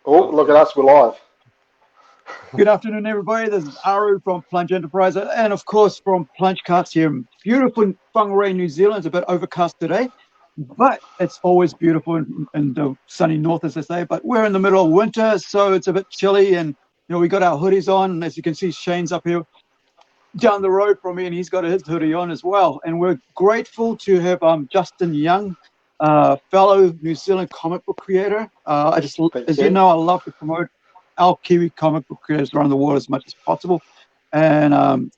Oh, look at us, we're live. Good afternoon, everybody. This is Aru from Plunge Enterprise, and of course from PlungeCast here in beautiful Whangarei, New Zealand. It's a bit overcast today, but it's always beautiful in the sunny north, as they say. But we're in the middle of winter, so it's a bit chilly, and we got our hoodies on. And as you can see, Shane's up here down the road from me, and he's got his hoodie on as well. And we're grateful to have Justin Young, fellow New Zealand comic book creator. As you know, I love to promote our Kiwi comic book creators around the world as much as possible. And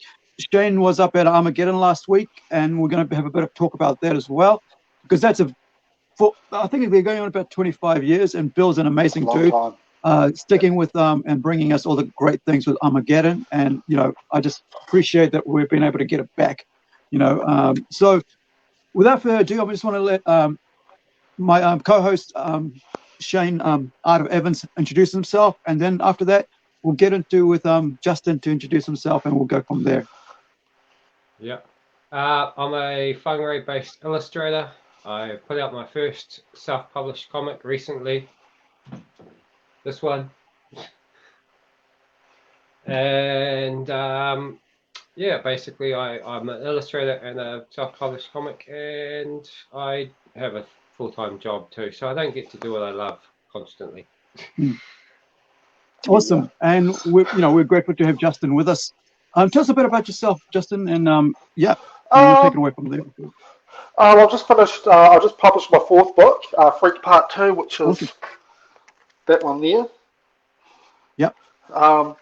Shane was up at Armageddon last week, and we're going to have a bit of talk about that as well, because I think they're going on about 25 years, and Bill's an amazing dude. Sticking with and bringing us all the great things with Armageddon, and I just appreciate that we've been able to get it back. So without further ado, I just want to let my co-host Shane Art of Evans introduce himself, and then after that we'll get into with Justin to introduce himself, and we'll go from there. Yeah, I'm a whangarei-based illustrator. I put out my first self-published comic recently. This one. And yeah, basically I'm an illustrator and a self-published comic, and I have a full-time job too, so I don't get to do what I love constantly. Awesome. And we're grateful to have Justin with us. Tell us a bit about yourself, Justin, and we'll take it away from there. I've just finished. I just published my fourth book, Freak Part 2, which is that one there. Yep. I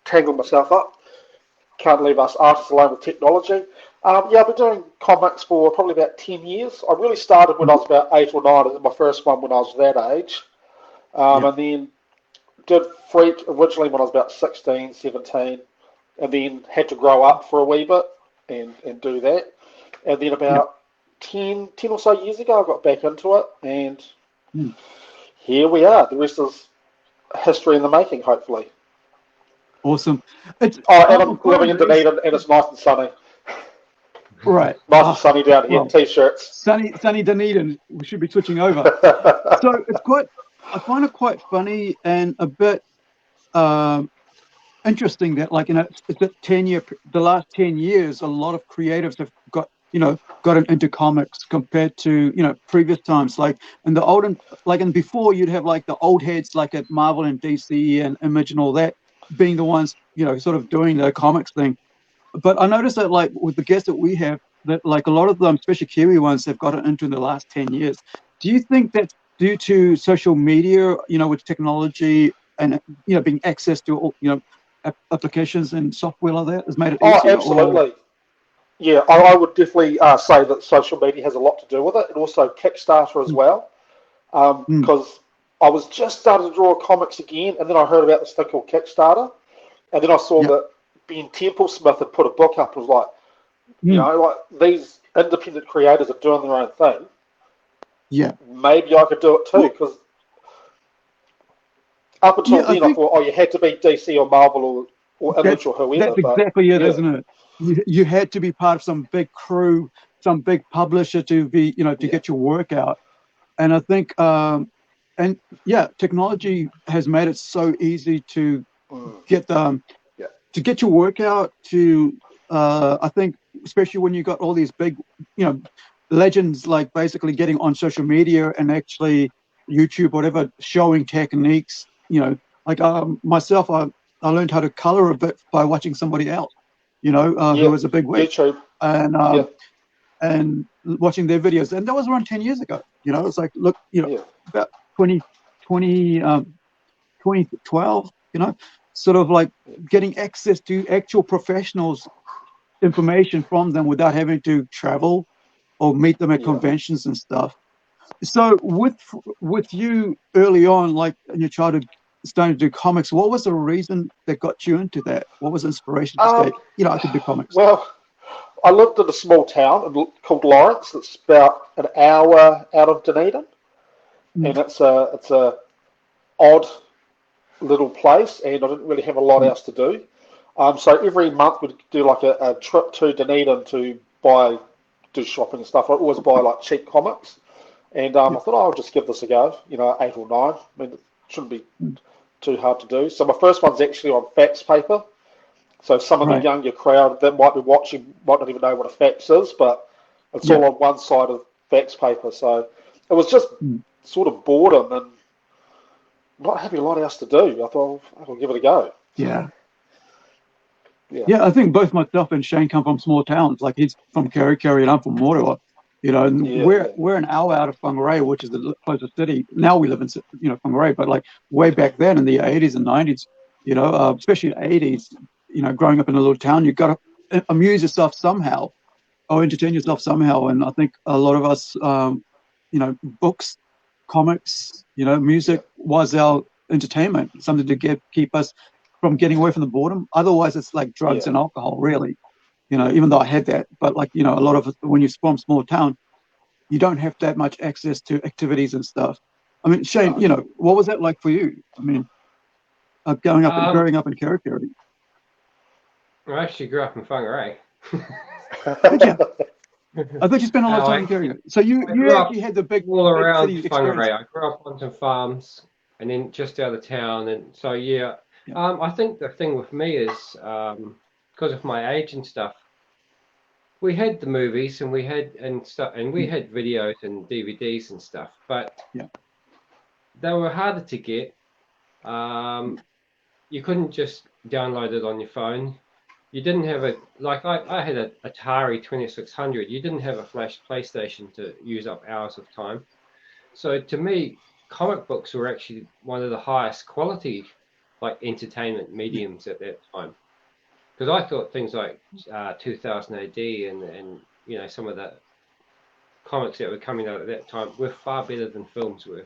tangled myself up. Can't leave us artists alone with technology. I've been doing comics for probably about 10 years. I really started when I was about 8 or 9. My first one when I was that age. And then did Freak originally when I was about 16, 17. And then had to grow up for a wee bit and do that. And then about 10 or so years ago, I got back into it. And here we are. The rest is history in the making, hopefully. Awesome. And I'm living in Dunedin, and it's nice and sunny. Right. Nice and sunny down here. T-shirts. Sunny Dunedin. We should be switching over. So I find it quite funny and a bit interesting that, it's the last 10 years, a lot of creatives have gotten into comics compared to previous times. Like in the olden, and before, you'd have the old heads like at Marvel and DC and Image and all that being the ones sort of doing the comics thing. But I noticed that with the guests that we have, that a lot of them, especially Kiwi ones, have gotten into in the last 10 years. Do you think that's due to social media, with technology and being access to applications and software like that has made it easier? Oh, absolutely. Yeah, I would definitely say that social media has a lot to do with it, and also Kickstarter as well. Because I was just starting to draw comics again, and then I heard about this thing called Kickstarter, and then I saw that Ben Templesmith had put a book up. And was these independent creators are doing their own thing. Yeah, maybe I could do it too, because up until then I thought, you had to be DC or Marvel or Image or whoever. That's exactly it, isn't it? You had to be part of some big crew, some big publisher to be, to get your work out. And I think, technology has made it so easy to get your work out. I think, especially when you got all these big, legends basically getting on social media and actually YouTube, whatever, showing techniques. Myself, I learned how to color a bit by watching somebody else. Who was a big wig, and watching their videos, and that was around 10 years ago. It's about 2012. Sort of getting access to actual professionals, information from them without having to travel or meet them at conventions and stuff. So with you early on, in your childhood, starting to do comics, what was the reason that got you into that? What was the inspiration to say, I could do comics? Well, I lived in a small town called Lawrence. It's about an hour out of Dunedin, and it's a odd little place, and I didn't really have a lot else to do. So every month we'd do a trip to Dunedin to do shopping and stuff. I always buy cheap comics. And I thought, I'll just give this a go, 8 or 9. I mean, it shouldn't be too hard to do. So my first one's actually on fax paper. So some of the younger crowd that might be watching might not even know what a fax is, but it's all on one side of fax paper. So it was just sort of boredom and not having a lot else to do. I thought, I'll give it a go. Yeah. I think both myself and Shane come from small towns. Like he's from Kerikeri and I'm from Moroa. And we're an hour out of Whangarei, which is the closest city. Now we live in Whangarei, but like way back then in the 80s and 90s, especially the 80s, growing up in a little town, you've got to amuse yourself somehow or entertain yourself somehow. And I think a lot of us, books, comics, music was our entertainment, something to keep us from getting away from the boredom. Otherwise, it's like drugs and alcohol, really. Even though I had that, but like, a lot of it, when you're from a small town, you don't have that much access to activities and stuff. I mean, Shane, what was that like for you? I mean, growing up in Kerikeri. I actually grew up in Whangarei. Did you? I thought you spent a lot of time in Kerikeri. So you actually had the big all around city Whangarei. I grew up on some farms and then just out of town, and so I think the thing with me is because of my age and stuff, we had the movies and we had videos and DVDs and stuff, but they were harder to get. You couldn't just download it on your phone. You didn't have I had an Atari 2600. You didn't have a flash PlayStation to use up hours of time. So to me, comic books were actually one of the highest quality entertainment mediums at that time. Because I thought things like 2000 AD and some of the comics that were coming out at that time were far better than films were.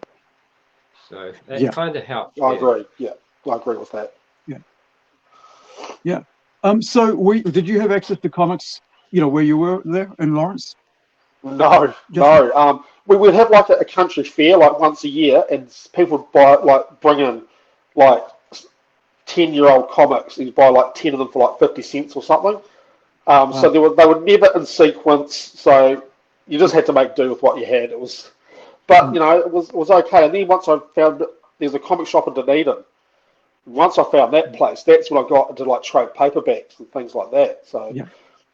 So that kind of helped. I agree. Yeah, I agree with that. Yeah. So did you have access to comics, where you were there in Lawrence? No. We would have a country fair once a year, and people would buy bring in 10-year-old comics. You'd buy 10 of them for 50 cents or something. So they were never in sequence. So you just had to make do with what you had. It was, but it was okay. And then once I found there's a comic shop in Dunedin. Once I found that place, that's when I got into trade paperbacks and things like that. So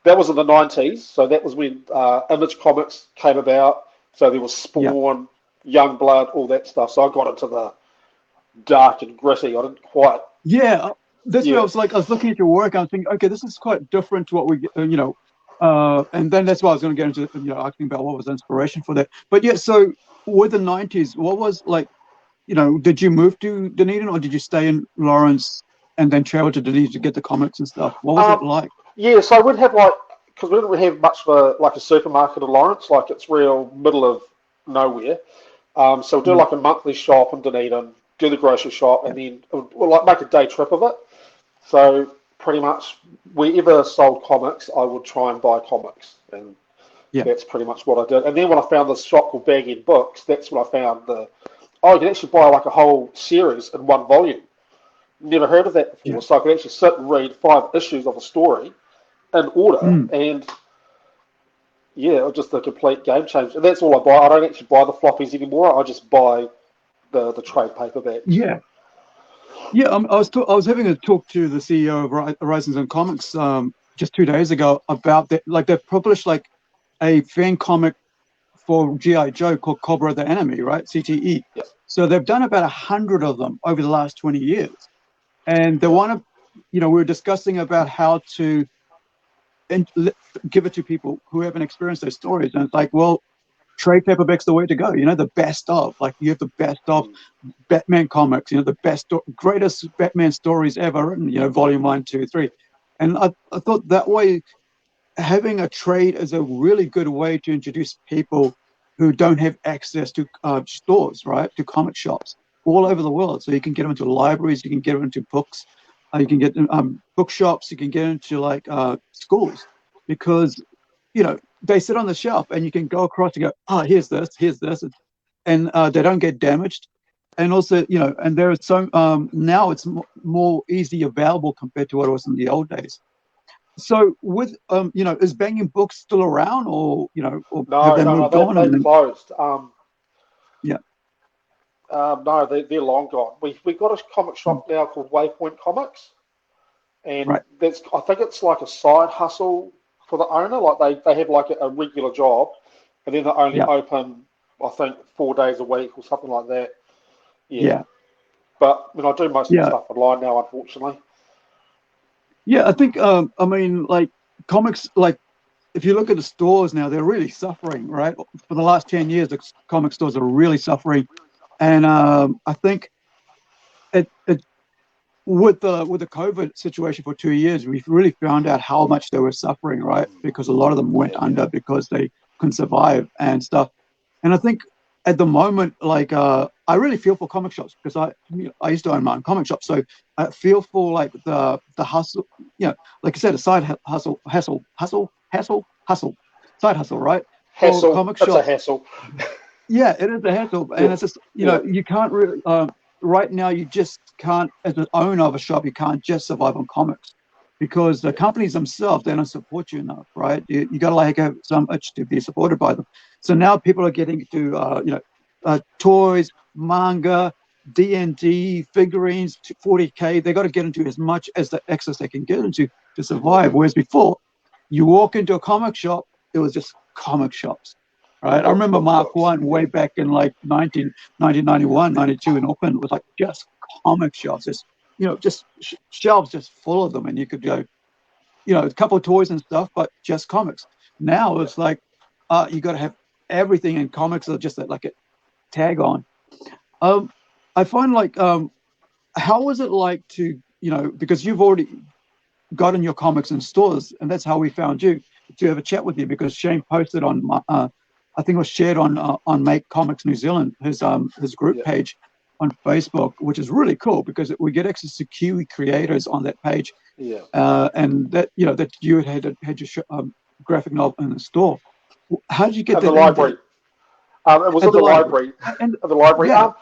that was in the 90s. So that was when Image Comics came about. So there was Spawn, Youngblood, all that stuff. So I got into the dark and gritty. I didn't quite. Yeah, that's where I was looking at your work. I was thinking, okay, this is quite different to what we, and then that's why I was going to get into, asking about what was the inspiration for that. But so with the 90s, what was did you move to Dunedin or did you stay in Lawrence and then travel to Dunedin to get the comics and stuff? What was it like? Yeah, so we'd have because we didn't really have much of a supermarket in Lawrence, it's real middle of nowhere. So we'd do a monthly shop in Dunedin, do the grocery shop, and then we'll make a day trip of it. So pretty much wherever sold comics, I would try and buy comics, and that's pretty much what I did. And then when I found this shop called Bag End Books, that's when I found you can actually buy a whole series in one volume. Never heard of that before. So I could actually sit and read 5 issues of a story in order, and it was just a complete game changer. And that's all I buy. I don't actually buy the floppies anymore. I just buy the trade paperback. Yeah. I was having a talk to the CEO of Horizons and Comics just 2 days ago about that. They published a fan comic for G.I. Joe called Cobra the Enemy, right? CTE. Yes. So they've done about 100 of them over the last 20 years. And they want to, we were discussing about how to give it to people who haven't experienced those stories. And it's trade paperback's the way to go. The best of, you have the best of Batman comics, the greatest Batman stories ever written, volume 1, 2, 3. And I thought that way, having a trade is a really good way to introduce people who don't have access to stores, right? To comic shops all over the world. So you can get them into libraries, you can get them into books, you can get bookshops, you can get into schools, because they sit on the shelf and you can go across and go, here's this, and they don't get damaged. And also, and there is now it's more easily available compared to what it was in the old days. So with is Banging Books still around, or or have they moved on? They've closed. No, they're long gone. We've got a comic shop now called Waypoint Comics, and Right. I think it's like a side hustle for the owner. Like they have like a regular job, and then they only open, I think, 4 days a week or something like that. Yeah. But I do most of the stuff online now, unfortunately. Yeah, I think I mean, like, comics, like, if you look at the stores now, they're really suffering, right? For the last 10 years, the comic stores are really suffering. And I think it with the COVID situation for 2 years, we've really found out how much they were suffering, right? Because a lot of them went under because they couldn't survive and stuff. And I think at the moment, like, I really feel for comic shops because I used to own my own comic shop, so I feel for like the hustle, like I said, a side hustle, side hustle, right? Hassle. For comic It's a shop, hassle. yeah, it is a hassle, and it's just you can't really right now you just can't, as an owner of a shop, you can't just survive on comics because the companies themselves, they don't support you enough, right? You got to like have some itch to be supported by them. So now people are getting to toys, manga, D&D, figurines, 40K. They got to get into as much as the excess they can get into to survive. Whereas before, you walk into a comic shop, it was just comic shops. Right, I remember Mark 1 way back in like 1991, 92 in Auckland. It was like just comic shops, just shelves just full of them, and you could go, a couple of toys and stuff, but just comics. Now it's like you got to have everything, and comics are just like a tag on. I find like how was it like to because you've already gotten your comics in stores, and that's how we found you to have a chat with you because Shane posted on I think it was shared on Make Comics New Zealand, his group page on Facebook, which is really cool because we get access to Kiwi creators on that page. Yeah. And that that you had your graphic novel in the store. How did you get At that? The library. It was At at the library. And at the library. Yeah.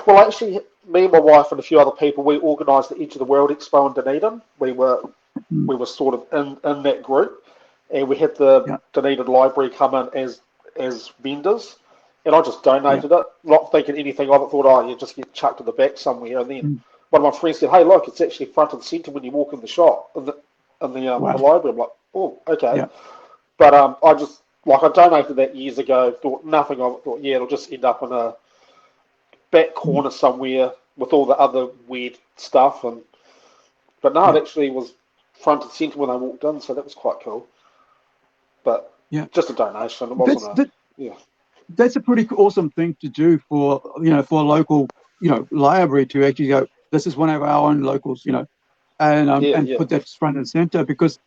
Well, actually, me and my wife and a few other people, we organised the Edge of the World Expo in Dunedin. We were sort of in that group, and we had the Dunedin Library come in as vendors, and I just donated it, not thinking anything of it. Thought, you just get chucked in the back somewhere, and then one of my friends said, "Hey, look, it's actually front and centre when you walk in the shop in the library." I'm like, "Oh, okay," but I donated that years ago. Thought nothing of it. Thought, it'll just end up in a back corner somewhere with all the other weird stuff, but no, it actually was front and centre when I walked in, so that was quite cool. But just a donation. It wasn't That's a pretty awesome thing to do for for a local library to actually go, this is one of our own locals, and put that front and center because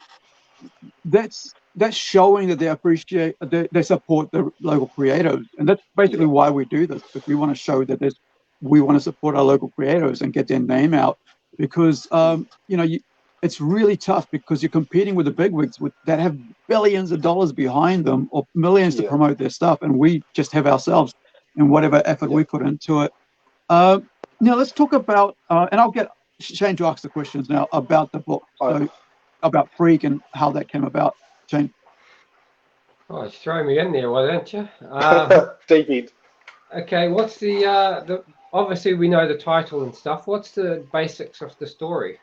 that's showing that they appreciate, they support the local creators, and that's basically why we do this, because we want to show that we want to support our local creators and get their name out, because it's really tough because you're competing with the bigwigs that have billions of dollars behind them or millions to promote their stuff, and we just have ourselves and whatever effort we put into it. Now let's talk about, and I'll get Shane to ask the questions now about the book, about Freak and how that came about. Shane. Oh, just throw me in there, why don't you? Deep end. Okay, what's the obviously we know the title and stuff. What's the basics of the story?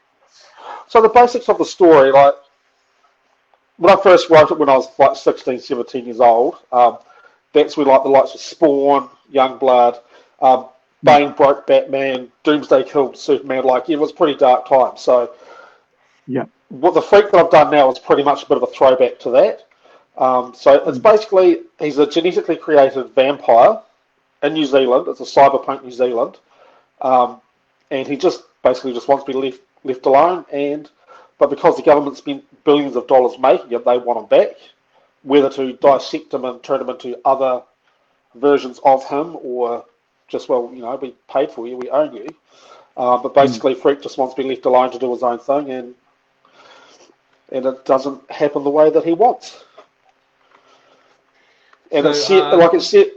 So the basics of the story, like when I first wrote it when I was like 16, 17 years old, that's when like the likes of Spawn, Youngblood, Bane broke Batman, Doomsday killed Superman. Like it was a pretty dark time. So what the Freak that I've done now is pretty much a bit of a throwback to that. So it's basically he's a genetically created vampire in New Zealand. It's a cyberpunk New Zealand, and he just basically just wants to be left alone. But because the government spent billions of dollars making him, they want him back. Whether to dissect him and turn him into other versions of him, or just we paid for you, we own you. But basically, Freak just wants to be left alone to do his own thing, and it doesn't happen the way that he wants. And so, it's set.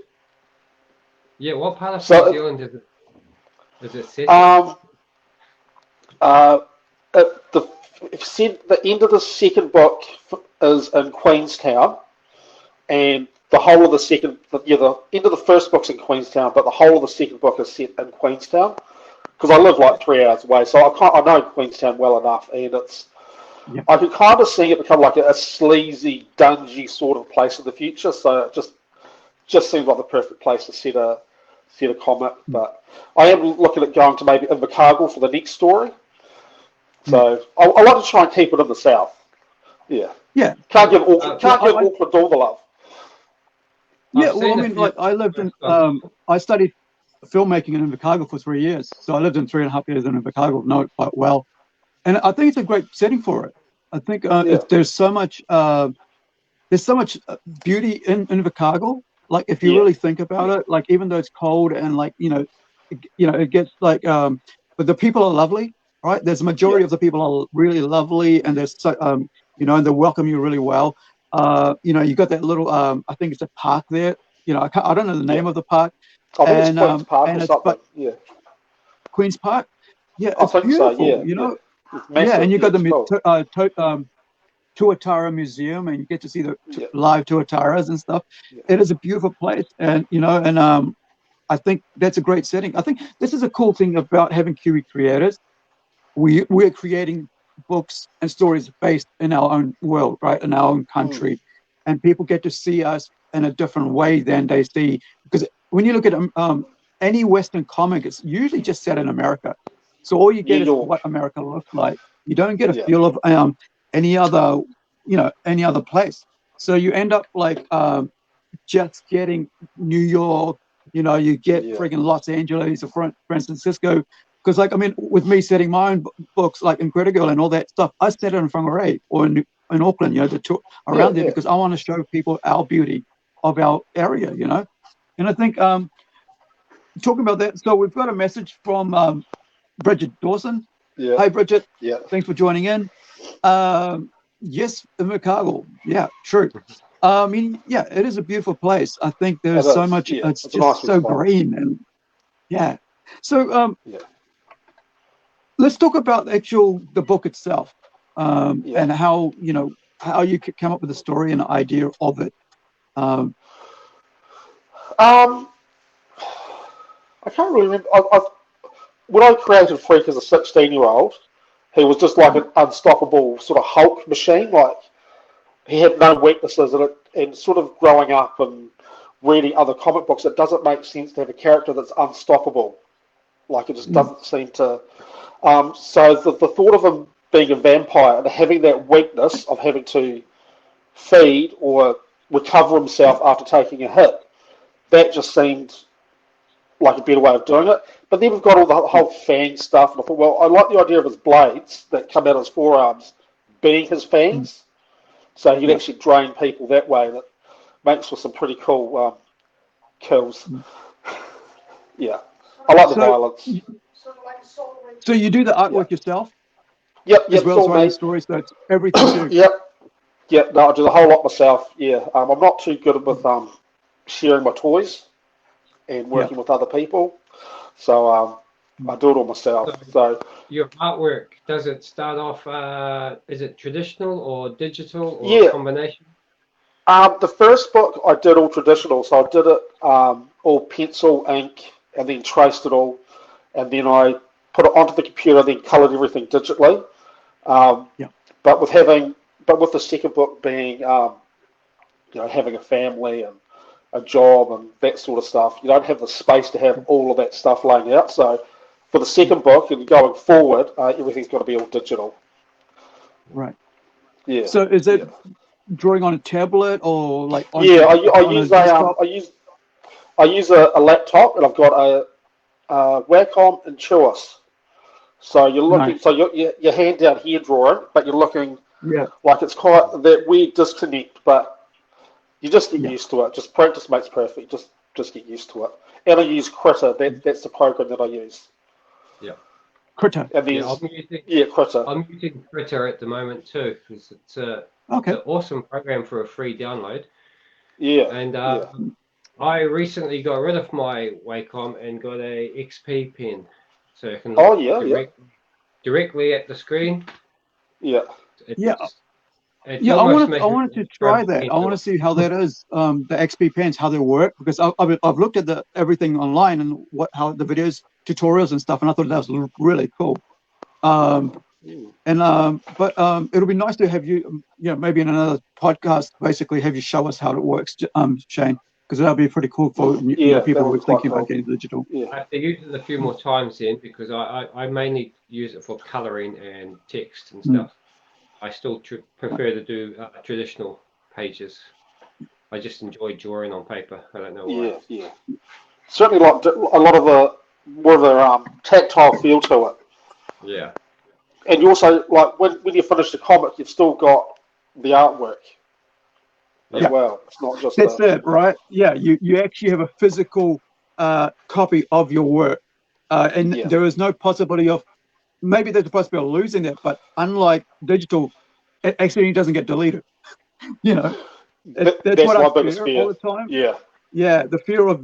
Yeah, what part of New Zealand is it set? The end of the second book is in Queenstown, and the whole of the second, the end of the first book's in Queenstown, but the whole of the second book is set in Queenstown because I live like 3 hours away, so I know Queenstown well enough, and I can kind of see it become like a sleazy, dungy sort of place in the future. So it just seems like the perfect place to set a comic. But I am looking at going to maybe Invercargill for the next story. So I like to try and keep it in the south. Yeah. Yeah. Can't give Auckland all the love. Yeah, well, I mean, like I lived in, I studied filmmaking in Invercargill for 3 years. So I lived in 3.5 years in Invercargill, know it quite well. And I think it's a great setting for it. I think there's so much beauty in Invercargill. Like if you really think about it, like even though it's cold and like, it gets like, but the people are lovely, right? There's a majority of the people are really lovely, and there's so, and they welcome you really well. You got that little, I think it's a park there. I don't know the name of the park. I think it's Queen's Park or something. Yeah. Queen's Park. Yeah, I it's think beautiful. So, Yeah, and you got the Tuatara Museum, and you get to see the live Tuataras and stuff. Yeah. It is a beautiful place, and I think that's a great setting. I think this is a cool thing about having Kiwi creators. We're creating books and stories based in our own world, right, in our own country, and people get to see us in a different way than they see. Because when you look at any Western comic, it's usually just set in America. So all you get is what America looks like. You don't get a feel of any other place. So you end up like just getting New York. You get friggin' Los Angeles or San Francisco. Because like, I mean, with me setting my own books like in Critical and all that stuff, I set it in whangarei or in Auckland, around there because I want to show people our beauty of our area, And I think talking about that, so we've got a message from Bridget Dawson. Yeah. Hi, Bridget. Yeah. Thanks for joining in. Yes, Invercargill. Yeah, true. I mean, yeah, it is a beautiful place. I think there's so much. Yeah, it's just so green and So let's talk about the book itself and how you could come up with a story and an idea of it. I can't really remember. When I created Freak as a 16-year-old, he was just like an unstoppable sort of Hulk machine. Like he had no weaknesses, and sort of growing up and reading other comic books, it doesn't make sense to have a character that's unstoppable. Like it just doesn't seem to. So the thought of him being a vampire and having that weakness of having to feed or recover himself after taking a hit, that just seemed like a better way of doing it. But then we've got all the whole fang stuff, and I thought, well, I like the idea of his blades that come out of his forearms being his fangs, so he can actually drain people that way. That makes for some pretty cool kills. Yeah, I like the violence. So you do the artwork yourself? Yep, as well as writing stories, so it's everything too. Yep. No, I do the whole lot myself. Yeah, I'm not too good with sharing my toys and working with other people, so I do it all myself. So your artwork, does it start off? Is it traditional or digital or a combination? The first book I did all traditional, so I did it all pencil, ink, and then traced it all, and then I put it onto the computer, then coloured everything digitally. But with the second book being, having a family and a job and that sort of stuff, you don't have the space to have all of that stuff laying out. So for the second book and going forward, everything's got to be all digital. Right. Yeah. So is it drawing on a tablet or like? I use a laptop, and I've got a Wacom Intuos. So you're looking, so your hand down here drawing, but you're looking like it's quite that weird disconnect, but you just get used to it. Just practice makes perfect. Just get used to it. And I use Critter. That's the program that I use. Yeah. Critter. I'm using, Critter. I'm using Critter at the moment too, because it's an awesome program for a free download. Yeah. And I recently got rid of my Wacom and got a XP pen, so you can look directly at the screen. Yeah. It's Yeah, almost I wanted to try that. I want to see how that is, the XP pens, how they work, because I've looked at everything online and how the videos, tutorials and stuff, and I thought that was really cool. But it'll be nice to have you, maybe in another podcast, basically have you show us how it works, Shane, because that'll be pretty cool for people who are thinking about getting digital. Yeah. I have to use it a few more times then, because I mainly use it for colouring and text and stuff. I still prefer to do traditional pages. I just enjoy drawing on paper. I don't know why. Yeah. Certainly, like a lot of the tactile feel to it. Yeah. And you also, like, when you finish the comic, you've still got the artwork as well. It's not just that's it, right? Yeah, you actually have a physical copy of your work, and there is no possibility of, maybe there's a possibility of losing it, but unlike digital, it actually doesn't get deleted. That's what I fear all the time. Yeah, the fear of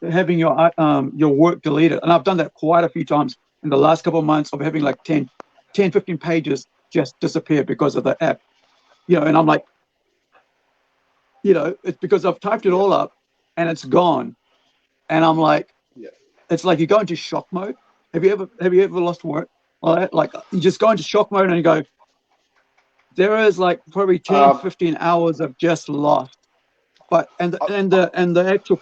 having your work deleted, and I've done that quite a few times in the last couple of months, of having like 10, 15 pages just disappear because of the app. And I'm like, it's because I've typed it all up and it's gone, and I'm like, it's like you go into shock mode. Have you ever lost work? Like you just go into shock mode and you go, there is like probably 10, 15 hours of just lost. But and the actual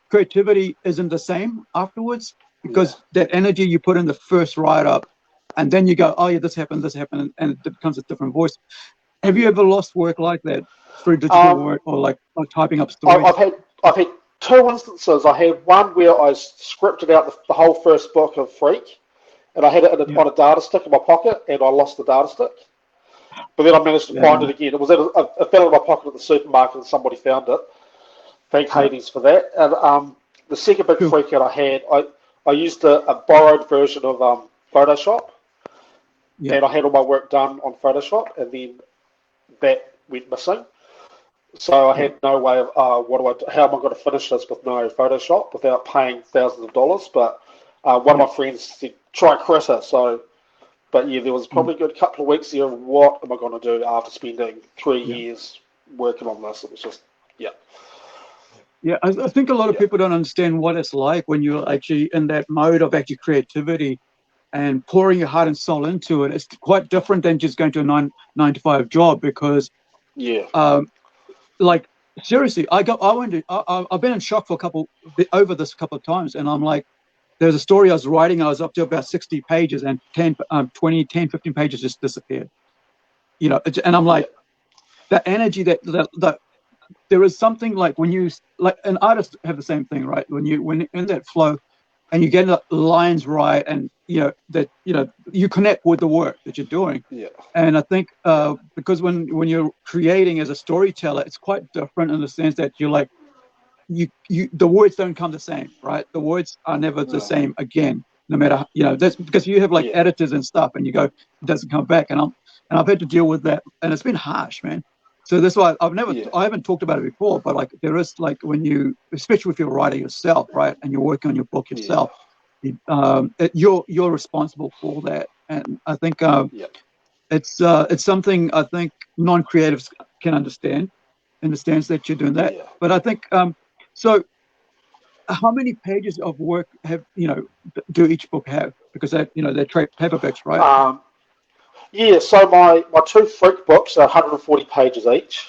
creativity isn't the same afterwards, because that energy you put in the first write up, and then you go, oh yeah, this happened, and it becomes a different voice. Have you ever lost work like that through digital work, or like typing up stories? I've had two instances. I had one where I scripted out the whole first book of Freak, and I had it on a data stick in my pocket, and I lost the data stick. But then I managed to find it again. It was it fell in my pocket at the supermarket, and somebody found it. Thank Hades for that. And the second big freak out I had, I used a borrowed version of Photoshop, and I had all my work done on Photoshop, and then that went missing. So I had no way of how am I going to finish this with no Photoshop without paying thousands of dollars? But one of my friends said, try Critter. So, but yeah, there was probably a good couple of weeks there of what am I going to do after spending 3 years working on this. It was just, Yeah, I think a lot of people don't understand what it's like when you're actually in that mode of actually creativity and pouring your heart and soul into it. It's quite different than just going to a 9 to 5 job, because like seriously, I've been in shock over this couple of times, and I'm like, there's a story I was writing, I was up to about 60 pages, and 10, 15 pages just disappeared. And I'm like, the energy that there is something like when you, like, an artist have the same thing, right? When in that flow and you get the lines right, and you connect with the work that you're doing. And I think because when you're creating as a storyteller, it's quite different in the sense that you're like, the words don't come the same, right? The words are never the same again, no matter, that's because you have like editors and stuff, and you go, it doesn't come back, and I've had to deal with that, and it's been harsh, man. So that's why I haven't talked about it before, but like there is, like, when you, especially if you're a writer yourself, right, and you're working on your book yourself, you're responsible for that, and I think it's something I think non-creatives can understand in the sense that you're doing that. But I think so. How many pages of work do each book have? Because they're trade paperbacks, right? So my 2 Freak books are 140 pages each.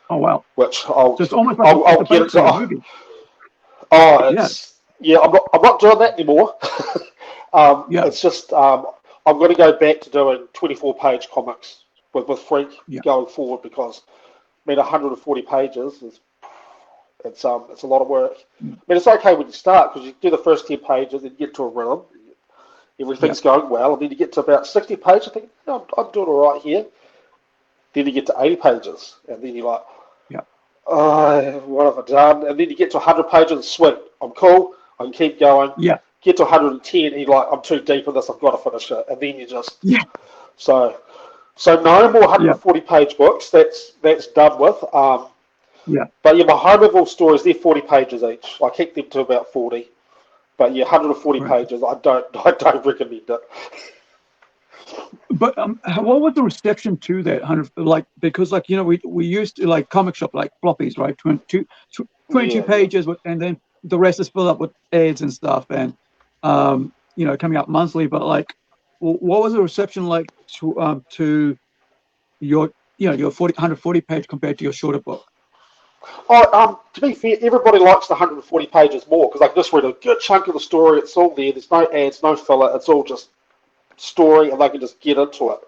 Oh wow! Which I'll just almost like I'll get into. I'm not doing that anymore. It's just I'm going to go back to doing 24-page comics with Freak going forward, because 140 pages is it's a lot of work. It's okay when you start, because you do the first 10 pages and you get to a rhythm. Everything's going well, and then you get to about 60 pages, I think, I'm doing all right here. Then you get to 80 pages, and then you're like, what have I done? And then you get to 100 pages, sweet, I'm cool, I can keep going. Get to 110, and you're like, I'm too deep in this, I've got to finish it. And then you just... So no more 140-page books, that's done with. But my Homerville stories, they're 40 pages each. I keep them to about 40. But 140 pages, I don't recommend it. But what was the reception to that 100? Like, because like we used to like comic shop like floppies, right? 22 Yeah, yeah. pages, and then the rest is filled up with ads and stuff, and coming out monthly. But like, what was the reception like to your your 140 page compared to your shorter book? To be fair, everybody likes the 140 pages more because I can just read a good chunk of the story. It's all there. There's no ads, no filler. It's all just story, and they can just get into it.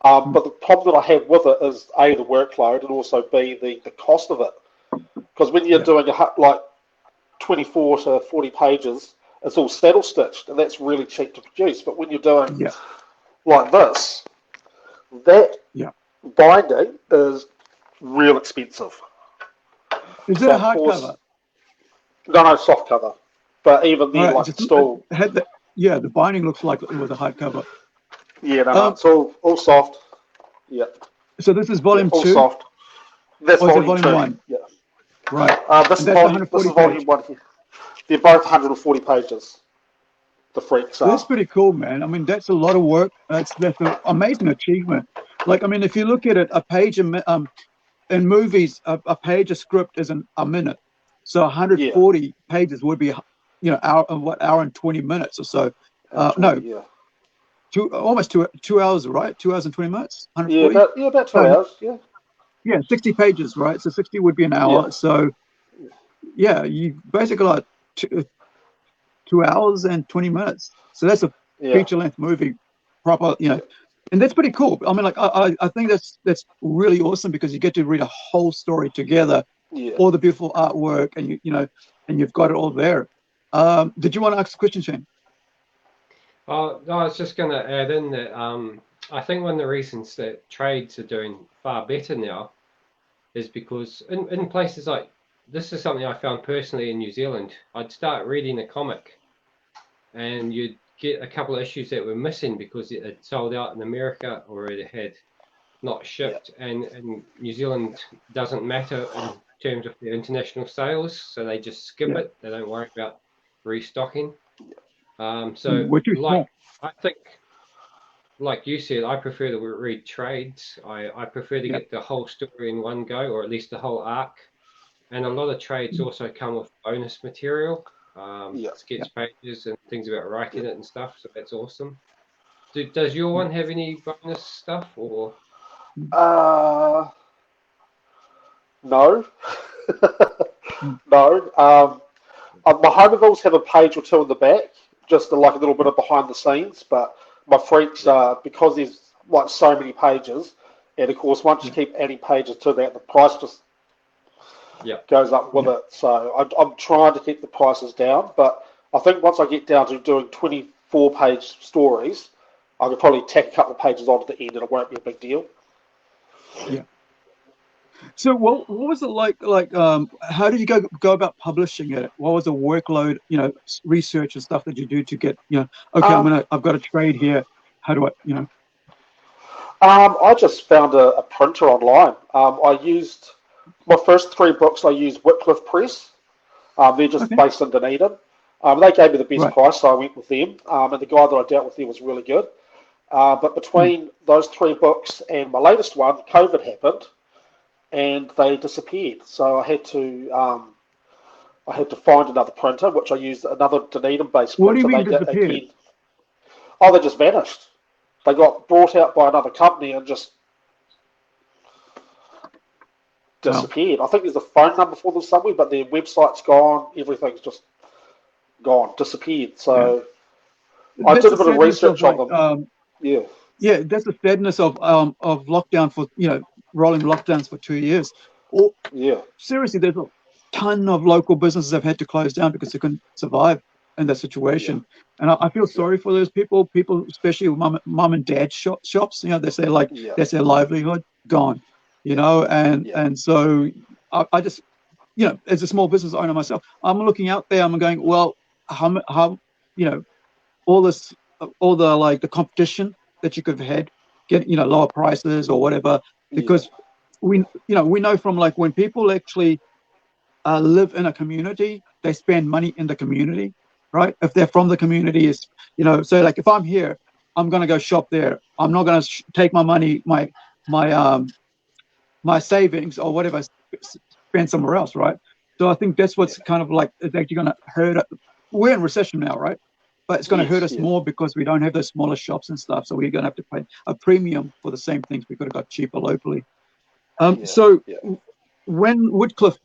But the problem that I have with it is A, the workload, and also B, the cost of it. Because when you're doing like 24 to 40 pages, it's all saddle stitched, and that's really cheap to produce. But when you're doing like this, that binding is real expensive. Is it a hardcover? No, soft cover. But even then, like it's still the binding looks like it was a hardcover. Yeah, no, it's all soft. Yeah. So this is volume 2? All soft. That's volume 2. 1? Yeah. Right. This is volume 1 here. They're both 140 pages. The freaks are. That's pretty cool, man. I mean, that's a lot of work. That's an amazing achievement. Like, I mean, if you look at it, a page in movies, a page of script is a minute. So 140 pages would be, hour and 20 minutes or so. Almost 2 hours, right? 2 hours and 20 minutes. 140? About 2 hours. Yeah. Yeah, 60 pages, right? So 60 would be an hour. Yeah. So, you basically like 2 hours and 20 minutes. So that's a feature-length movie, proper, and that's pretty cool. I mean, like I think that's really awesome because you get to read a whole story together, all the beautiful artwork, and and you've got it all there. Did you want to ask a question, Shane? No, I was just going to add in that I think one of the reasons that trades are doing far better now is because in places like, this is something I found personally in New Zealand. I'd start reading a comic and you'd get a couple of issues that were missing because it had sold out in America or it had not shipped. And New Zealand doesn't matter in terms of their international sales, so they just skip it. They don't worry about restocking. I think, like you said, I prefer to read trades. I prefer to get the whole story in one go, or at least the whole arc. And a lot of trades also come with bonus material, sketch pages and things about writing it and stuff. So that's awesome. Does your one have any bonus stuff or? No. No. My Homervilles have a page or two in the back, just like a little bit of behind the scenes. But my freaks because there's like so many pages, and of course once you keep adding pages to that, the price just goes up with it. So I'm trying to keep the prices down, but I think once I get down to doing 24-page stories, I could probably tack a couple of pages onto the end, and it won't be a big deal. Yeah. So what was it like? Like, how did you go about publishing it? What was the workload? Research and stuff that you do to get I've got a trade here. How do I I just found a printer online. I used my first 3 books. I used Wycliffe Press. They're just based in Dunedin. They gave me the best price, so I went with them. And the guy that I dealt with there was really good. But between those 3 books and my latest one, COVID happened, and they disappeared. So I had to find another printer, which I used another Dunedin-based printer. What do you mean disappeared? Oh, they just vanished. They got brought out by another company and just disappeared. I think there's a phone number for them somewhere, but their website's gone. Everything's just gone, disappeared. So I did a bit of research on them. Yeah, that's the sadness of lockdown for rolling lockdowns for 2 years. Seriously, there's a ton of local businesses that have had to close down because they couldn't survive in that situation. And I feel sorry for those people, especially mum and dad shops. They say that's their livelihood gone. And so I just as a small business owner myself, I'm looking out there. I'm going, well, how all the competition that you could have had, get lower prices or whatever, because we know from like when people actually live in a community, they spend money in the community, right? If they're from the community, so like if I'm here, I'm going to go shop there. I'm not going to take my money, my savings or whatever, spend somewhere else, right? So I think that's what's kind of like it's actually going to hurt. We're in recession now, right? But it's going to hurt us more because we don't have those smaller shops and stuff. So we're going to have to pay a premium for the same things we could have got cheaper locally. So when Woodcliff,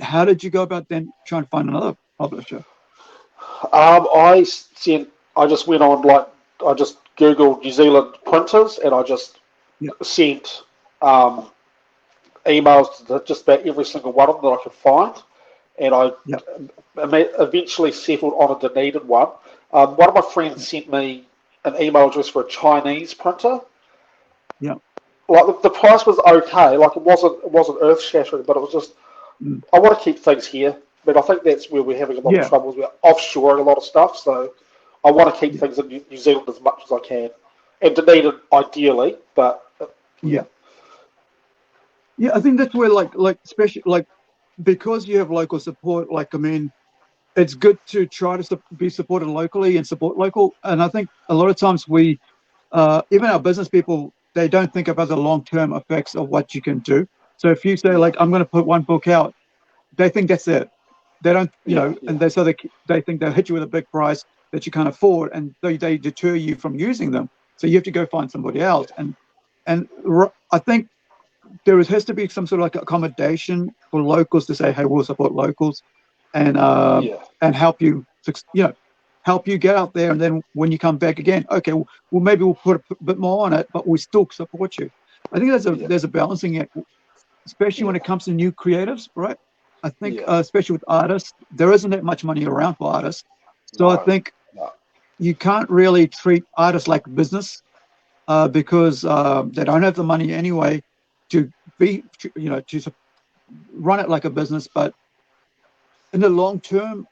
how did you go about then trying to find another publisher? I just went on I just Googled New Zealand printers and I just sent emails to just about every single one of them that I could find, and I eventually settled on a Dunedin one. One of my friends sent me an email address for a Chinese printer. Yeah. Like the price was okay, like it wasn't earth shattering, but it was just I want to keep things here. But I think that's where we're having a lot of troubles. We're offshoring a lot of stuff, so I want to keep things in New Zealand as much as I can, and Dunedin ideally. But yeah, I think that's where especially because you have local support. It's good to try to be supported locally and support local. And I think a lot of times we, even our business people, they don't think about the long-term effects of what you can do. So if you say I'm going to put one book out, they think that's it. They don't, and they think they'll hit you with a big price that you can't afford, and they deter you from using them. So you have to go find somebody else. And I think there has to be some sort of accommodation for locals to say, hey, we'll support locals, and help you, help you get out there. And then when you come back again, okay, well maybe we'll put a bit more on it, but we still support you. I think there's a balancing act, especially when it comes to new creatives, right? I think, especially with artists, there isn't that much money around for artists. So I think you can't really treat artists like business because they don't have the money anyway to to run it like a business. But in the long term,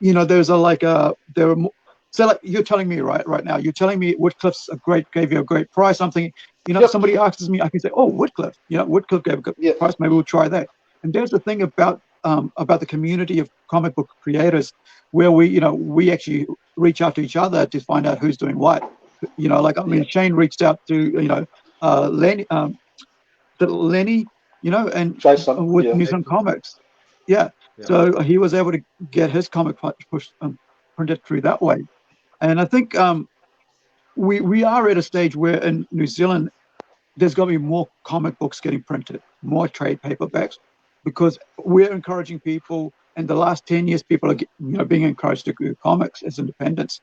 there's you're telling me right now, you're telling me Woodcliff's gave you a great price. I'm thinking, somebody asks me, I can say, oh, Woodcliff, Woodcliff gave a good price. Maybe we'll try that. And there's the thing about the community of comic book creators where we actually reach out to each other to find out who's doing what. Shane reached out to Lenny, and Jason, with New Zealand Comics. Yeah. So he was able to get his comic printed through that way. And I think we are at a stage where in New Zealand there's got to be more comic books getting printed, more trade paperbacks, because we're encouraging people. In the last 10 years, people are being encouraged to do comics as independents.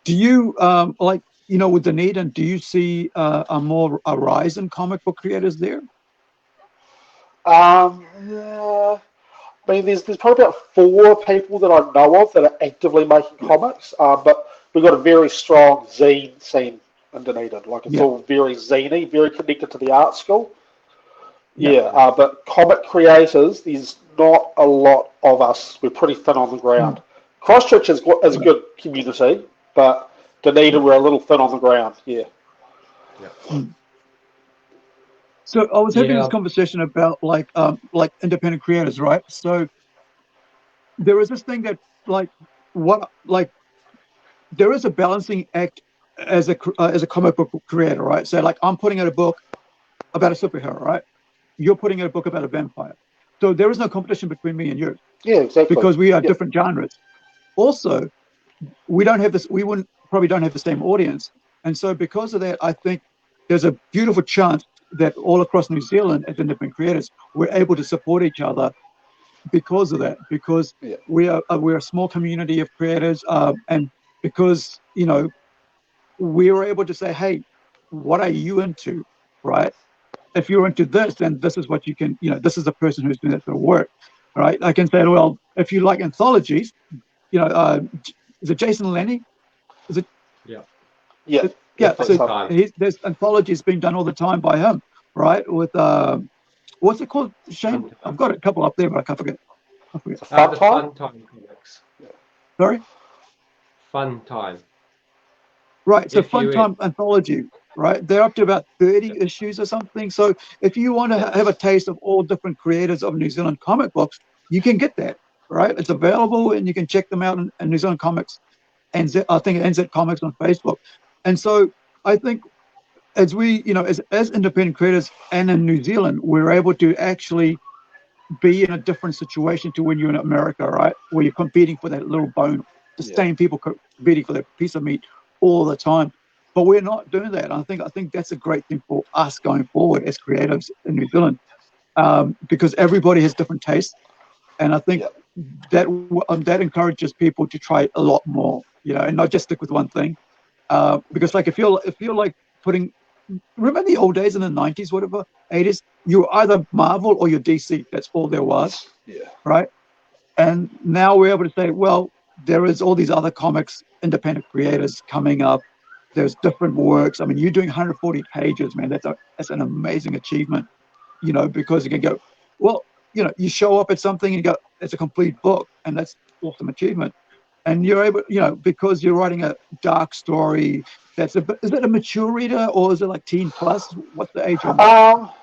Do you with Dunedin, do you see a rise in comic book creators there? There's probably about 4 people that I know of that are actively making comics, but we've got a very strong zine scene in Dunedin. It's all very zine-y, very connected to the art school. But comic creators, there's not a lot of us. We're pretty thin on the ground. Christchurch is a good community, but Dunedin, we're a little thin on the ground. So I was having this conversation about independent creators, right? So there is this thing that there is a balancing act as a comic book creator, right? So I'm putting out a book about a superhero, right? You're putting out a book about a vampire. So there is no competition between me and you. Yeah, exactly. Because we are different genres. Also, we don't have this. We probably don't have the same audience, and so because of that, I think there's a beautiful chance that all across New Zealand, as independent creators, we're able to support each other because of that. Because we're a small community of creators, and because we were able to say, hey, what are you into, right? If you're into this, then this is what you can. This is the person who's doing that sort of work, right? I can say, well, if you like anthologies, is it Jason Lenny? Is it? Yeah. So there's anthologies being done all the time by him, right? With what's it called, Shane? I've got a couple up there, but I can't forget. Fun Time comics. Sorry. Fun Time. Right. So Fun Time anthology, right? They're up to about 30 issues or something. So if you want to have a taste of all different creators of New Zealand comic books, you can get that, right? It's available, and you can check them out in New Zealand Comics. NZ, I think NZ Comics on Facebook. And so I think as we, as independent creators and in New Zealand, we're able to actually be in a different situation to when you're in America, right? Where you're competing for that little bone, the same people competing for that piece of meat all the time. But we're not doing that. I think that's a great thing for us going forward as creatives in New Zealand, because everybody has different tastes, and I think that encourages people to try a lot more, and not just stick with one thing. Because like if you're like putting, remember the old days in the 90s, whatever, 80s, you were either Marvel or you're DC. That's all there was. Yeah. Right. And now we're able to say, well, there is all these other comics, independent creators coming up. There's different works. I mean, you're doing 140 pages, man. That's an amazing achievement, because you can go, well, you show up at something and you go, it's a complete book, and that's awesome achievement. And you're able, because you're writing a dark story. Is it a mature reader or is it like teen plus? What's the age on that?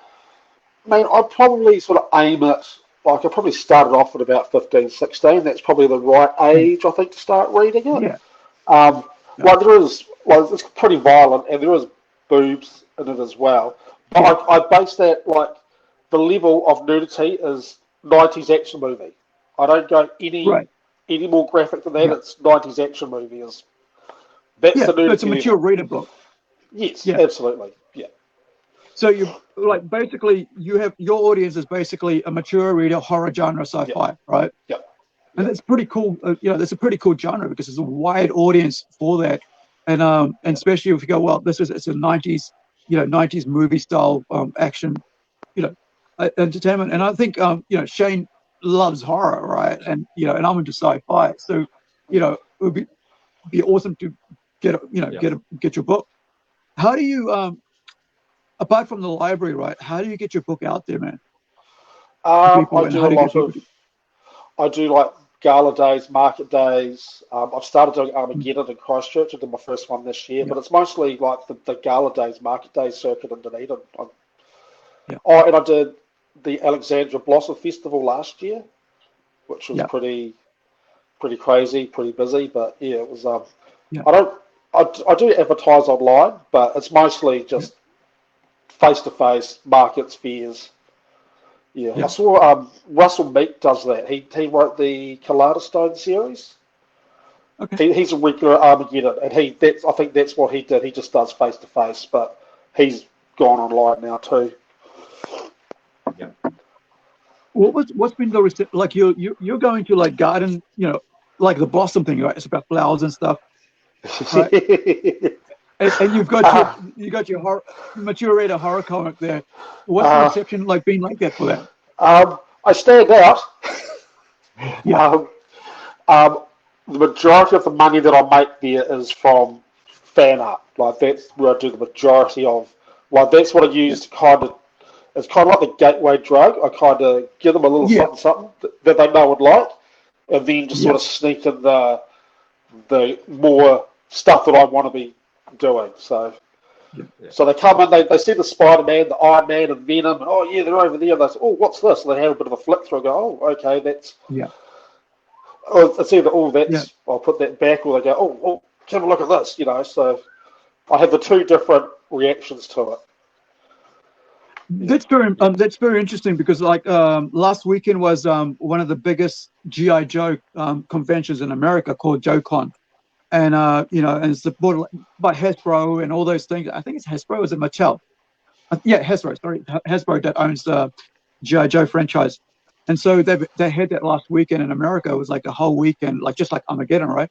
I'd probably sort of aim at, like, I probably started off at about 15, 16. That's probably the right age, I think, to start reading it. Yeah. Like it's pretty violent and there is boobs in it as well. But I base that, like, the level of nudity is 90s action movie. I don't go any more graphic than that. Yeah. It's 90s action movie. That's the nudity. It's a mature reader book. Yes, absolutely. Yeah. So you like basically you have your audience is basically a mature reader, horror genre, sci-fi, right? Yeah. And that's pretty cool. That's a pretty cool genre because there's a wide audience for that, and especially if you go, well, it's a 90s, 90s movie style action, entertainment. And I think Shane loves horror, right? And and I'm into sci-fi, so it would be awesome to get your book. How do you apart from the library, right? How do you get your book out there, man? I do like gala days, market days. I've started doing Armageddon in Christchurch. I did my first one this year, but it's mostly like the gala days, market days circuit in Dunedin. And I did the Alexandra Blossom Festival last year, which was pretty crazy, pretty busy. But it was. I do advertise online, but it's mostly just face-to-face markets, fairs. I saw Russell Meek does that. He wrote the Colada Stone series. Okay. He's a regular Armageddon, and I think that's what he did. He just does face-to-face, but he's gone online now too. Yeah. What's been the reception? Like you're going to like garden, like the Blossom thing, right? It's about flowers and stuff, right? and you've got your mature reader horror comic there. What's the reception like been like that for that? I stand out. The majority of the money that I make there is from fan art. Like that's where I do the majority of. Like that's what I use to kind of. It's kind of like the gateway drug. I kind of give them a little something that they know would like, and then just sort of sneak in the more stuff that I want to be doing. So they come in, they see the Spider-Man, the Iron Man, and Venom, and they're over there. They say, oh, what's this? And they have a bit of a flick through. I go, oh, okay, that's it's either I'll put that back, or they go, oh, have a look at this, So I have the two different reactions to it. That's very interesting because like last weekend was one of the biggest G.I. Joe conventions in America called JoeCon, and and it's supported by Hasbro and all those things. I think it's Hasbro, or is it Mattel? Hasbro. Sorry, Hasbro that owns the G.I. Joe franchise, and so they had that last weekend in America. It was like a whole weekend, like just like Armageddon, right?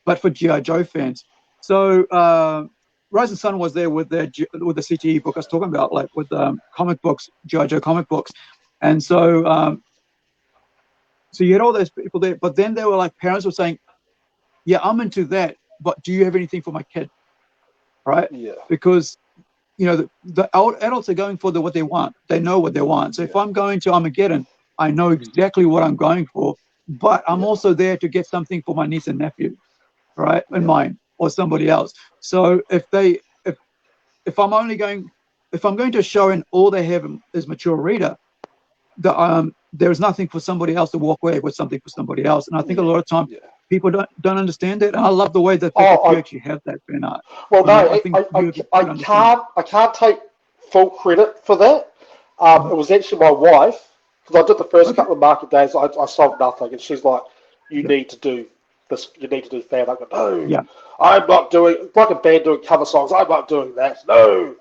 But for G.I. Joe fans. So Rise and Sun was there with the CTE book I was talking about, like with comic books, G.I. Joe comic books. And so so you had all those people there, but then they were like, parents were saying, yeah, I'm into that, but do you have anything for my kid? Right? Yeah. Because, the adults are going for what they want. They know what they want. So if I'm going to Armageddon, I know exactly what I'm going for, but I'm also there to get something for my niece and nephew, right? And mine. Or somebody else. So if I'm going to a show and all they have is mature reader, there's nothing for somebody else to walk away with something for somebody else. And I think a lot of times people don't understand that. And I love the way that you actually have that fan art. Well, no, I think I can't take full credit for that. It was actually my wife, because I did the first couple of market days. I sold nothing, and she's like, "You need to do this. You need to do fan." I go, "No, I'm not doing." It's like a band doing cover songs. I'm not doing that. No.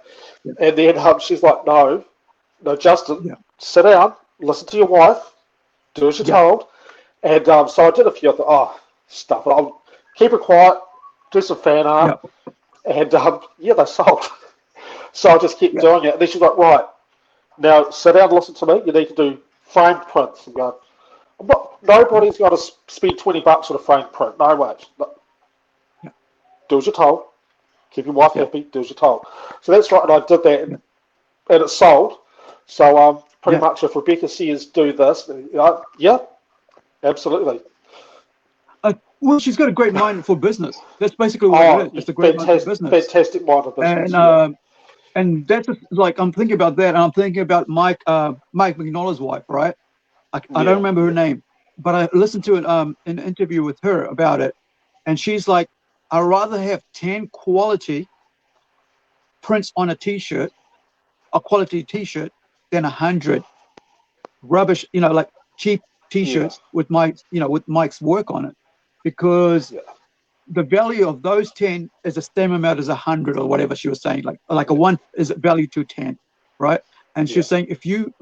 And then she's like, "No, Justin, sit down, listen to your wife, do as you're told." And so I did a few. I thought, stuff it. I'll keep it quiet, do some fan art, and they sold. So I just kept doing it. And then she's like, "Right, now sit down and listen to me. You need to do framed prints." I'm going, nobody's got to spend $20 on a framed print. No way. Do as you're told. Keep your wife happy. Do as you're told. So that's right. And I did that, and it sold. So pretty much if Rebecca says do this, absolutely. Well, she's got a great mind for business. That's basically what it is. It's a great mind for business. Fantastic mind for business. And that's like, I'm thinking about that, and I'm thinking about Mike McNaughton's wife, right? I don't remember her name, but I listened to an interview with her about it, and she's like, I'd rather have 10 quality prints on a T-shirt, a quality T-shirt, than 100 rubbish, like cheap T-shirts with Mike's work on it, because the value of those 10 is the same amount as 100 or whatever she was saying. Like a 1 is value to 10, right? And she's saying if you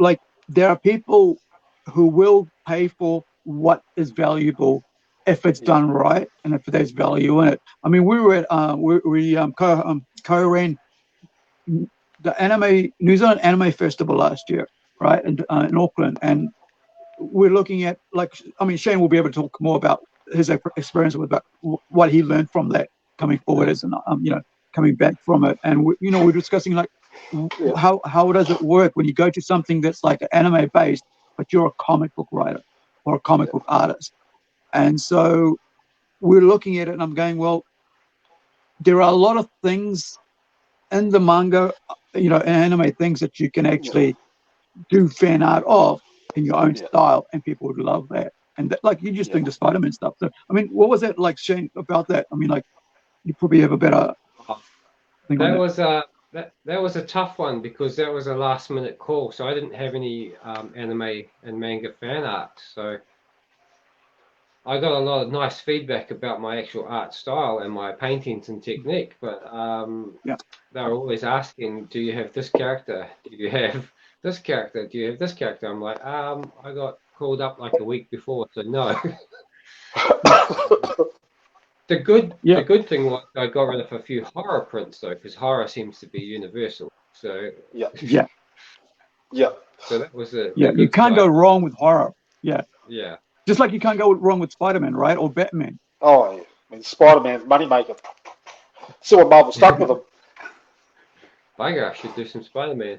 there are people who will pay for what is valuable if it's done right and if there's value in it. I mean, we were at we co-ran the New Zealand Anime Festival last year, right, in Auckland, and we're looking at Shane will be able to talk more about his experience with what he learned from that coming forward as coming back from it, and we're discussing how does it work when you go to something that's like anime based, but you're a comic book writer or a comic book artist, and so we're looking at it, and I'm going, well, there are a lot of things in the manga, anime things that you can actually do fan art of in your own style, and people would love that. And that, you're just doing the Spider-Man stuff. So, I mean, what was that like, Shane, about that? I mean, you probably have a better thing that on was that was a tough one, because that was a last-minute call, so I didn't have any anime and manga fan art. So I got a lot of nice feedback about my actual art style and my paintings and technique, but they were always asking, do you have this character? Do you have this character? Do you have this character? I'm like, I got called up like a week before, so no. The good thing was I got rid of a few horror prints though, because horror seems to be universal. So so that was you can't go wrong with horror. Yeah. Just like you can't go wrong with Spider-Man, right? Or Batman. Oh, yeah. I mean, Spider-Man's moneymaker. See what Marvel stuck with him. I should do some Spider-Man.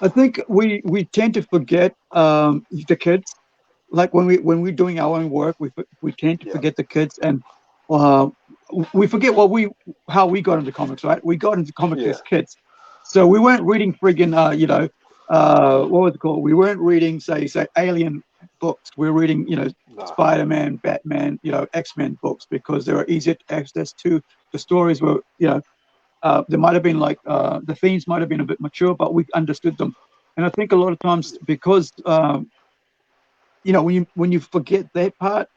I think we tend to forget the kids. Like when we're doing our own work, we tend to forget the kids, and we forget how we got into comics, right? We got into comics as kids, so we weren't reading friggin' what was it called? We weren't reading say Alien books. We're reading Spider-Man, Batman, X-Men books, because they were easier to access to. The stories were there might have been the themes might have been a bit mature, but we understood them. And I think a lot of times, because when you forget that part,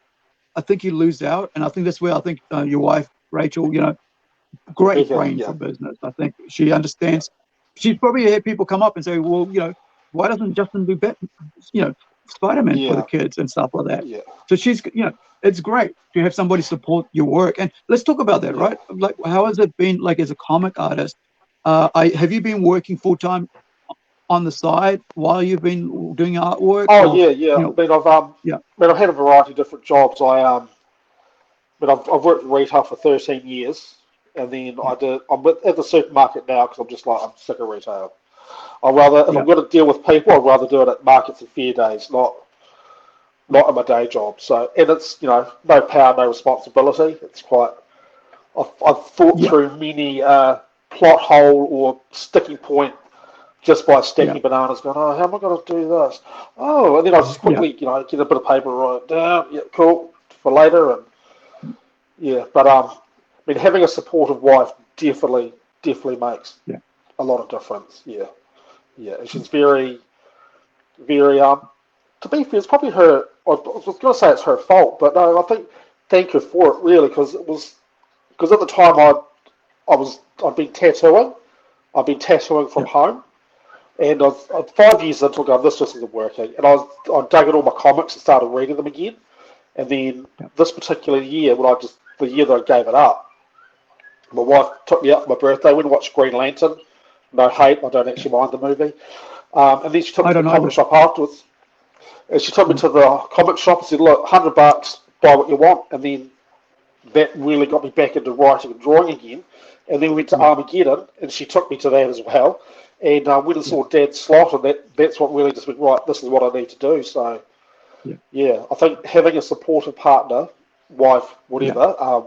I think you lose out. And I think that's where I think your wife Rachel, great brain for business. I think she understands. She's probably had people come up and say, well, why doesn't Justin do Spider-Man for the kids and stuff like that? So she's, it's great to have somebody support your work. And let's talk about that, right? Like, how has it been, like, as a comic artist? Have you been working full-time on the side while you've been doing artwork? I've had a variety of different jobs. I've worked in retail for 13 years. And then I'm at the supermarket now because I'm sick of retail. If I'm going to deal with people, I'd rather do it at markets and fair days, not in my day job. So, and it's, no power, no responsibility. It's quite, I've thought through many plot hole or sticking point just by stacking bananas, going, oh, how am I going to do this? Oh, and then I just quickly, you know, get a bit of paper, write it down. Yeah, cool, for later. And yeah, but I mean, having a supportive wife definitely makes a lot of difference. Yeah, yeah, and she's very, very to be fair, it's probably her. I was going to say it's her fault, but no, I think thank her for it really, because at the time I'd been tattooing. I've been tattooing from home, and I was 5 years into it, going, this just isn't working. And I dug in all my comics and started reading them again. And then this particular year, the year that I gave it up, my wife took me out for my birthday. We went and watched Green Lantern. No hate, I don't actually mind the movie. And then she took me to the comic shop afterwards. And she took me to the comic shop and said, look, $100, buy what you want. And then that really got me back into writing and drawing again. And then we went to Armageddon, and she took me to that as well. And went and saw Dad's Slot, and that's what really just went, right, this is what I need to do. So, yeah, I think having a supportive partner, wife, whatever,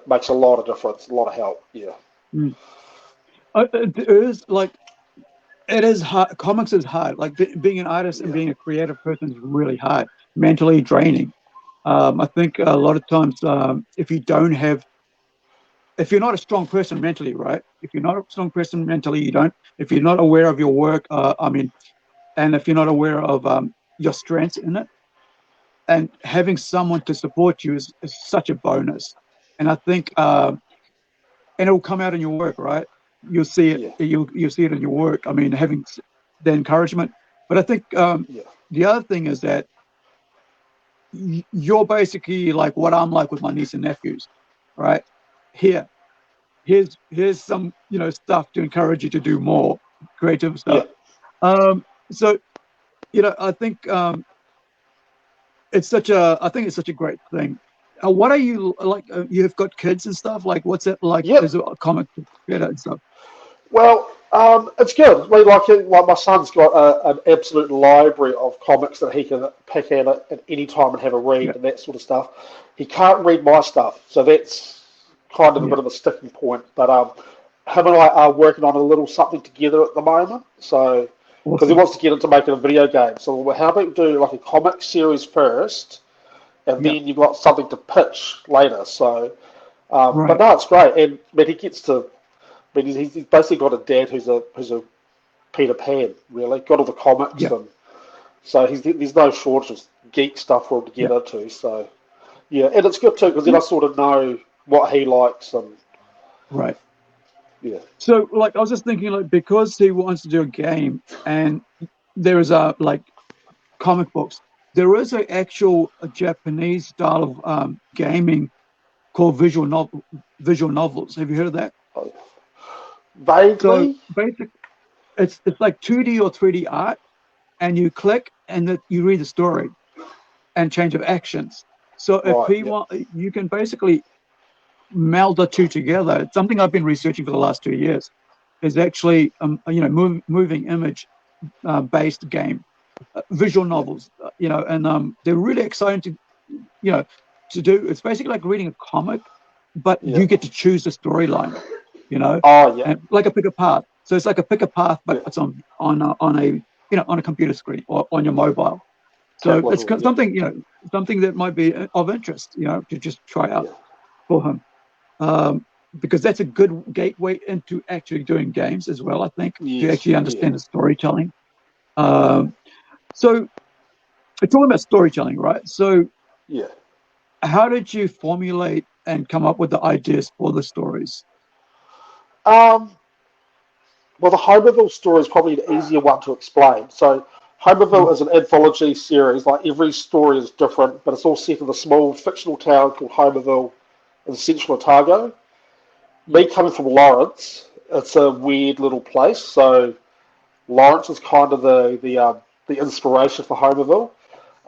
makes a lot of difference, a lot of help, It is hard. Comics is hard. Like being an artist and being a creative person is really hard, mentally draining. I think a lot of times if you're not a strong person mentally, right? If you're not a strong person mentally, if you're not aware of your work, and if you're not aware of your strengths in it, and having someone to support you is such a bonus. And I think, and it will come out in your work, right? You'll see it. You'll see it in your work. I mean, having the encouragement. But I think the other thing is that you're basically like what I'm like with my niece and nephews, right? Here's some stuff to encourage you to do more creative stuff. So I think it's such a great thing. What are you like? You've got kids and stuff. Like, what's it like? As a comic creator and stuff. Well, it's good. I mean, like my son's got an absolute library of comics that he can pick out at any time and have a read and that sort of stuff. He can't read my stuff, so that's kind of a bit of a sticking point. But him and I are working on a little something together at the moment. So because he wants to get into making a video game, so how about we do like a comic series first, and then you've got something to pitch later. So, but no, it's great, and he gets to. But he's basically got a dad who's a Peter Pan, really. Got all the comics, and so there's no shortage of geek stuff for him to get into. So, and it's good too because then I sort of know what he likes and So, like, I was just thinking, like, because he wants to do a game, and there is like comic books. There is a Japanese style of gaming called visual novels. Have you heard of that? Vaguely. So basically, it's like 2D or 3D art, and you click and you read the story and change of actions. So if you can basically meld the two together. It's something I've been researching for the last 2 years. Is actually moving image based game, visual novels. And they're really exciting to do. It's basically like reading a comic, but you get to choose the storyline. And like a pick a path. So it's like a pick a path, but it's on a computer screen or on your mobile. So it's something something that might be of interest, to just try out for him, because that's a good gateway into actually doing games as well. I think to actually understand the storytelling. So it's all about storytelling, right? So how did you formulate and come up with the ideas for the stories? Well, the Homerville story is probably an easier one to explain. So Homerville is an anthology series. Like every story is different, but it's all set in a small fictional town called Homerville in central Otago. Me coming from Lawrence, it's a weird little place. So Lawrence is kind of the inspiration for Homerville.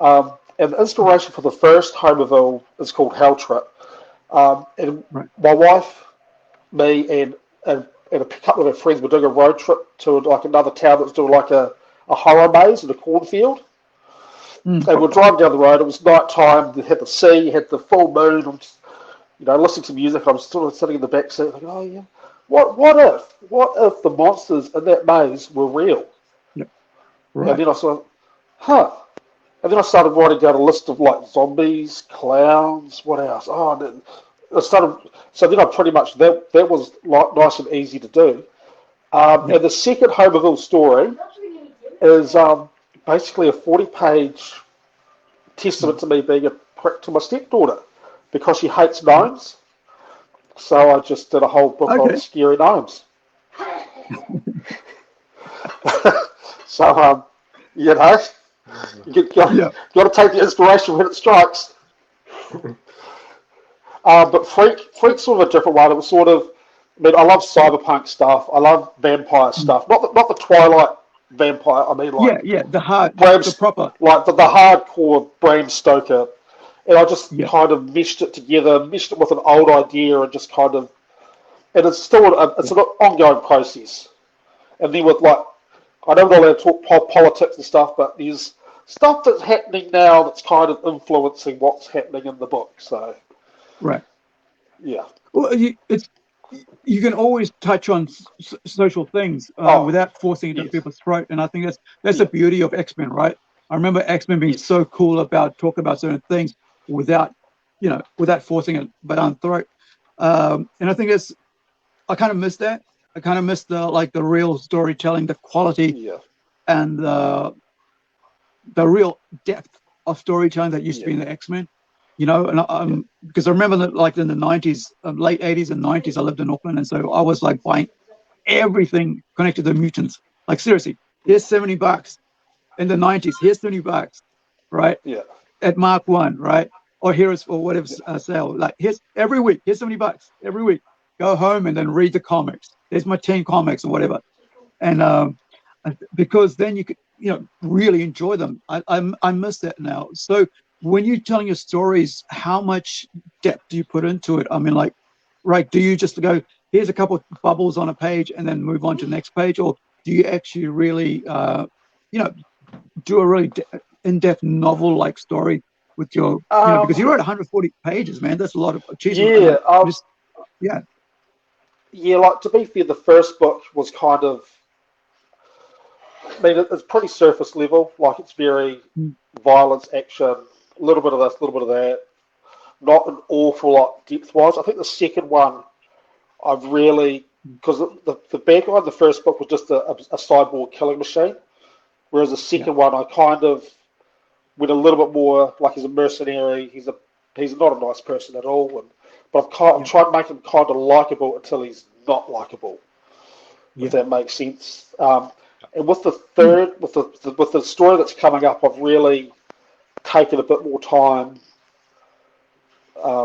And the inspiration for the first Homerville is called Hell Trip. And my wife, me, and a couple of her friends were doing a road trip to like another town that was doing like a horror maze in a cornfield. And we're driving down the road. It was night time. You had the sea, you had the full moon. I'm just, listening to music. I'm sort of sitting in the back seat, like, oh yeah, what if the monsters in that maze were real? Yeah. And Right. then I sort of, and then I started writing down a list of like zombies, clowns, what else? Oh, and then I started. So then I pretty much that was like nice and easy to do. Yeah. And the second Homerville story is basically a 40-page testament to me being a prick to my stepdaughter because she hates gnomes. So I just did a whole book on Okay. scary gnomes. So you know, you Yeah. got to take the inspiration when it strikes. But Freak's sort of a different one. It was sort of, I mean, I love cyberpunk stuff. I love vampire stuff. Not the Twilight vampire. I mean, like Yeah. Yeah. The hard, Bram, the proper. like the hardcore Bram Stoker. And I just Yeah. kind of meshed it together, meshed it with an old idea, and just kind of, and it's still it's an ongoing process. And then with like, I know we're not allowed to talk politics and stuff, but there's stuff that's happening now that's kind of influencing what's happening in the book. So Right. yeah. Well, you can always touch on social things Oh without forcing it down yes. people's throat, and I think that's the Yeah. beauty of X-Men, right? I remember X-Men being Yes. so cool about talking about certain things without, without forcing it down throat. And I think I kind of miss that. I kind of miss the real storytelling, the quality, Yeah. and the real depth of storytelling that used to Yeah. be in the X-Men. And Yeah. because I remember that, like in the 90s, late 80s and 90s, I lived in Auckland, and so I was like buying everything connected to mutants. Like seriously, here's $70 in the 90s. Here's $20, right? Yeah. At Mark One, right? Or here's or whatever Yeah. sale. Like here's every week. Here's $70 every week. Go home and then read the comics. There's my 10 comics or whatever, and because then you could really enjoy them. I miss that now. So when you're telling your stories, how much depth do you put into it? I mean, like, right? Do you just go, here's a couple of bubbles on a page and then move on to the next page, or do you actually really, do a really in-depth novel-like story with your, because you wrote 140 pages, man. That's a lot of achievement. And Yeah. just, yeah, Yeah. Like to be fair, the first book was kind of. I mean, it's pretty surface level. Like it's very violence, action, a little bit of this, a little bit of that. Not an awful lot depth-wise. I think the second one, I've really because the bad guy in the first book was just a cyborg killing machine, whereas the yeah, second one I kind of went a little bit more like he's a mercenary. He's not a nice person at all, but I've yeah, tried to make him kind of likable until he's not likable, if yeah. that makes sense. And with the third, with the story that's coming up, I've really taken a bit more time,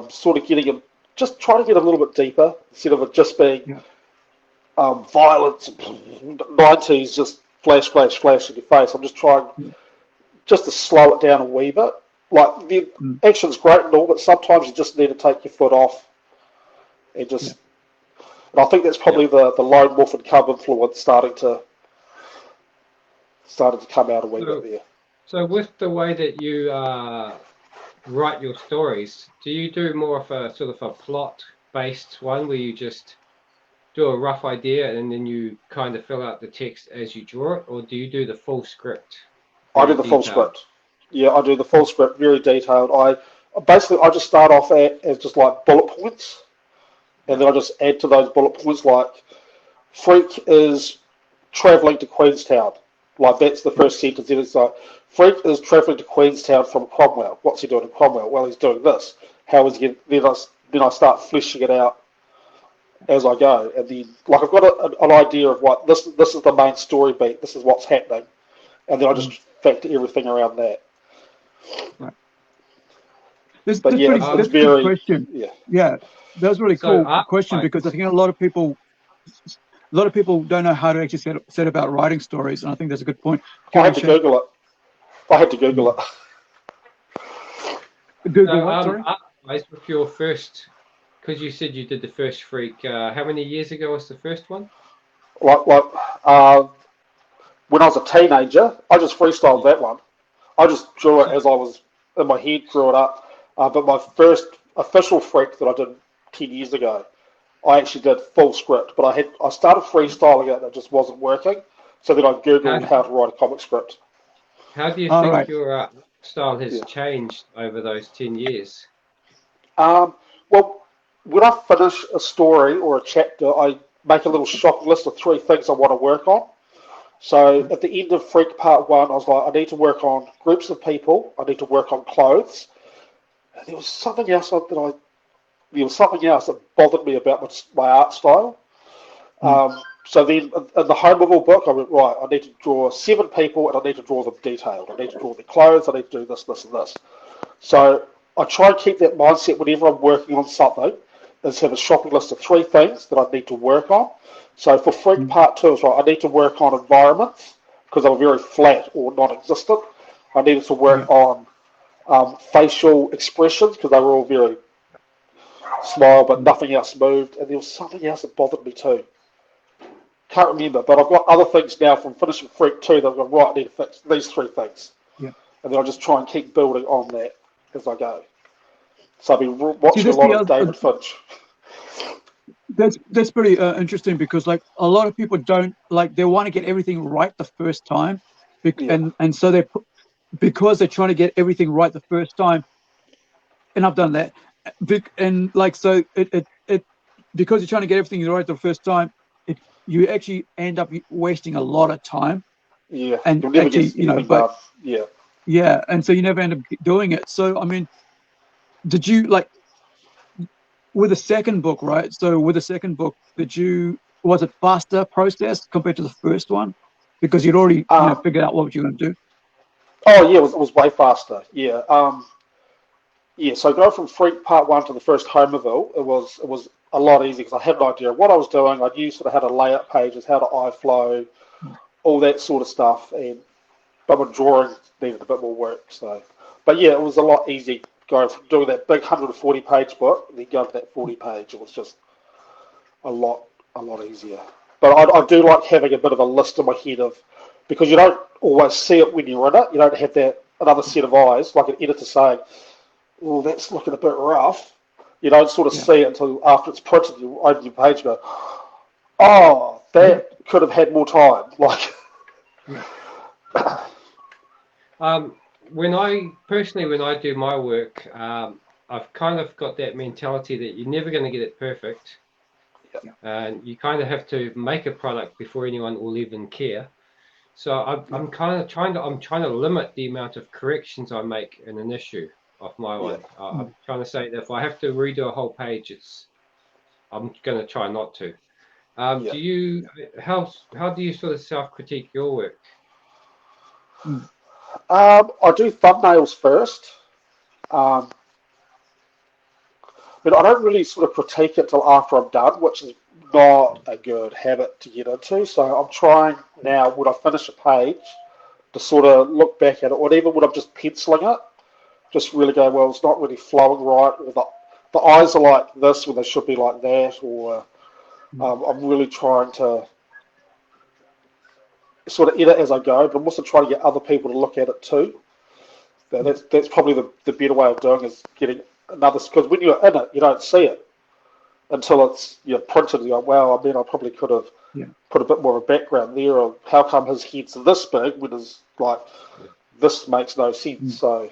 sort of getting him, just trying to get a little bit deeper instead of it just being Yeah. violence, 90s, just flash, flash, flash in your face. I'm just trying Yeah. just to slow it down a wee bit. Like the Mm. action's great and all, but sometimes you just need to take your foot off and Yeah. just. And I think that's probably the lone wolf and cub influence starting to come out a wee bit there. So with the way that you write your stories, do you do more of a sort of a plot-based one where you just do a rough idea and then you kind of fill out the text as you draw it, or do you do the full script? I do the full script. Yeah, I do the full script, very detailed. I just start off as just like bullet points, and then I just add to those bullet points like Freak is travelling to Queenstown. Like that's the first sentence. Then it's like Freak is travelling to Queenstown from Cromwell. What's he doing in Cromwell? Well, he's doing this. How is he? Then I start fleshing it out as I go, and then like I've got an idea of what this is the main story beat. This is what's happening, and then I just factor everything around that. Right. That's But yeah, that's it's a good very question. yeah. Yeah, that was a really So cool question because I think a lot of people don't know how to actually set about writing stories, and I think that's a good point. I had to Google it. I had to Google it. Google what? Sorry. With your first, because you said you did the first Freak. How many years ago was the first one? Like when I was a teenager, I just freestyled that one. I just drew it as I was in my head, drew it up. But my first official Freak that I did 10 years ago, I actually did full script, but I started freestyling it and it just wasn't working. So then I Googled how to write a comic script. How do you All think right. your style has Yeah. changed over those 10 years? Well, when I finish a story or a chapter, I make a little shopping list of 3 things I want to work on. So at the end of Freak Part 1, I was like, I need to work on groups of people, I need to work on clothes. And there was something else that bothered me about my art style. So then in the Homerville book, I went, right, I need to draw 7 people and I need to draw them detailed. I need to draw their clothes, I need to do this, this, and this. So I try and keep that mindset whenever I'm working on something, is have a shopping list of 3 things that I need to work on. So for Freak Part 2, it's right, I need to work on environments because they were very flat or non-existent. I needed to work on facial expressions because they were all very smile, but nothing else moved. And there was something else that bothered me too. Can't remember, but I've got other things now from finishing Freak 2 that I've gone, right, I need to fix these 3 things. Yeah. And then I just try and keep building on that as I go. So I've been watching a lot of David Finch. That's pretty interesting because like a lot of people don't like they want to get everything right the first time, and so because they're trying to get everything right the first time, and I've done that, and like so it because you're trying to get everything right the first time, you actually end up wasting a lot of time. Yeah, and you'll never actually, get anything done. Yeah, and so you never end up doing it. So I mean, did you like? With the second book, right? So with the second book, was it faster process compared to the first one? Because you'd already figured out what you were going to do. Oh yeah, it was way faster. Yeah. So going from Freak Part 1 to the first Homerville, it was a lot easier because I had an idea of what I was doing. I knew sort of how to lay out pages, how to eye flow, all that sort of stuff. But my drawing needed a bit more work. So, but yeah, it was a lot easier going from doing that big 140-page book and then going to that 40-page. It was just a lot easier. But I do like having a bit of a list in my head of, because you don't always see it when you're in it. You don't have that another set of eyes, like an editor saying, "Oh, that's looking a bit rough." You don't sort of see it until after it's printed. You open your page and go, "Oh, that could have had more time." Like, when I do my work, I've kind of got that mentality that you're never going to get it perfect. And you kind of have to make a product before anyone will even care. So I'm trying to limit the amount of corrections I make in an issue of my one. I'm trying to say that if I have to redo a whole page, I'm going to try not to. How do you sort of self-critique your work? I do thumbnails first. But I don't really sort of critique it till after I'm done, which is not a good habit to get into. So I'm trying now, when I finish a page, to sort of look back at it, or even when I'm just penciling it, just really go, well, it's not really flowing right, or the eyes are like this when they should be like that, or I'm really trying to sort of edit as I go, but I'm also trying to get other people to look at it too. That's probably the better way of doing it, is getting another, because when you're in it, you don't see it until it's printed. You go, wow, I mean, I probably could have put a bit more of a background there, or how come his head's this big when it's like, this makes no sense. So,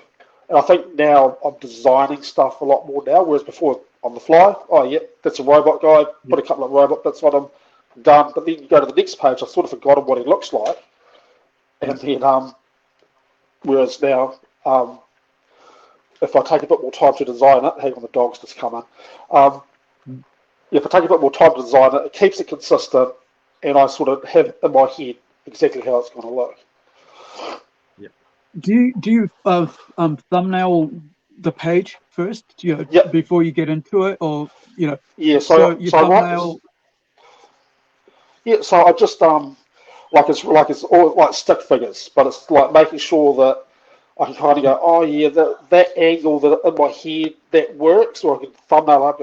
and I think now I'm designing stuff a lot more now, whereas before on the fly, oh yeah, that's a robot guy, put a couple of robot bits on him, done. But then you go to the next page, I've sort of forgotten what he looks like. And then, whereas now, if I take a bit more time to design it, hang on, the dog's just come in. If I take a bit more time to design it, it keeps it consistent, and I sort of have in my head exactly how it's going to look. Do you thumbnail the page first, before you get into it, or So you thumbnail. So I just like it's all like stick figures, but it's like making sure that I can kind of go, oh yeah, that angle that in my head that works, or I can thumbnail up.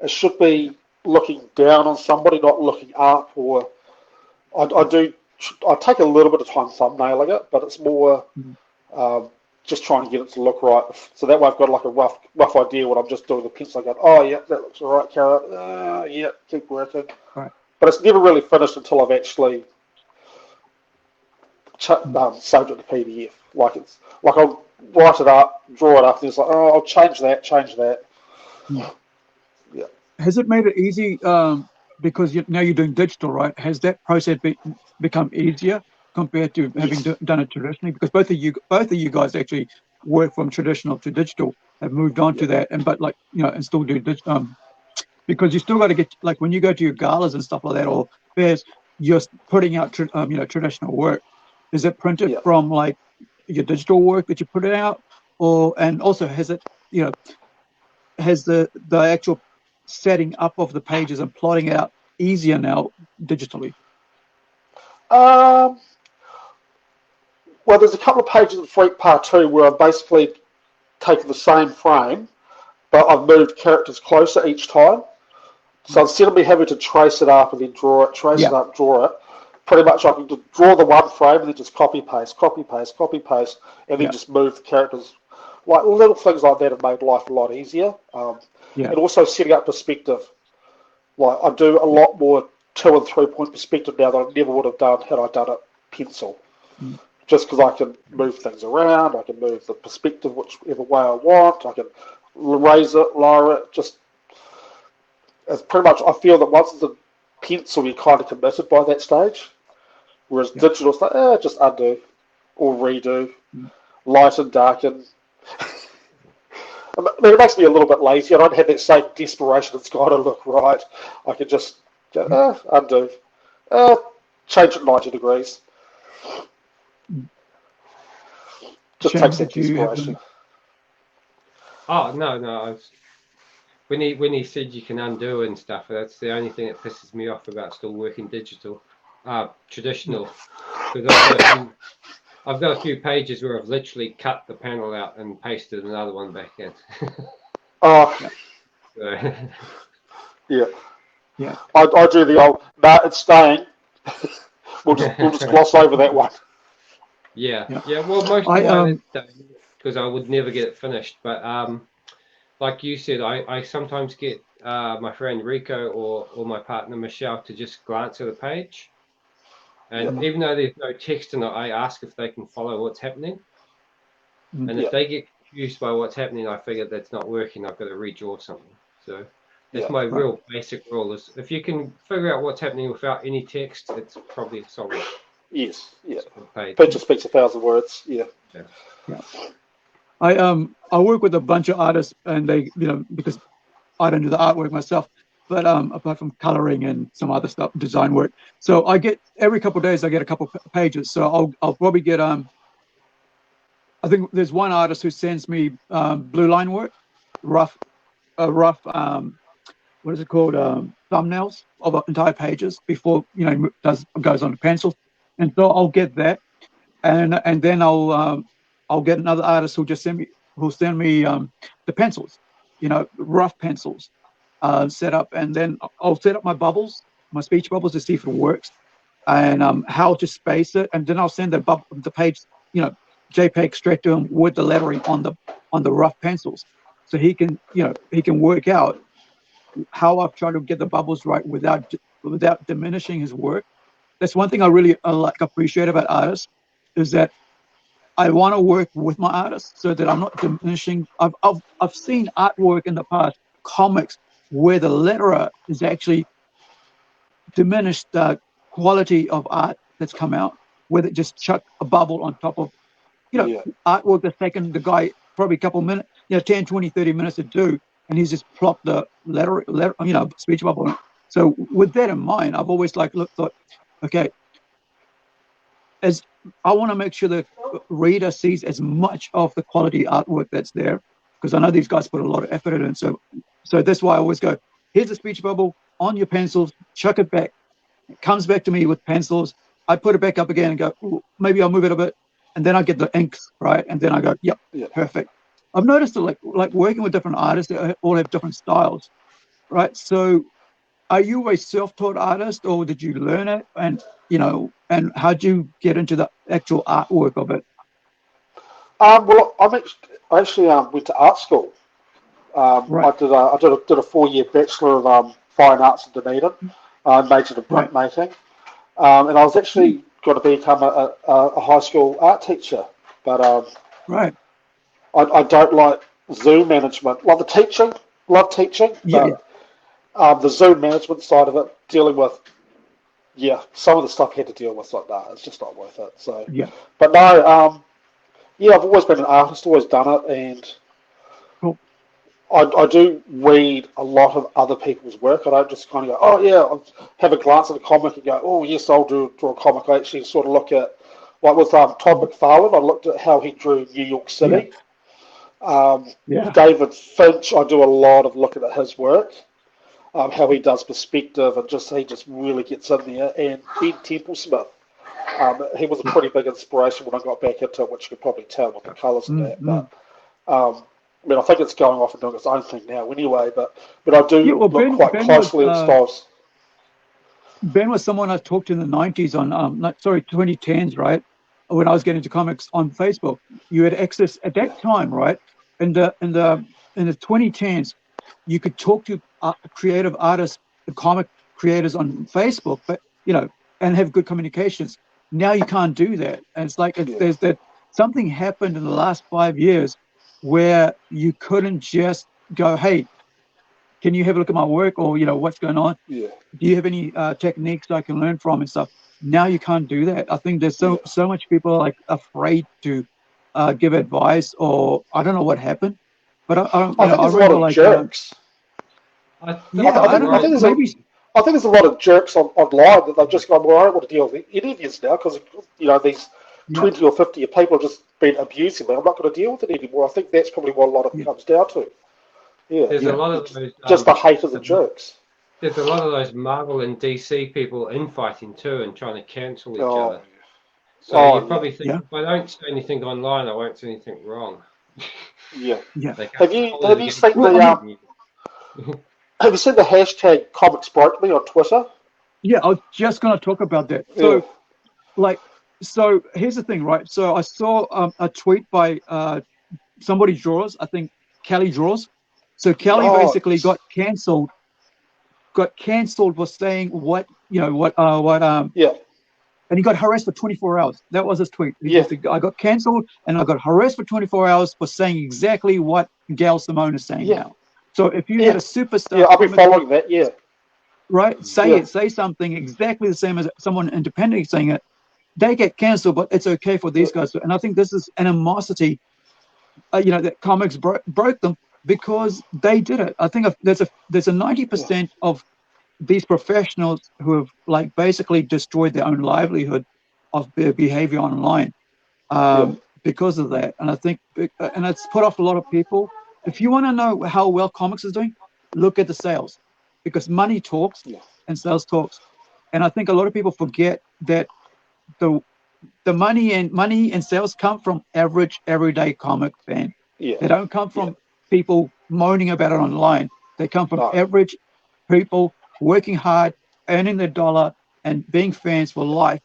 It should be looking down on somebody, not looking up. Or I take a little bit of time thumbnailing it, but it's more just trying to get it to look right. So that way I've got like a rough idea when I'm just doing the pencil. I go, oh yeah, that looks all right, Kara. Yeah, keep working. Right. But it's never really finished until I've actually saved it to PDF. Like I'll write it up, draw it up, and it's like, oh, I'll change that. Yeah. Yeah. Has it made it easy because now you're doing digital, right? Has that process become easier compared to having done it traditionally? Because both of you guys actually work from traditional to digital, have moved on to that, and still do digital. Because you still got to get, like, when you go to your galas and stuff like that, or fairs, you're putting out traditional work. Is it printed from like your digital work that you put it out, and also has it has the actual setting up of the pages and plotting out easier now digitally? Well, there's a couple of pages in Freak Part 2 where I've basically taken the same frame, but I've moved characters closer each time. So instead of me having to trace it up and then draw it, trace it up, draw it, pretty much I can just draw the one frame and then just copy paste, and then just move the characters. Like little things like that have made life a lot easier. And also setting up perspective. Like I do a lot more 2 and 3 point perspective now that I never would have done had I done it pencil. Just because I can move things around, I can move the perspective whichever way I want, I can raise it, lower it, just as pretty much I feel that once it's a pencil you're kind of committed by that stage. Whereas digital stuff, just undo or redo, lighten, darken. I mean, it makes me a little bit lazy. I don't have that same desperation. It's got to look right. I can just go, undo, change it 90 degrees. Just takes that desperation. Oh no! When he said you can undo and stuff, that's the only thing that pisses me off about still working traditional. Because I've got a few pages where I've literally cut the panel out and pasted another one back in. Yeah. I do the old, it's staying. we'll just gloss over that one. Yeah. Well, most of mine because I would never get it finished. But like you said, I sometimes get my friend Rico or my partner Michelle to just glance at a page. And even though there's no text in it, I ask if they can follow what's happening. And if they get confused by what's happening, I figure that's not working. I've got to redraw something. So that's my real basic rule is if you can figure out what's happening without any text, it's probably a solid. Yes, yeah. Page. Picture speaks 1,000 words. Yeah. I work with a bunch of artists, and they, because I don't do the artwork myself, but apart from coloring and some other stuff, design work. So I get every couple of days I get a couple of pages. So I'll probably get I think there's one artist who sends me blue line work, rough what is it called, thumbnails of entire pages before goes on to pencil, and so I'll get that, and then I'll get another artist who'll send me the pencils, rough pencils. Set up, and then I'll set up my bubbles, my speech bubbles, to see if it works, and how to space it, and then I'll send the page, JPEG straight to him with the lettering on the rough pencils, so he can work out how I've tried to get the bubbles right without diminishing his work. That's one thing I really appreciate about artists, is that I want to work with my artists so that I'm not diminishing. I've seen artwork in the past, comics, where the letterer is actually diminished the quality of art that's come out, where they just chuck a bubble on top of, artwork that's taken the guy probably a couple of minutes, 10, 20, 30 minutes to do, and he's just plopped the letter, speech bubble on it. So with that in mind, I've always thought, okay, as I want to make sure the reader sees as much of the quality artwork that's there, because I know these guys put a lot of effort in it. So that's why I always go, here's a speech bubble on your pencils, chuck it back. It comes back to me with pencils. I put it back up again and go, ooh, maybe I'll move it a bit. And then I get the inks, right? And then I go, yep, perfect. I've noticed that like working with different artists, they all have different styles, right? So are you a self-taught artist, or did you learn it? And how'd you get into the actual artwork of it? Well, I actually went to art school. Right, I did a 4-year Bachelor of Fine Arts in Dunedin. I majored in right. printmaking, and I was Hmm. actually going to become a high school art teacher, but Right. I don't like Zoom management. Love teaching, Yeah, yeah, but the Zoom management side of it, dealing with some of the stuff I had to deal with like that, it's just not worth it. So, yeah. but no, I've always been an artist, always done it, and Cool. I do read a lot of other people's work. I don't just kind of go, oh yeah, I'll have a glance at a comic and go, oh yes, I'll draw a comic. I actually sort of look at, like with Todd Mhm. McFarlane, I looked at how he drew New York Yeah, City. Um, yeah. David Finch, I do a lot of looking at his work, how he does perspective, and he just really gets in there. And Ben Templesmith, he was a Yeah. pretty big inspiration when I got back into it, which you could probably tell with the colours and that. Mm-hmm. But I mean, I think it's going off and doing its own thing now anyway. But I Yeah, do well, look Ben quite closely at styles. Ben was someone I talked to in the 90s on, not, sorry, 2010s, right? When I was getting into comics on Facebook. You had access at Yeah, that time, right? In the 2010s, you could talk to creative artists, the comic creators on Facebook, but and have good communications. Now you can't do that. And it's like yeah, there's that something happened in the last 5 years where you couldn't just go, hey, can you have a look at my work, or what's going on? yeah, Do you have any techniques I can learn from and stuff? Now you can't do that. I think there's yeah. so much people are like afraid to give advice, or I don't know what happened, but I think I there's a lot remember of like jerks. yeah, I I think don't I know, think there's a maybe I think there's a lot of jerks online that they've just gone, well, I don't want to deal with any of this now because these yeah, 20 or 50 people have just been abusing me. I'm not going to deal with it anymore. I think that's probably what a lot of it yeah, comes down to. Yeah, There's a yeah, lot of it's those just the haters and jerks. there's a lot of those Marvel and DC people infighting too and trying to cancel each Oh, other. So you oh yeah, probably think yeah, if I don't say anything online, I won't say anything wrong. yeah. yeah. They can't Have get you hold of have you you against seen Well, I mean, you. have you seen the hashtag comics broke me on Twitter? yeah, I was just gonna talk about that. Yeah. Like, so here's the thing, right? So I saw a tweet by somebody draws, I think Kelly draws. So Kelly Oh, basically got cancelled for saying what yeah, and he got harassed for 24 hours. That was his tweet. He yeah, just I got cancelled and I got harassed for 24 hours for saying exactly what Gail Simone is saying yeah, now. So if you yeah, had a yeah. superstar I'll be comic book, following that. Yeah, right, yeah, say something exactly the same as someone independently saying it, they get cancelled, but it's okay for yeah, these guys. And I think this is animosity, that comics broke them because they did it. I think there's a yeah, 90% of these professionals who have like basically destroyed their own livelihood of their behavior online yeah, because of that. And I think, and it's put off a lot of people. If you want to know how well comics is doing, look at the sales, because money talks yeah, and sales talks. And I think a lot of people forget that the the money and sales come from average everyday comic fan. yeah, They don't come yeah. from people moaning about it online. They come from No, average people working hard, earning their dollar, and being fans for life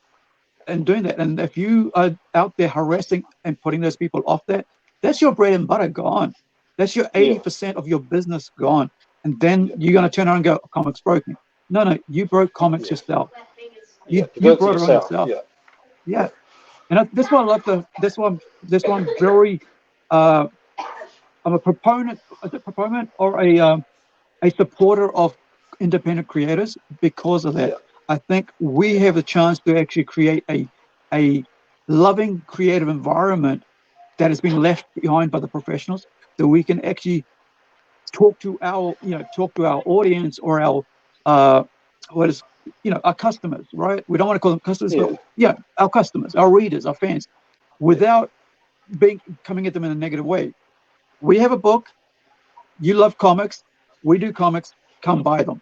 and doing that. And if you are out there harassing and putting those people off that, that's your bread and butter gone. That's your yeah, 80% of your business gone. And then yeah, you're going to turn around and go, comics broke me. No, no, you broke comics yeah, yourself. yeah. You You you do it to brought it on yourself. yourself. Yeah, Yeah. And that's why I love this one very uh I'm a proponent or a supporter of independent creators because of that. yeah, I think we have the chance to actually create a loving creative environment that has been left behind by the professionals, so we can actually talk to our audience, or our uh what is our customers, right? We don't want to call them customers, but yeah, yeah, our customers, our readers, our fans, yeah, without being coming at them in a negative way. We have a book. You love comics. We do comics. Come buy them.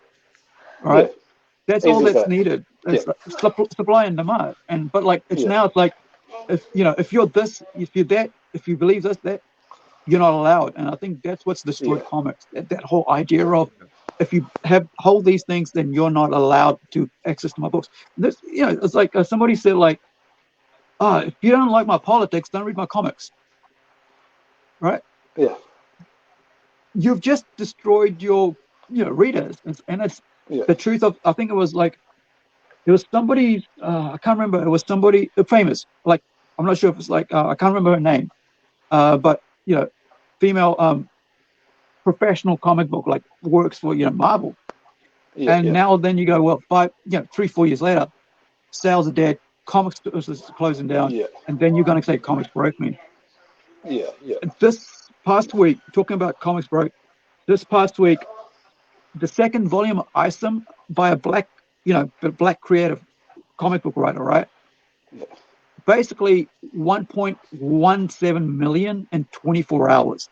All yeah. right. That's all Easy as that's that. needed. Yeah, It's like supply and demand. But like it's yeah, now it's like if you're this, if you're that, if you believe this, that, you're not allowed. And I think that's what's yeah, destroyed comics. That whole idea of, if you hold these things, then you're not allowed to access to my books. This, it's like somebody said, like, if you don't like my politics, don't read my comics. right? Yeah. You've just destroyed your, readers, and it's Yeah. the truth of. I think it was somebody. I can't remember. It was somebody famous. Like, I'm not sure if it's I can't remember her name. But female professional comic book works for Marvel. Yeah. And now then you go, well, 3-4 years later, sales are dead, comics stores are closing down, Yeah. and then you're going to say comics broke me. Yeah. Yeah. This past week, talking about comics broke, this past week, the second volume of Isom by a black creative comic book writer, right? Yeah. Basically 1.17 million in 24 hours.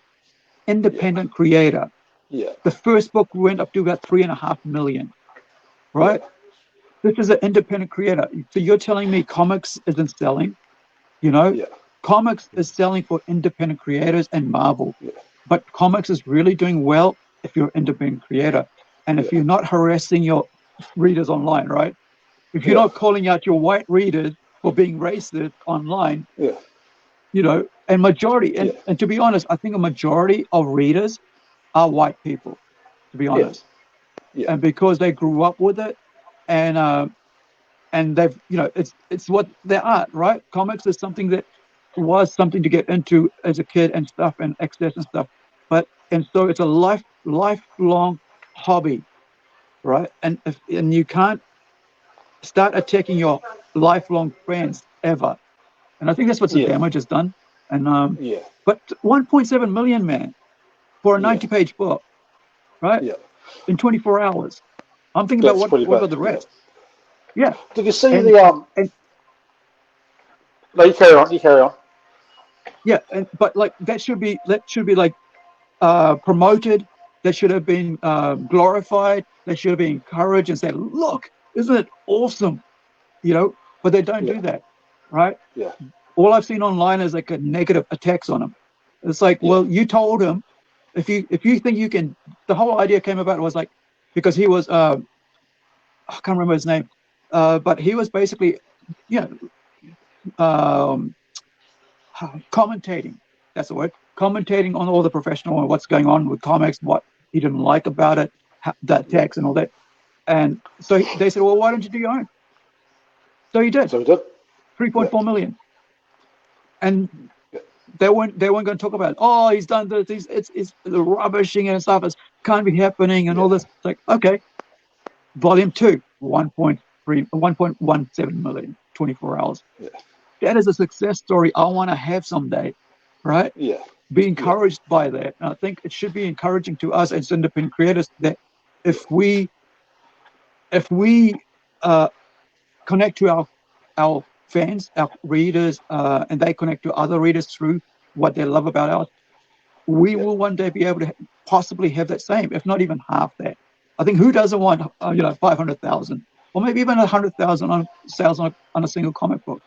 Independent creator. Yeah. The first book went up to about 3.5 million, right? Yeah. This is an independent creator. So you're telling me comics isn't selling? Yeah. Comics is selling for independent creators and Marvel. Yeah. But comics is really doing well if you're an independent creator. And if you're not harassing your readers online, right? If you're not calling out your white readers for being racist online, Yeah. and majority, and to be honest, I think a majority of readers are white people, to be honest. Yeah. And because they grew up with it, and they've, it's what they are, right? Comics is something that was something to get into as a kid and stuff, and access and stuff. And so it's a lifelong hobby, right? And you can't start attacking your lifelong friends ever. And I think that's what the damage has done. And but 1.7 million, man, for a 90-page book, right? Yeah. In 24 hours. I'm thinking That's about pretty what bad. about the rest? Yeah. Did you see And, the and No, you carry on. You carry on. yeah, but that should be promoted. That should have been glorified. That should have been encouraged and said, "Look, isn't it awesome?" But they don't do that, right? Yeah. All I've seen online is a negative attacks on him. It's well, you told him if you think you can. The whole idea came about was because he was I can't remember his name, but he was basically commentating. That's the word. Commentating on all the professional and what's going on with comics, what he didn't like about it, that text and all that. And so they said, well, why don't you do your own? So he did. 3.4 million. And they weren't going to talk about it. Oh, he's done this. It's the rubbishing and stuff. It can't be happening and all this. It's okay. Volume 2, 1.17 million, 24 hours. Yeah. That is a success story I want to have someday, right? Yeah. Be encouraged by that. And I think it should be encouraging to us as independent creators that if we connect to our fans, our readers, and they connect to other readers through what they love about us, we will one day be able to possibly have that same, if not even half that. I think who doesn't want 500,000 or maybe even 100,000 on sales on a single comic book?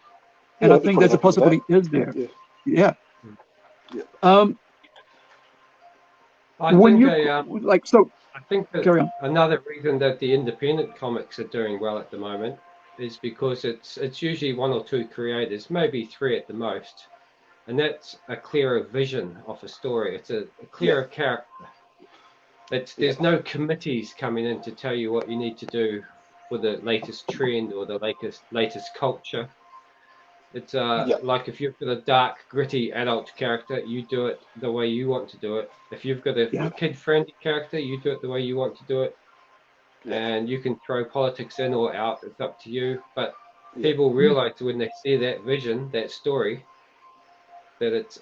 And I think there's a possibility is there. Yeah. I think that another reason that the independent comics are doing well at the moment is because it's usually 1 or 2 creators, maybe 3 at the most, and that's a clearer vision of a story. It's a clearer character. There's no committees coming in to tell you what you need to do for the latest trend or the latest culture. It's like if you've got a dark, gritty adult character, you do it the way you want to do it. If you've got a kid-friendly character, you do it the way you want to do it. And you can throw politics in or out. It's up to you. But people realize when they see that vision, that story, that it's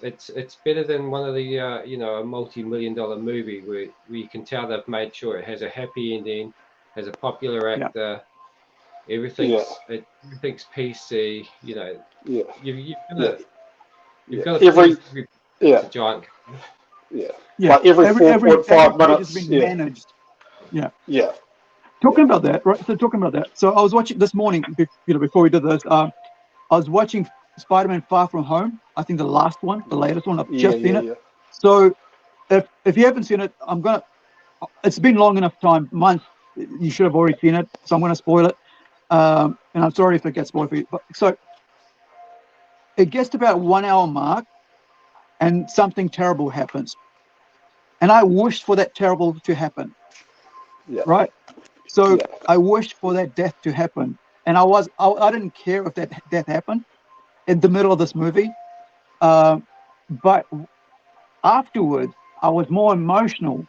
better than one of the a multi-million-dollar movie where you can tell they've made sure it has a happy ending, has a popular actor. Everything's PC. You've got to every giant. Like every 4.5 minutes. Has been managed. Yeah. Talking about that, right? So I was watching this morning. Before we did this, I was watching Spider-Man: Far From Home. I think the latest one. I've just seen it. So if you haven't seen it, it's been long enough time, months. You should have already seen it. So I'm gonna spoil it. And I'm sorry if it gets spoiled for you. So it gets to about 1 hour mark, and something terrible happens. And I wished for that terrible to happen, Yeah. right? So Yeah. I wished for that death to happen. And I didn't care if that death happened in the middle of this movie. But afterwards, I was more emotional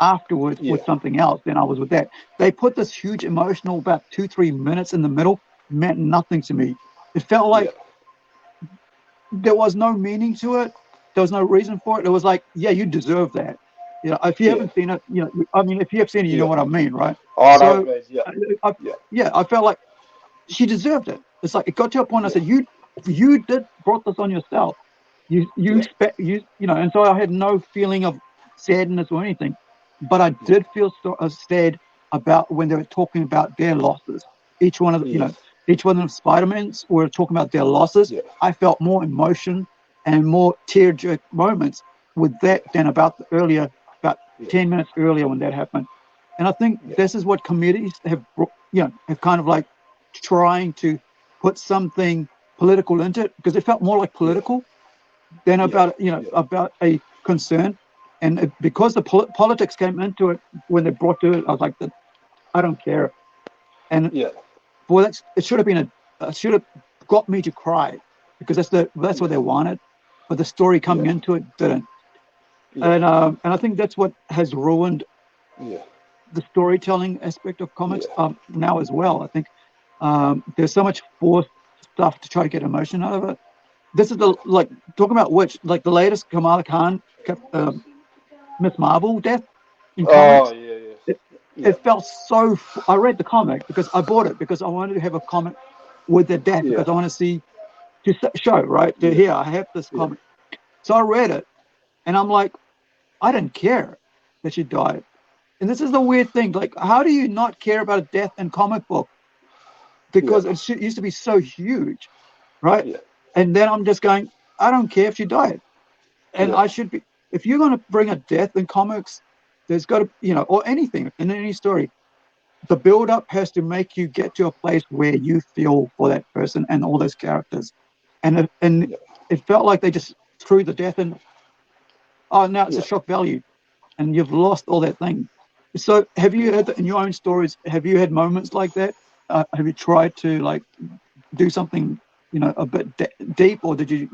afterwards Yeah. with something else than I was with that. They put this huge emotional about 2-3 minutes in the middle, meant nothing to me. It felt Yeah. like there was no meaning to it. There was no reason for it. It was like, yeah, you deserve that. You know, if you Yeah. haven't seen it, you know, I mean, if you have seen it, you know Yeah. what I mean, right? I know So, what you mean. Yeah. I, Yeah. yeah, I felt like she deserved it. It's like it got to a point. I Yeah. said, you did brought this on yourself. Yeah. You know, and so I had no feeling of sadness or anything, but I did feel sad about when they were talking about their losses. Each one of the, you Yes. know, each one of the Spider-Mans were talking about their losses. Yeah. I felt more emotion and more tear-jerk moments with that than about about Yeah. 10 minutes earlier when that happened. And I think Yeah. this is what communities have, have kind of like trying to put something political into it, because it felt more like Yeah. political than Yeah. about Yeah. about a concern. And because the politics came into it when they brought to it, I was like, I don't care. And Yeah. for that, it should have been should have got me to cry, because that's what Yeah. they wanted, but the story Yeah. coming into it didn't. Yeah. And I think that's what has ruined Yeah. the storytelling aspect of Yeah. comics now as well. I think there's so much forced stuff to try to get emotion out of it. This is Yeah. like talking about which, like the latest Kamala Khan, Miss Marvel death in Oh comics. yeah. Yeah. It, Yeah. it felt so. I read the comic because I bought it because I wanted to have a comic with the death, Yeah. because I want to see, to show, right, to Yeah. here I have this Yeah. comic. So I read it and I'm like, I didn't care that she died. And this is the weird thing. Like, how do you not care about a death in comic book? Yeah. Because it used to be so huge, right? Yeah. And then I'm just going, I don't care if she died. And Yeah. I should be, if you're going to bring a death in comics, there's got to, or anything in any story, the build up has to make you get to a place where you feel for that person and all those characters. And Yeah. it felt like they just threw the death in. Oh, now it's a Yeah. shock value, and you've lost all that thing. So, have you had in your own stories? Have you had moments like that? Have you tried to like do something, a bit deep, or did you,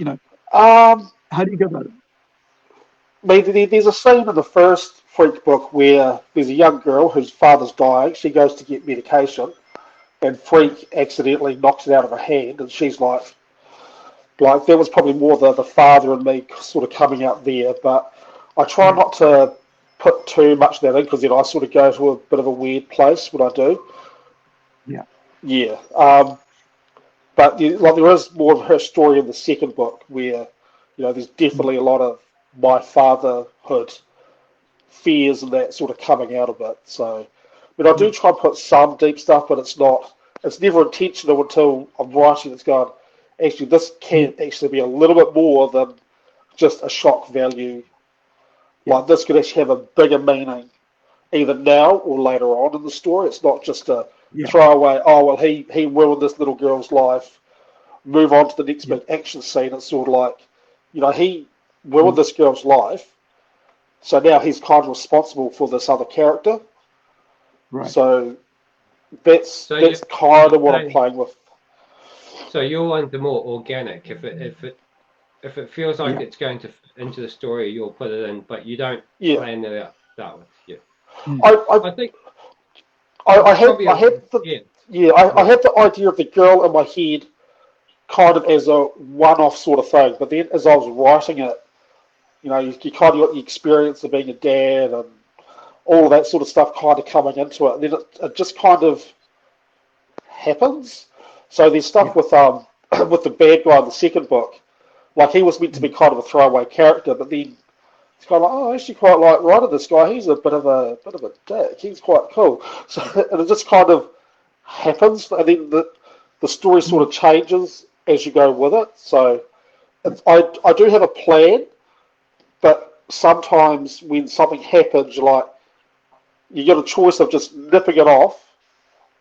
Um. how do you go about it? Maybe there's a scene in the first Freak book where there's a young girl whose father's dying. She goes to get medication, and Freak accidentally knocks it out of her hand, and she's like that was probably more the father and me sort of coming out there. But I try Yeah, not to put too much of that in because then I sort of go to a bit of a weird place when I do. yeah, Yeah. But like there is more of her story in the second book where there's mm, definitely a lot of my fatherhood fears and that sort of coming out of it. So, I mean, I yeah, do try and put some deep stuff, but it's never intentional until I'm writing. It's going, actually, this yeah, can actually be a little bit more than just a shock value. yeah, Like this could actually have a bigger meaning either now or later on in the story. It's not just a yeah, throwaway, oh, well, he ruined this little girl's life, move on to the next yeah, big action scene. It's sort of like, he ruined mm, this girl's life, so now he's kind of responsible for this other character. right, So that's So that's kind you're of what I'm saying, playing with. so your one's the more organic. If it feels like yeah, it's going to into the story, you'll put it in, but you don't Yeah, plan it out that way. Yeah, mm, I I think I it's had probably I had the yeah, yeah I yeah, had the idea of the girl in my head kind of as a one-off sort of thing, but then as I was writing it, you kind of got the experience of being a dad and all of that sort of stuff kind of coming into it, and then it just kind of happens. So there's stuff yeah, with with the bad guy in the second book, like he was meant to be mm, kind of a throwaway character, but then it's kind of like, oh, I actually quite like writing this guy. He's a bit of a dick. He's quite cool. So and it just kind of happens, and then the story sort mm, of changes as you go with it. So I do have a plan, but sometimes when something happens, you get a choice of just nipping it off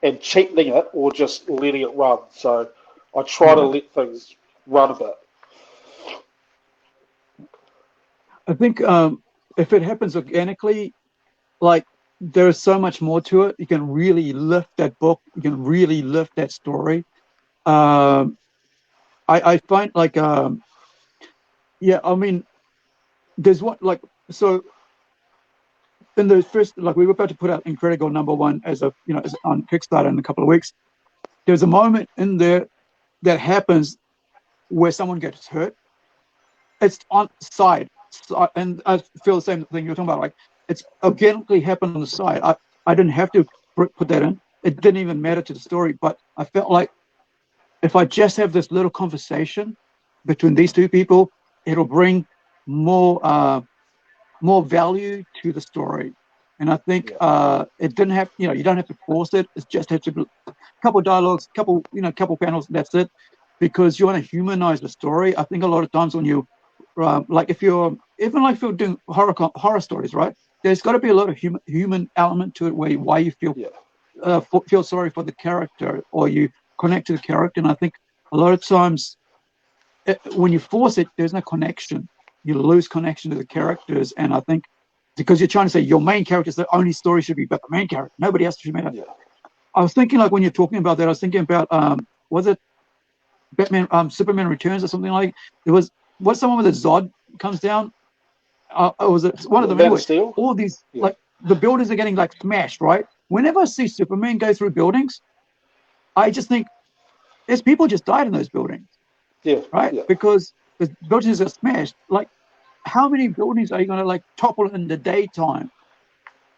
and cheapening it, or just letting it run. So I try to right. let things run a bit. I think if it happens organically, like there is so much more to it. You can really lift that book. You can really lift that story. Um, I find like yeah, I mean, there's what like so in the first like we were about to put out Incredible #1 as a as on Kickstarter in a couple of weeks. There's a moment in there that happens where someone gets hurt. It's on side, and I feel the same thing you're talking about. Like it's organically happened on the side. I didn't have to put that in. It didn't even matter to the story, but I felt like if I just have this little conversation between these two people, it'll bring more more value to the story. And I think it didn't have, you don't have to force it. It's just have to be a couple of dialogues, couple panels, and that's it. Because you want to humanize the story. I think a lot of times when you, like if you're, even like if you're doing horror stories, right? There's got to be a lot of human element to it where why you feel sorry for the character or you connect to the character. And I think a lot of times when you force it, there's no connection. You lose connection to the characters. And I think because you're trying to say your main character is the only story should be about the main character. Nobody else should matter. Yeah. I was thinking like when you're talking about that, I was thinking about was it Batman Superman Returns or something like there was someone with a Zod comes down. Was it one of them? Anyway, all these like the buildings are getting like smashed, right? Whenever I see Superman go through buildings, I just think there's people just died in those buildings. Yeah. Right? Yeah. Because the buildings are smashed. Like, how many buildings are you going to like topple in the daytime?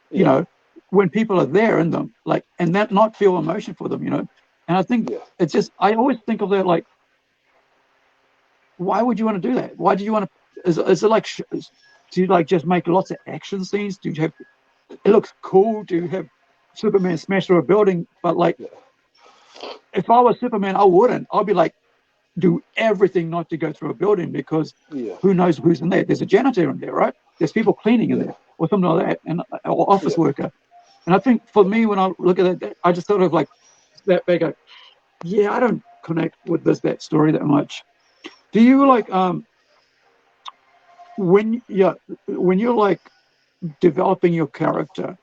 You know, when people are there in them, like, and that not feel emotion for them, And I think it's just, I always think of that like, why would you want to do that? Why do you want to? Is it like, do you like just make lots of action scenes? Do you have? It looks cool to have Superman smash through a building, but like, if I was Superman, I wouldn't. I'd be like, do everything not to go through a building because who knows who's in there? There's a janitor in there, right? There's people cleaning in there or something like that, and or office worker. And I think for me, when I look at that, I just sort of like step back. Go, yeah, I don't connect with that story that much. Do you like when you're like developing your character?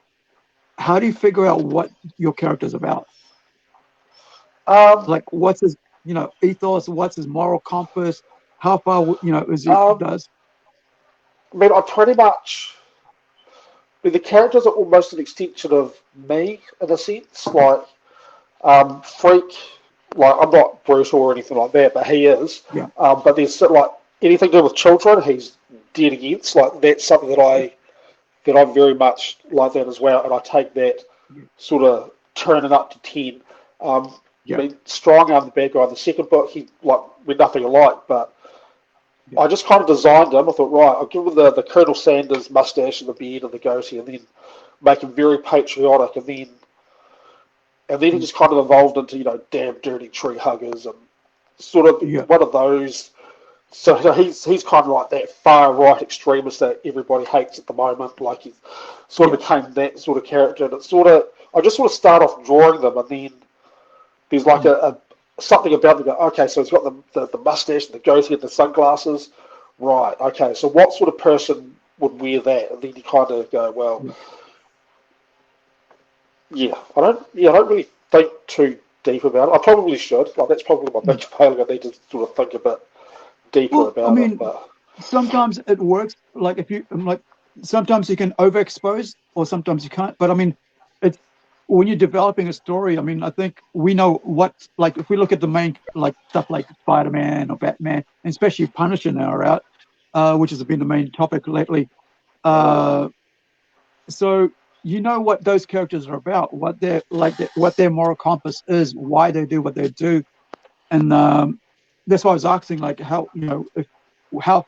How do you figure out what your character's about? Like what's his ethos? What's his moral compass? How far is he does? I mean, I pretty much. I mean, the characters are almost an extension of me in a sense. Like Freak, like I'm not brutal or anything like that, but he is. Yeah. But there's like anything to do with children, he's dead against. Like that's something that I very much like that as well, and I take that sort of turning up to 10. I mean, Strong Arm, the bad guy in the second book, he like we're nothing alike, but I just kind of designed him. I thought, right, I'll give him the Colonel Sanders mustache and the beard and the goatee, and then make him very patriotic, and then he just kind of evolved into damn dirty tree huggers and sort of one of those. So he's kind of like that far right extremist that everybody hates at the moment. Like he sort of became that sort of character, and it's I just sort of start off drawing them, and then there's like a something about them. Okay, so he's got the mustache, and the goatee, and the sunglasses. Right. Okay, so what sort of person would wear that? And then you kind of go, well, I don't really think too deep about it. I probably should. Like that's probably my big failing. I need to sort of think a bit deeper about it. But sometimes it works. Like if you sometimes you can overexpose, or sometimes you can't. But I mean, it's when you're developing a story. I mean, I think we know what. Like if we look at the main like stuff like Spider-Man or Batman, and especially Punisher now are out, which has been the main topic lately. So you know what those characters are about, what they're like, what their moral compass is, why they do what they do, and that's why I was asking, like, how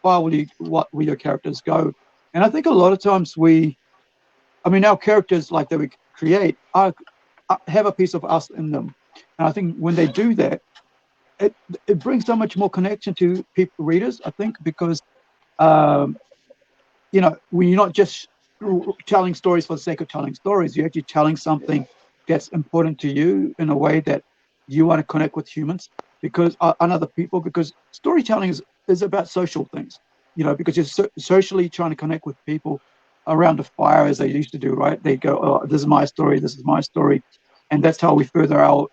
far will your characters go? And I think a lot of times our characters like that we create have a piece of us in them, and I think when they do that, it brings so much more connection to readers. I think because when you're not just telling stories for the sake of telling stories, you're actually telling something that's important to you in a way that you want to connect with humans and other people, because storytelling is about social things. because you're socially trying to connect with people around the fire as they used to do, right? They go, oh, this is my story, this is my story. And that's how we further our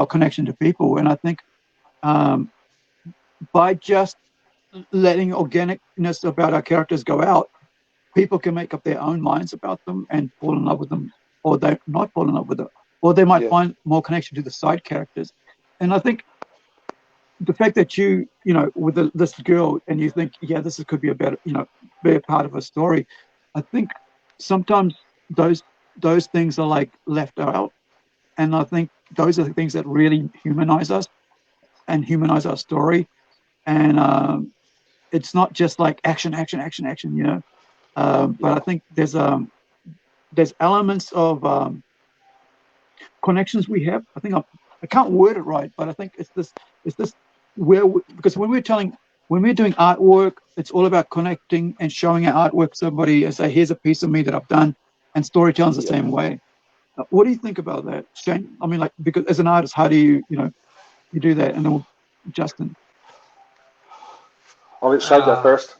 connection to people. And I think by just letting organicness about our characters go out, people can make up their own minds about them and fall in love with them, or they not fall in love with them, or they might find more connection to the side characters. And I think the fact that with this girl, and you think, yeah, this could be a better, be a part of a story. I think sometimes those things are like left out, and I think those are the things that really humanize us and humanize our story. And it's not just like action, action, action, action, but I think there's elements of connections we have. I think I can't word it right, but I think it's this because when we're doing artwork, it's all about connecting and showing our artwork to somebody and say, here's a piece of me that I've done, and storytelling's the same way. What do you think about that, Shane? I mean, like, because as an artist, how do you do that? And then Justin. I'll let Shane go first.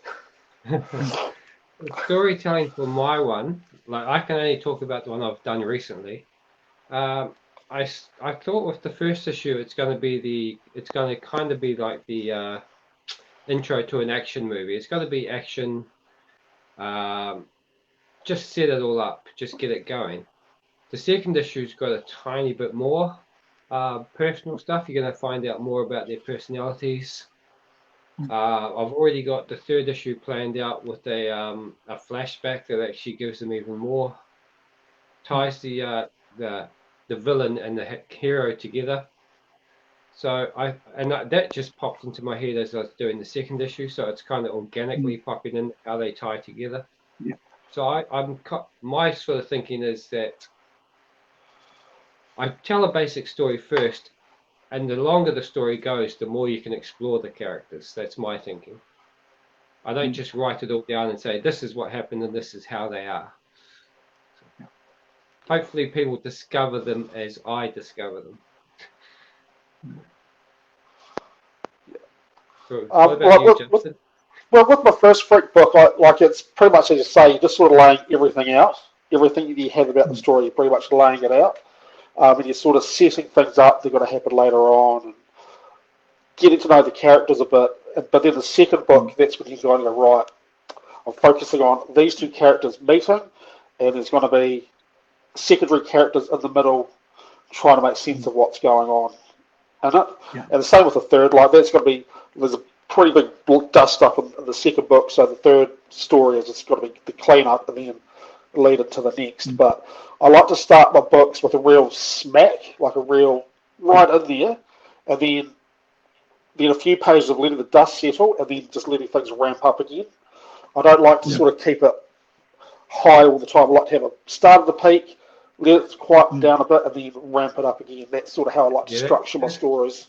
Storytelling for my one, like I can only talk about the one I've done recently. I thought with the first issue, it's going to kind of be like the intro to an action movie. It's going to be action. Just set it all up, just get it going. The second issue's got a tiny bit more personal stuff. You're going to find out more about their personalities. I've already got the third issue planned out with a flashback that actually gives them even more, ties the villain and the hero together. So that just popped into my head as I was doing the second issue. So it's kind of organically popping in how they tie together. Yeah. So my sort of thinking is that I tell a basic story first, and the longer the story goes, the more you can explore the characters. That's my thinking. I don't just write it all down and say, this is what happened and this is how they are. So, hopefully people discover them as I discover them. So, what about you, Justin? Well, with my first Freak book, it's pretty much as you say, you're just sort of laying everything out. Everything that you have about the story, you're pretty much laying it out. And you're sort of setting things up that are going to happen later on, and getting to know the characters a bit. But then the second book, that's when you're going to go, right, I'm focusing on these two characters meeting, and there's going to be secondary characters in the middle trying to make sense of what's going on in it. Yeah. And the same with the third, like there's a pretty big dust up in the second book, so the third story is just got to be the clean-up and then lead it to the next. But I like to start my books with a real smack, like a real right in there, and then a few pages of letting the dust settle, and then just letting things ramp up again. I don't like to sort of keep it high all the time. I like to have a start at the peak, let it quieten down a bit, and then ramp it up again. That's sort of how I like to structure my stories.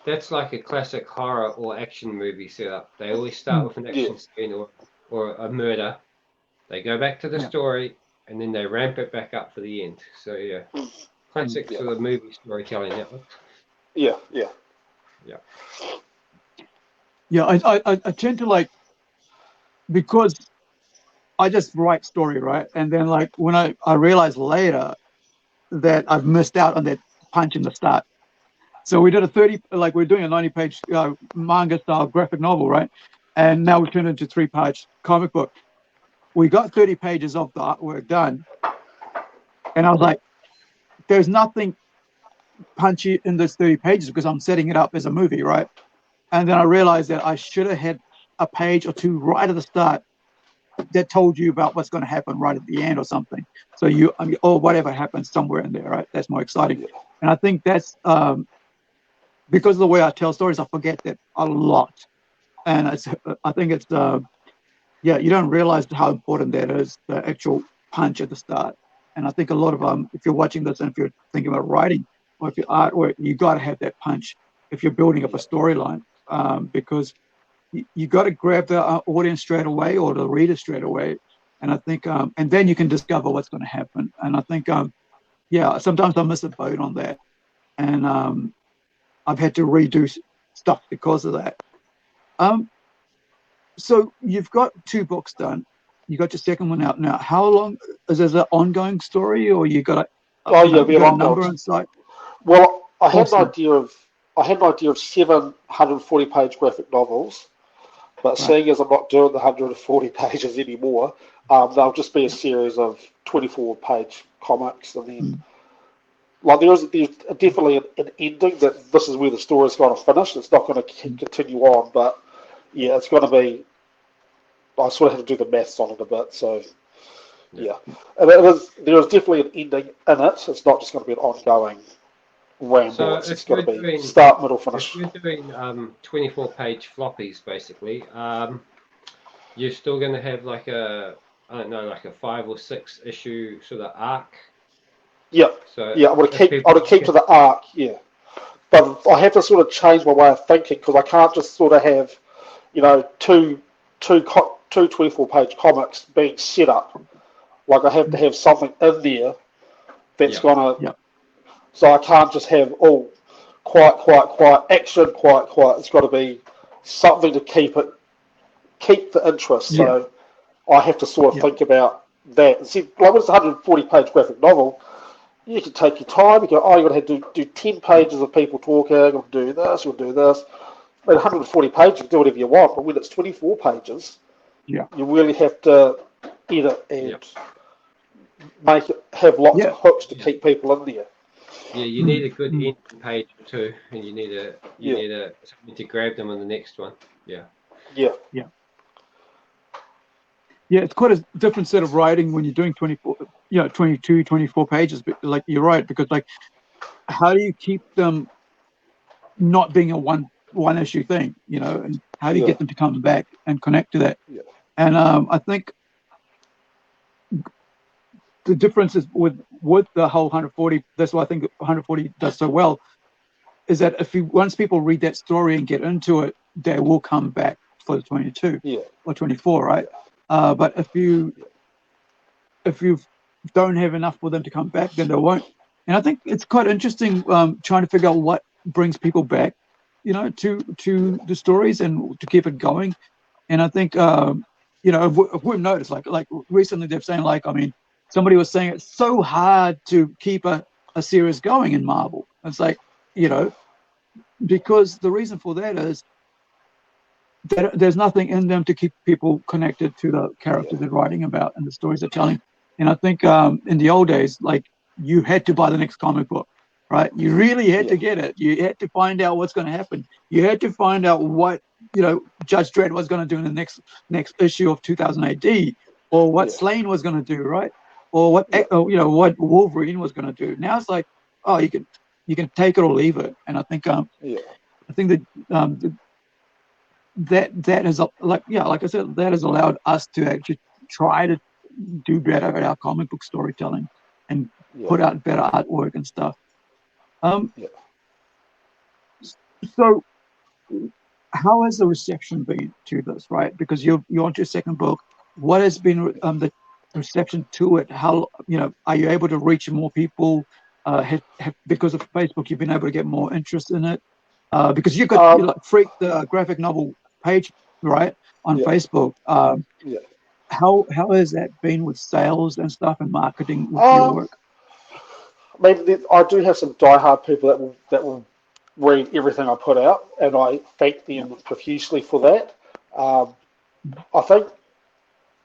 That's like a classic horror or action movie setup. They always start with an action scene or a murder. They go back to the story, and then they ramp it back up for the end. So, yeah. Classic sort of movie storytelling network. Yeah. Yeah, I tend to because I just write story, right? And then when I realize later that I've missed out on that punch in the start. So we did we're doing a 90-page manga style graphic novel, right? And now we've turned it into a 3-page comic book. We got 30 pages of the artwork done. And I was like, there's nothing punchy in those 30 pages because I'm setting it up as a movie, right? And then I realized that I should have had a page or two right at the start that told you about what's going to happen right at the end or something. So or whatever happens somewhere in there, right? That's more exciting. And I think that's because of the way I tell stories, I forget that a lot. And I think it's you don't realize how important that is, the actual punch at the start. And I think a lot of if you're watching this and if you're thinking about writing or if you're artwork, you got to have that punch if you're building up a storyline, because you got to grab the audience straight away or the reader straight away. And I think, and then you can discover what's going to happen. And I think, sometimes I miss a boat on that. And I've had to redo stuff because of that. So you've got 2 books done. You got your second one out now. How long is this an ongoing story, or you got Oh yeah, you got a number in sight? Well, I had Awesome. an idea of 740-page graphic novels, but Right. seeing as I'm not doing the 140 pages anymore, they'll just be a series of 24-page comics, and then like there's definitely an ending that this is where the story's going to finish. It's not going to continue on, but yeah, it's going to be. I sort of have to do the maths on it a bit, so yeah. And there is definitely an ending in it. It's not just going to be an ongoing ramble. So It's if going you're to be doing start, middle, finish. if you're doing 24-page floppies, basically, you're still going to have like a, I don't know, like a 5 or 6 issue sort of arc. Yeah, So yeah. I would keep to the arc. Yeah, but I have to sort of change my way of thinking because I can't just sort of have, two 24-page comics being set up. Like I have to have something in there that's gonna. Yeah. So I can't just have all quiet, action, quiet. It's got to be something to keep the interest. So I have to sort of think about that. See, like when it's a 140-page graphic novel, you can take your time. You go, oh, you're going to have to do 10 pages of people talking. You'll do this. You'll do this. But 140 pages, you can do whatever you want. But when it's 24 pages, you really have to edit and make it have lots of hooks to keep people in there. Yeah, you need a good end page or 2, and you need something to grab them on the next one. Yeah. Yeah, it's quite a different set of writing when you're doing 22, 24 pages. But like you're right, because like, how do you keep them not being a one issue thing? And how do you get them to come back and connect to that? Yeah. And I think the difference is with the whole 140. That's why I think 140 does so well. Is that once people read that story and get into it, they will come back for the 22 or 24, right? But if you don't have enough for them to come back, then they won't. And I think it's quite interesting trying to figure out what brings people back, to the stories and to keep it going. And I think we've noticed like recently they're saying somebody was saying it's so hard to keep a series going in Marvel. It's like, because the reason for that is that there's nothing in them to keep people connected to the characters they're writing about and the stories they're telling. And I think in the old days, like, you had to buy the next comic book, right? You really had to get it. You had to find out what's going to happen. You had to find out what Judge Dredd was going to do in the next issue of 2000 AD, or what Slane was going to do, right? Or what what Wolverine was going to do. Now it's like, oh, you can take it or leave it. And I think I think that has, like I said, that has allowed us to actually try to do better at our comic book storytelling and put out better artwork and stuff. So how has the reception been to this, right? Because you're on your second book. What has been the reception to it? How, are you able to reach more people? Because of Facebook, you've been able to get more interest in it? Because you've got Freak, the graphic novel page, right, on Facebook. How has that been with sales and stuff and marketing with your work? Maybe I do have some diehard people that will read everything I put out, and I thank them profusely for that. I think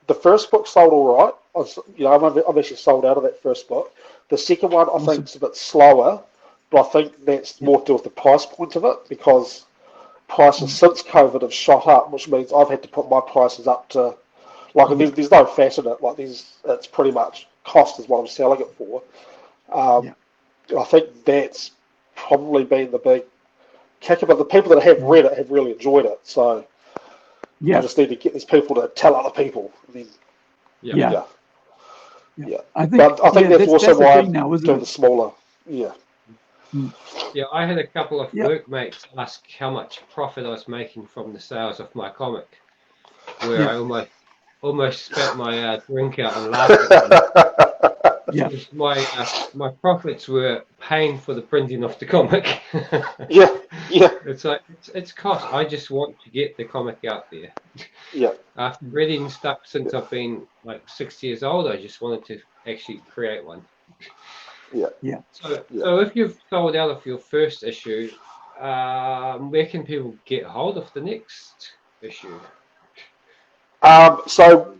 the first book sold all right. I've actually sold out of that first book. The second one I think is a bit slower, but I think that's more to do with the price point of it, because prices since COVID have shot up, which means I've had to put my prices up to, like, there's no fat in it. Like, it's pretty much cost is what I'm selling it for. I think that's probably been the big kicker, but the people that have read it have really enjoyed it. So I just need to get these people to tell other people. I think that's also why I'm doing the smaller. Yeah, I had a couple of workmates ask how much profit I was making from the sales of my comic, where I almost spat my drink out and laughed at them. My profits were paying for the printing of the comic. Yeah. It's like it's cost. I just want to get the comic out there. Yeah. After reading stuff since I've been like 6 years old, I just wanted to actually create one. Yeah. Yeah. So if you've sold out of your first issue, where can people get hold of the next issue? So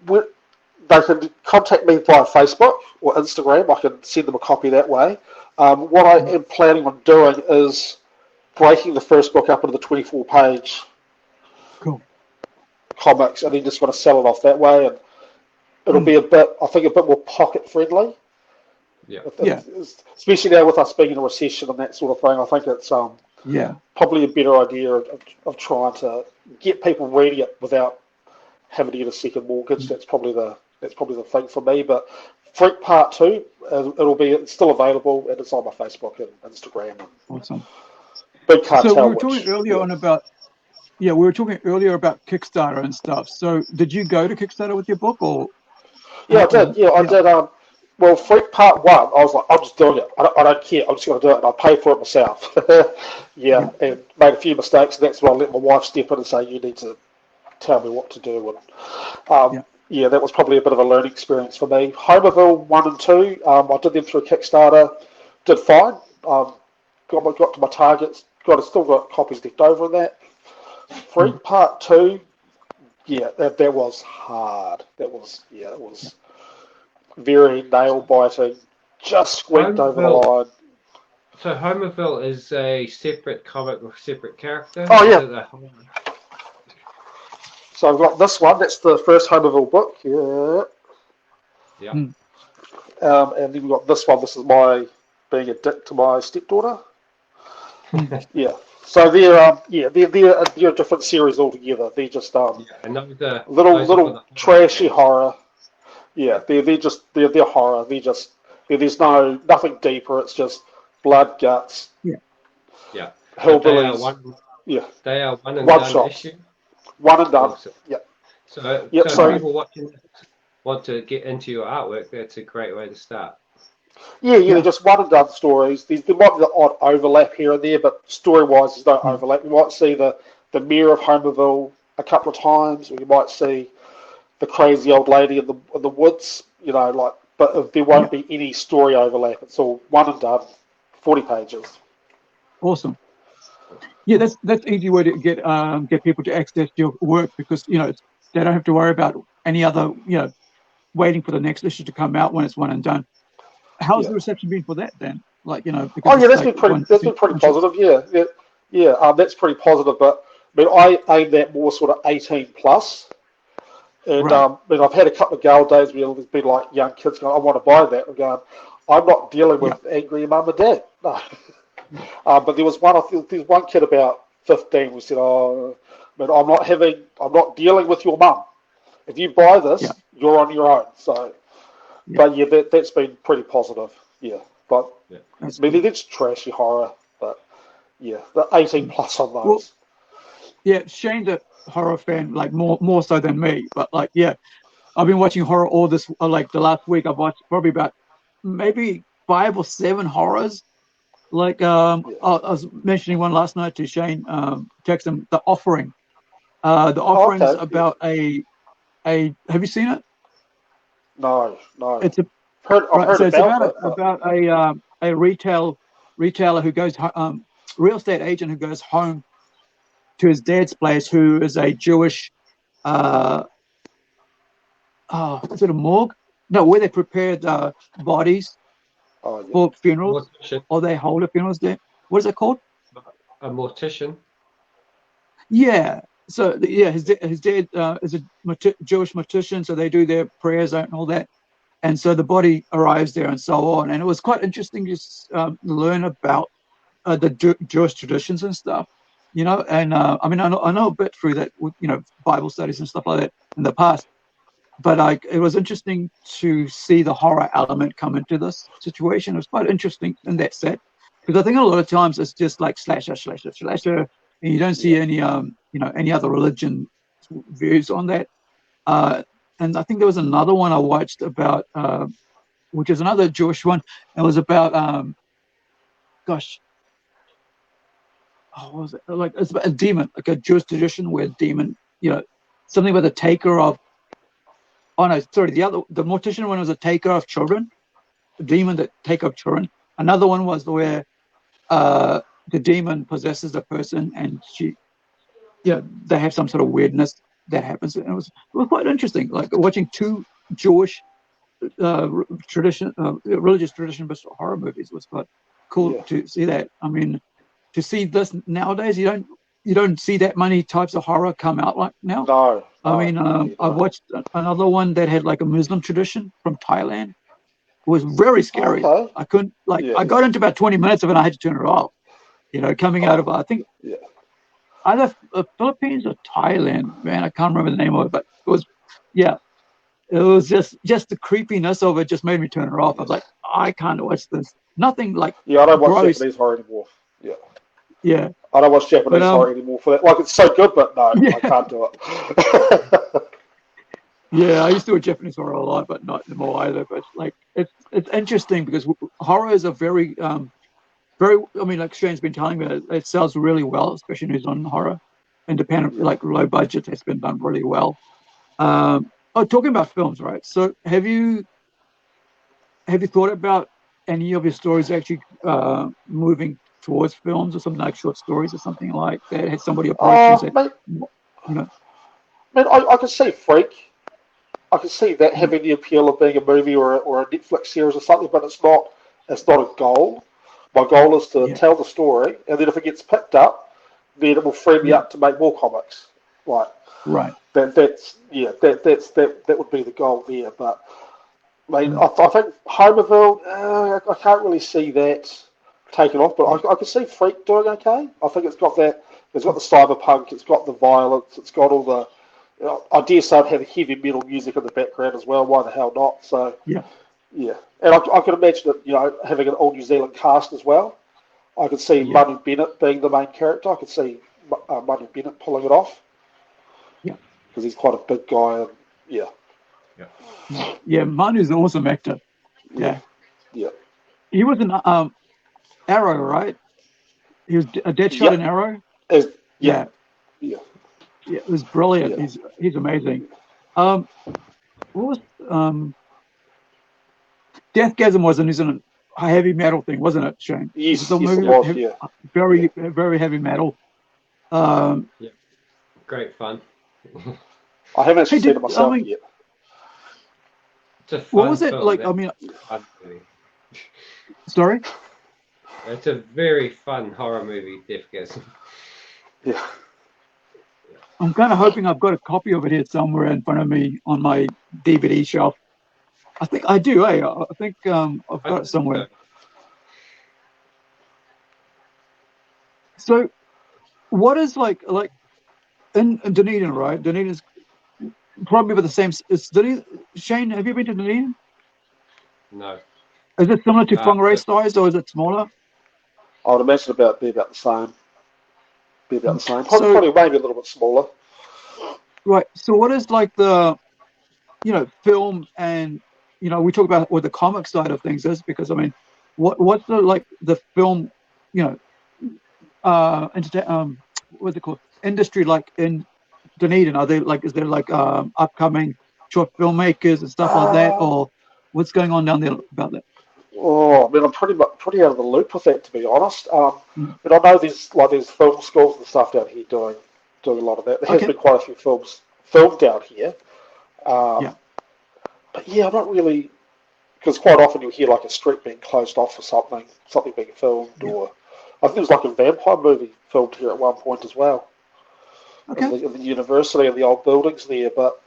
they can contact me via Facebook or Instagram. I can send them a copy that way. What I am planning on doing is breaking the first book up into the 24-page Cool. comics, and then just going to sell it off that way. And it'll be I think, a bit more pocket friendly. Yeah. Especially now with us being in a recession and that sort of thing. I think it's probably a better idea of trying to get people reading it without having to get a second mortgage. That's probably the thing for me. But Freak Part 2, it's still available, and it's on my Facebook and Instagram. Awesome. Big cartel. So we were talking earlier we were talking earlier about Kickstarter and stuff. So did you go to Kickstarter with your book, or? Yeah, I did. Yeah, I did. Well, Freak Part 1, I was like, I'm just doing it. I don't care. I'm just going to do it, and I pay for it myself. And made a few mistakes, and that's when I let my wife step in and say, you need to tell me what to do. And that was probably a bit of a learning experience for me. Homerville 1 and 2, I did them through Kickstarter, did fine. Got to my targets. Still got copies left over in that. Freak Part 2, that was hard. That was very nail biting. Just squeaked over the line. So Homerville is a separate comic with separate character? Oh, yeah. So I've got this one. That's the first Homerville book. Yeah. And then we've got this one. This is my being a dick to my stepdaughter. So they're a different series altogether. They're just little trashy horror. Yeah, they're horror. There's nothing deeper. It's just blood, guts. Yeah. Hillbillies. They are one and done issue. One and done. Awesome. Yeah. So people watching this want to get into your artwork, that's a great way to start. They're just one and done stories. There might be the odd overlap here and there, but story-wise, there's no overlap. You might see the mayor of Homerville a couple of times, or you might see the crazy old lady in the woods. But there won't be any story overlap. It's all one and done, 40 pages. Awesome. Yeah, that's easy way to get people to access your work, because they don't have to worry about any other waiting for the next issue to come out when it's one and done. How's the reception been for that then? That's been pretty positive. That's pretty positive. But I aim that more sort of 18 plus. And I've had a couple of gal days where there's been like young kids going, I want to buy that. I'm going, I'm not dealing with angry mum and dad. No. But there's one kid about 15 who said, I'm not dealing with your mum. If you buy this, you're on your own. So, but that's been pretty positive. Yeah, but it's trashy horror. But the 18 plus on those. Well, Shane's a horror fan, like more so than me. But I've been watching horror all this. Like the last week, I've watched probably about maybe 5 or 7 horrors. I was mentioning one last night to Shane. Text him The Offering. The Offering's about a. Have you seen it? No. It's about a retailer who goes real estate agent who goes home to his dad's place, who is a Jewish. Is it a morgue? No, where they prepare the bodies for funerals, or they hold the funerals there. What is it called? A mortician. Yeah. So his dad is a Jewish mortician, so they do their prayers and all that, and so the body arrives there and so on. And it was quite interesting to learn about the Jewish traditions and stuff, And I know a bit through that with Bible studies and stuff like that in the past, but it was interesting to see the horror element come into this situation. It was quite interesting in that set, because I think a lot of times it's just like slasher, and you don't see any any other religion views on that. And I think there was another one I watched about, which is another Jewish one. It was about what was it? Like it's about a demon, like a Jewish tradition where a demon, something about the taker of. Oh no, sorry. The mortician one was a taker of children, the demon that take of children. Another one was where the demon possesses the person, and they have some sort of weirdness that happens. And it was quite interesting, like watching two Jewish religious tradition-based horror movies was quite cool to see that. I mean, to see this nowadays, you don't see that many types of horror come out like now. No. I mean, I watched another one that had like a Muslim tradition from Thailand. It was very scary. Okay. I couldn't I got into about 20 minutes of it and I had to turn it off. Coming out of, I think, either Philippines or Thailand, man. I can't remember the name of it, but it was, it was just the creepiness of it just made me turn it off. I was like, I can't watch this. Nothing like I don't watch gross. Japanese horror anymore. Yeah. I don't watch Japanese horror anymore for that. Like, it's so good, but no, I can't do it. Yeah, I used to watch Japanese horror a lot, but not anymore either. But like, it's interesting because horror is a very, very. I mean, like Shane's been telling me, it sells really well, especially New Zealand horror, independent, like low budget, has been done really well. Talking about films, right? So, have you thought about any of your stories actually moving towards films or something, like short stories or something like that? Has somebody approached you? I can see Freak. I can see that having the appeal of being a movie or a Netflix series or something, but it's not a goal. My goal is to tell the story, and then if it gets picked up, then it will free me up to make more comics. Right. That would be the goal there. But I mean, I think Homerville, I can't really see that taken off, but I can see Freak doing okay. I think it's got that. It's got the cyberpunk. It's got the violence. It's got all the. I dare say it had heavy metal music in the background as well. Why the hell not? So yeah, and I can imagine it. Having an all New Zealand cast as well. I could see Manu Bennett being the main character. I could see Manu Bennett pulling it off. Yeah, because he's quite a big guy. And, yeah, Manu's an awesome actor. Yeah. He was an Arrow, right? He was a Deadshot in Arrow. Yeah. Yeah, it was brilliant. Yeah. He's amazing. What was Deathgasm was a New Zealand heavy metal thing, wasn't it, Shane? Yes, it was. Very, very heavy metal. Great fun. I haven't actually seen it myself yet. What was it like? I mean, sorry. It's a very fun horror movie, Deathgasm. Yeah. I'm kind of hoping I've got a copy of it here somewhere in front of me on my DVD shelf. I think I do. I think I've got it somewhere. So, what is like in Dunedin, right? Dunedin's probably about the same. Is Dunedin, Shane, have you been to Dunedin? No. Is it similar to whangarei size, or is it smaller? I would imagine about the same. Probably maybe a little bit smaller. Right. So what is like the, film and, we talk about what the comic side of things is, because I mean, what's the film, what's it called? Industry like in Dunedin? Are they is there upcoming short filmmakers and stuff like that, or what's going on down there about that? Oh, I mean, I'm pretty out of the loop with that, to be honest. But I know there's film schools and stuff down here doing a lot of that. There has been quite a few films filmed down here. But I'm not really, because quite often you'll hear like a street being closed off for something being filmed, or I think there was like a vampire movie filmed here at one point as well. In the university and the old buildings there. But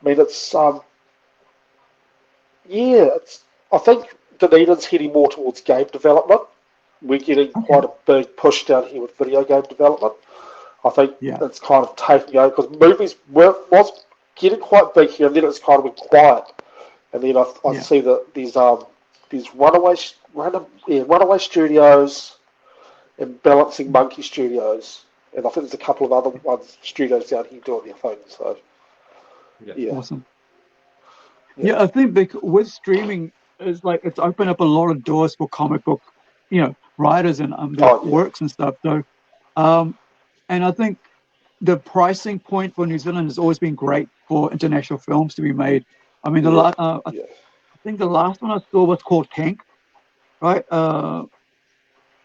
I mean, it's I think Dunedin's heading more towards game development. We're getting quite a big push down here with video game development. I think it's kind of taking over, because movies was getting quite big here, and then it's kind of been quiet. And then I see that these runaway studios and Balancing Monkey Studios, and I think there's a couple of other studios down here doing their thing. So awesome. Yeah, I think with streaming, it's opened up a lot of doors for comic book, writers and works and stuff. So And I think the pricing point for New Zealand has always been great for international films to be made. I mean, I think the last one I saw was called Tank, right?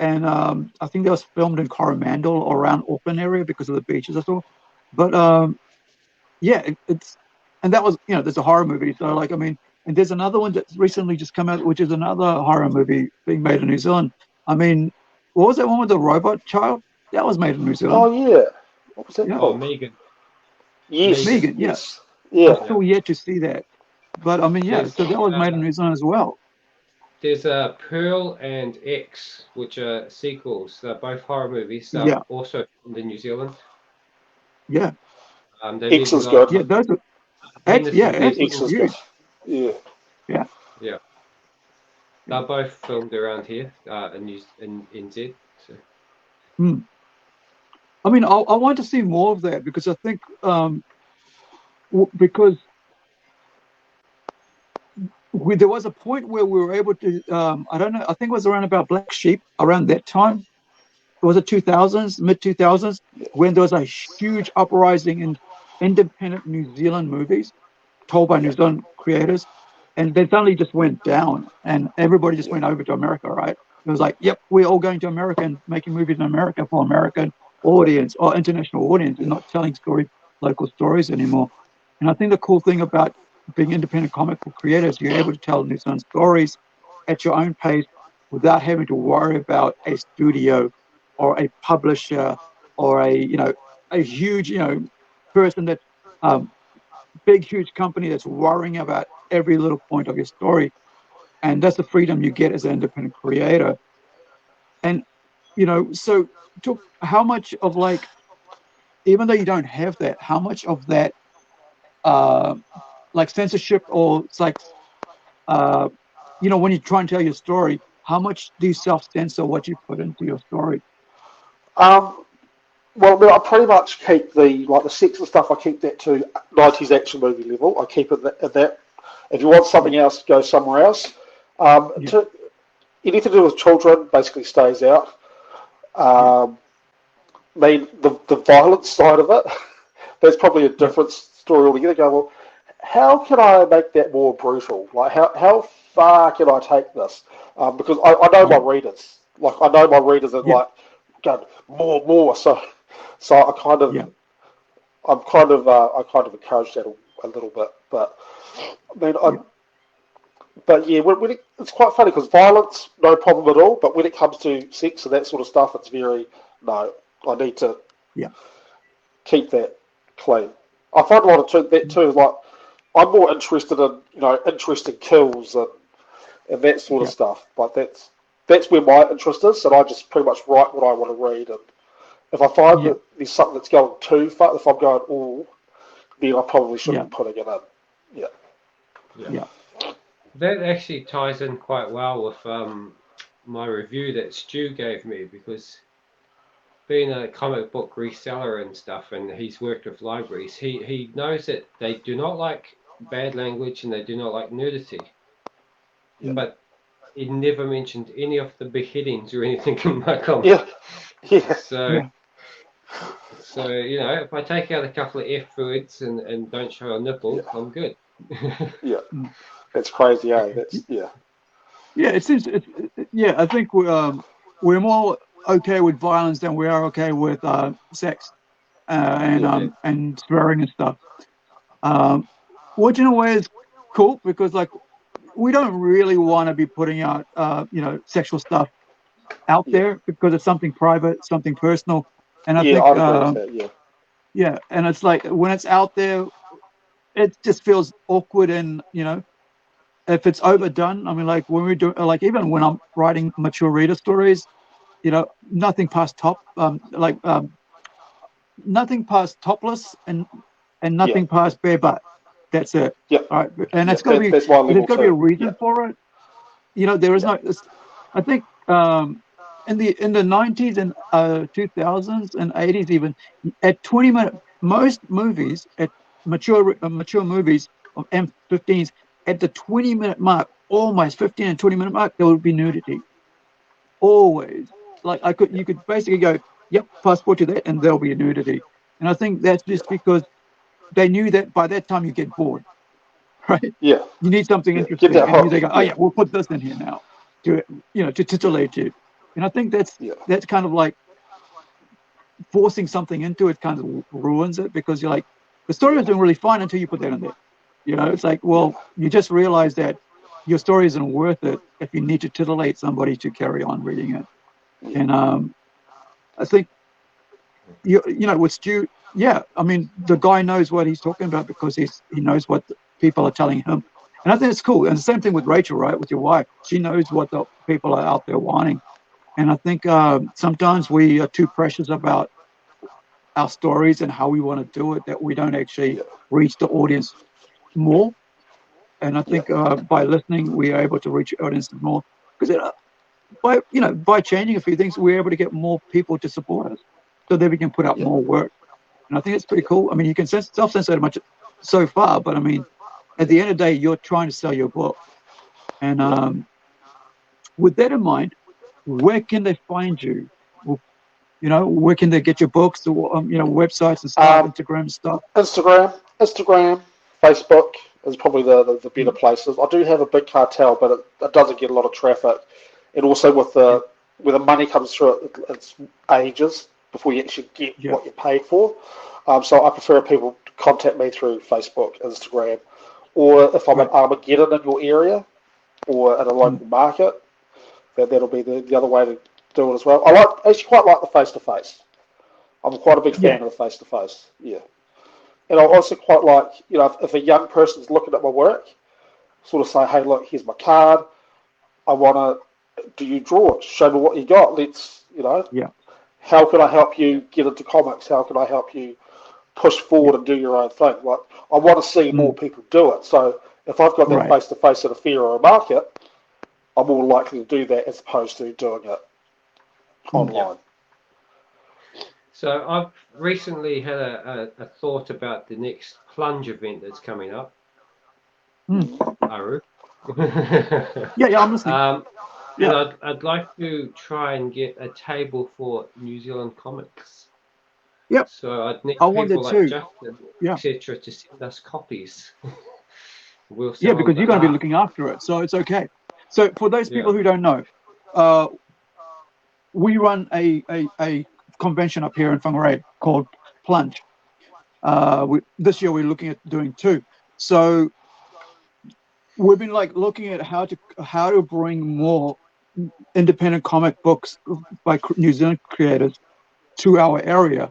And I think that was filmed in Coromandel or around Auckland area because of the beaches I saw. But yeah, it's and that was there's a horror movie. So like I mean, and there's another one that's recently just come out, which is another horror movie being made in New Zealand. I mean, what was that one with the robot child? That was made in New Zealand. Oh yeah, what was that Yeah. Oh, called? Megan. Yes, Megan, yeah. yes, yeah. I'm still yet to see that. But I mean, yeah, There's, so that was made in New Zealand as well. There's Pearl and X, which are sequels. They're both horror movies. They're Yeah. also filmed in New Zealand. Yeah. They X did is a lot good. of Yeah, those are X, Henderson X X is is huge. good. Yeah. Yeah. Yeah. They're both filmed around here in NZ. So. I mean, I want to see more of that because I think because there was a point where we were able to I don't know, I think it was around about Black Sheep around that time. Was it 2000s, mid 2000s, when there was a huge uprising in independent New Zealand movies told by New Zealand creators, and they suddenly just went down, and everybody just went over to America, right? It was like, yep, we're all going to America and making movies in America for American audience or international audience, and not telling local stories anymore. And I think the cool thing about being independent comic book creators, you're able to tell New Zealand stories at your own pace without having to worry about a studio or a publisher or a huge person that big huge company that's worrying about every little point of your story. And that's the freedom you get as an independent creator. And so how much of like, even though you don't have that, how much of that like censorship, or it's like when you try and tell your story, how much do you self-censor what you put into your story? Well, I mean, I pretty much keep the sex and stuff. I keep that to 90s action movie level. I keep it at that. If you want something else, go somewhere else. Anything to do with children basically stays out. I mean, the violence side of it, that's probably a different story altogether. Go, well, how can I make that more brutal? Like, how far can I take this? Because I know my readers. Like, I know my readers are like, going more. So I kind of, I kind of encourage that a little bit. But I mean, but yeah, it's quite funny because violence, no problem at all. But when it comes to sex and that sort of stuff, it's very no. I need to keep that clean. I find a lot of that too. Like I'm more interested in interesting kills and that sort of stuff. Like that's where my interest is, and I just pretty much write what I want to read. And if I find that there's something that's going too far, if I'm going, then I probably shouldn't be putting it in. Yeah. That actually ties in quite well with my review that Stu gave me, because being a comic book reseller and stuff, and he's worked with libraries, he knows that they do not like bad language and they do not like nudity. But he never mentioned any of the beheadings or anything in my comic. So if I take out a couple of F words and don't show a nipple, I'm good. That's crazy, eh? It seems. I think we're more okay with violence than we are okay with sex and swearing and stuff. Which in a way is cool because like we don't really want to be putting out sexual stuff out there because it's something private, something personal, and I think and it's like when it's out there, it just feels awkward and if it's overdone. I mean, like when we do, like even when I'm writing mature reader stories, nothing past nothing past topless and nothing past bare butt. That's it. Yeah. All right. And it's got to be. There's got to be a reason for it. There is no. I think in the 90s and 2000s and 80s even at 20-minute most movies at mature movies of M15s at the 20-minute mark, almost 15 and 20-minute mark, there would be nudity. Always. Like you could basically go, yep, fast forward to that, and there'll be a nudity. And I think that's just because they knew that by that time you get bored, right? Yeah. You need something Yeah. Get interesting, that and they hook. go, oh yeah, we'll put this in here now to to titillate you. And I think that's Yeah. kind of like forcing something into it kind of ruins it, because you're like, the story was doing really fine until you put that in there. It's like, well, you just realize that your story isn't worth it if you need to titillate somebody to carry on reading it. Yeah. And I think with Stu, yeah, I mean, the guy knows what he's talking about because he knows what the people are telling him. And I think it's cool. And the same thing with Rachel, right? With your wife, she knows what the people are out there wanting. And I think sometimes we are too precious about our stories and how we want to do it, that we don't actually Yeah. reach the audience more. And I Yeah. think by listening, we are able to reach audiences more, because by changing a few things, we're able to get more people to support us, so that we can put out Yeah. more work. And I think it's pretty cool. I mean, you can self-censor much so far, but I mean, at the end of the day, you're trying to sell your book. And with that in mind, where can they find you? Well, where can they get your books, or websites and stuff, Instagram stuff? Instagram, Facebook is probably the better places. I do have a big cartel, but it doesn't get a lot of traffic. And also where the money comes through, it's ages before you actually get what you paid for. So I prefer people to contact me through Facebook, Instagram, or if I'm at Armageddon in your area or at a local market, that'll be the other way to do it as well. I actually quite like the face-to-face. I'm quite a big fan of the face-to-face. Yeah. And I also quite like, if a young person's looking at my work, sort of say, hey, look, here's my card. I want to, do you draw it? Show me what you got. Let's, how can I help you get into comics? How can I help you push forward and do your own thing? Like, I want to see more people do it. So if I've got that face-to-face at a fair or a market, I'm more likely to do that as opposed to doing it online. So I've recently had a thought about the next Plunge event that's coming up. Aru. Yeah, I'm listening. And I'd like to try and get a table for New Zealand comics. Yep. So I'd need I people like too. Justin, etc., to send us copies. Because you're going to be looking after it, so it's okay. So for those people who don't know, we run a convention up here in Whangarei called Plunge. This year we're looking at doing 2. So we've been looking at how to bring more independent comic books by New Zealand creators to our area,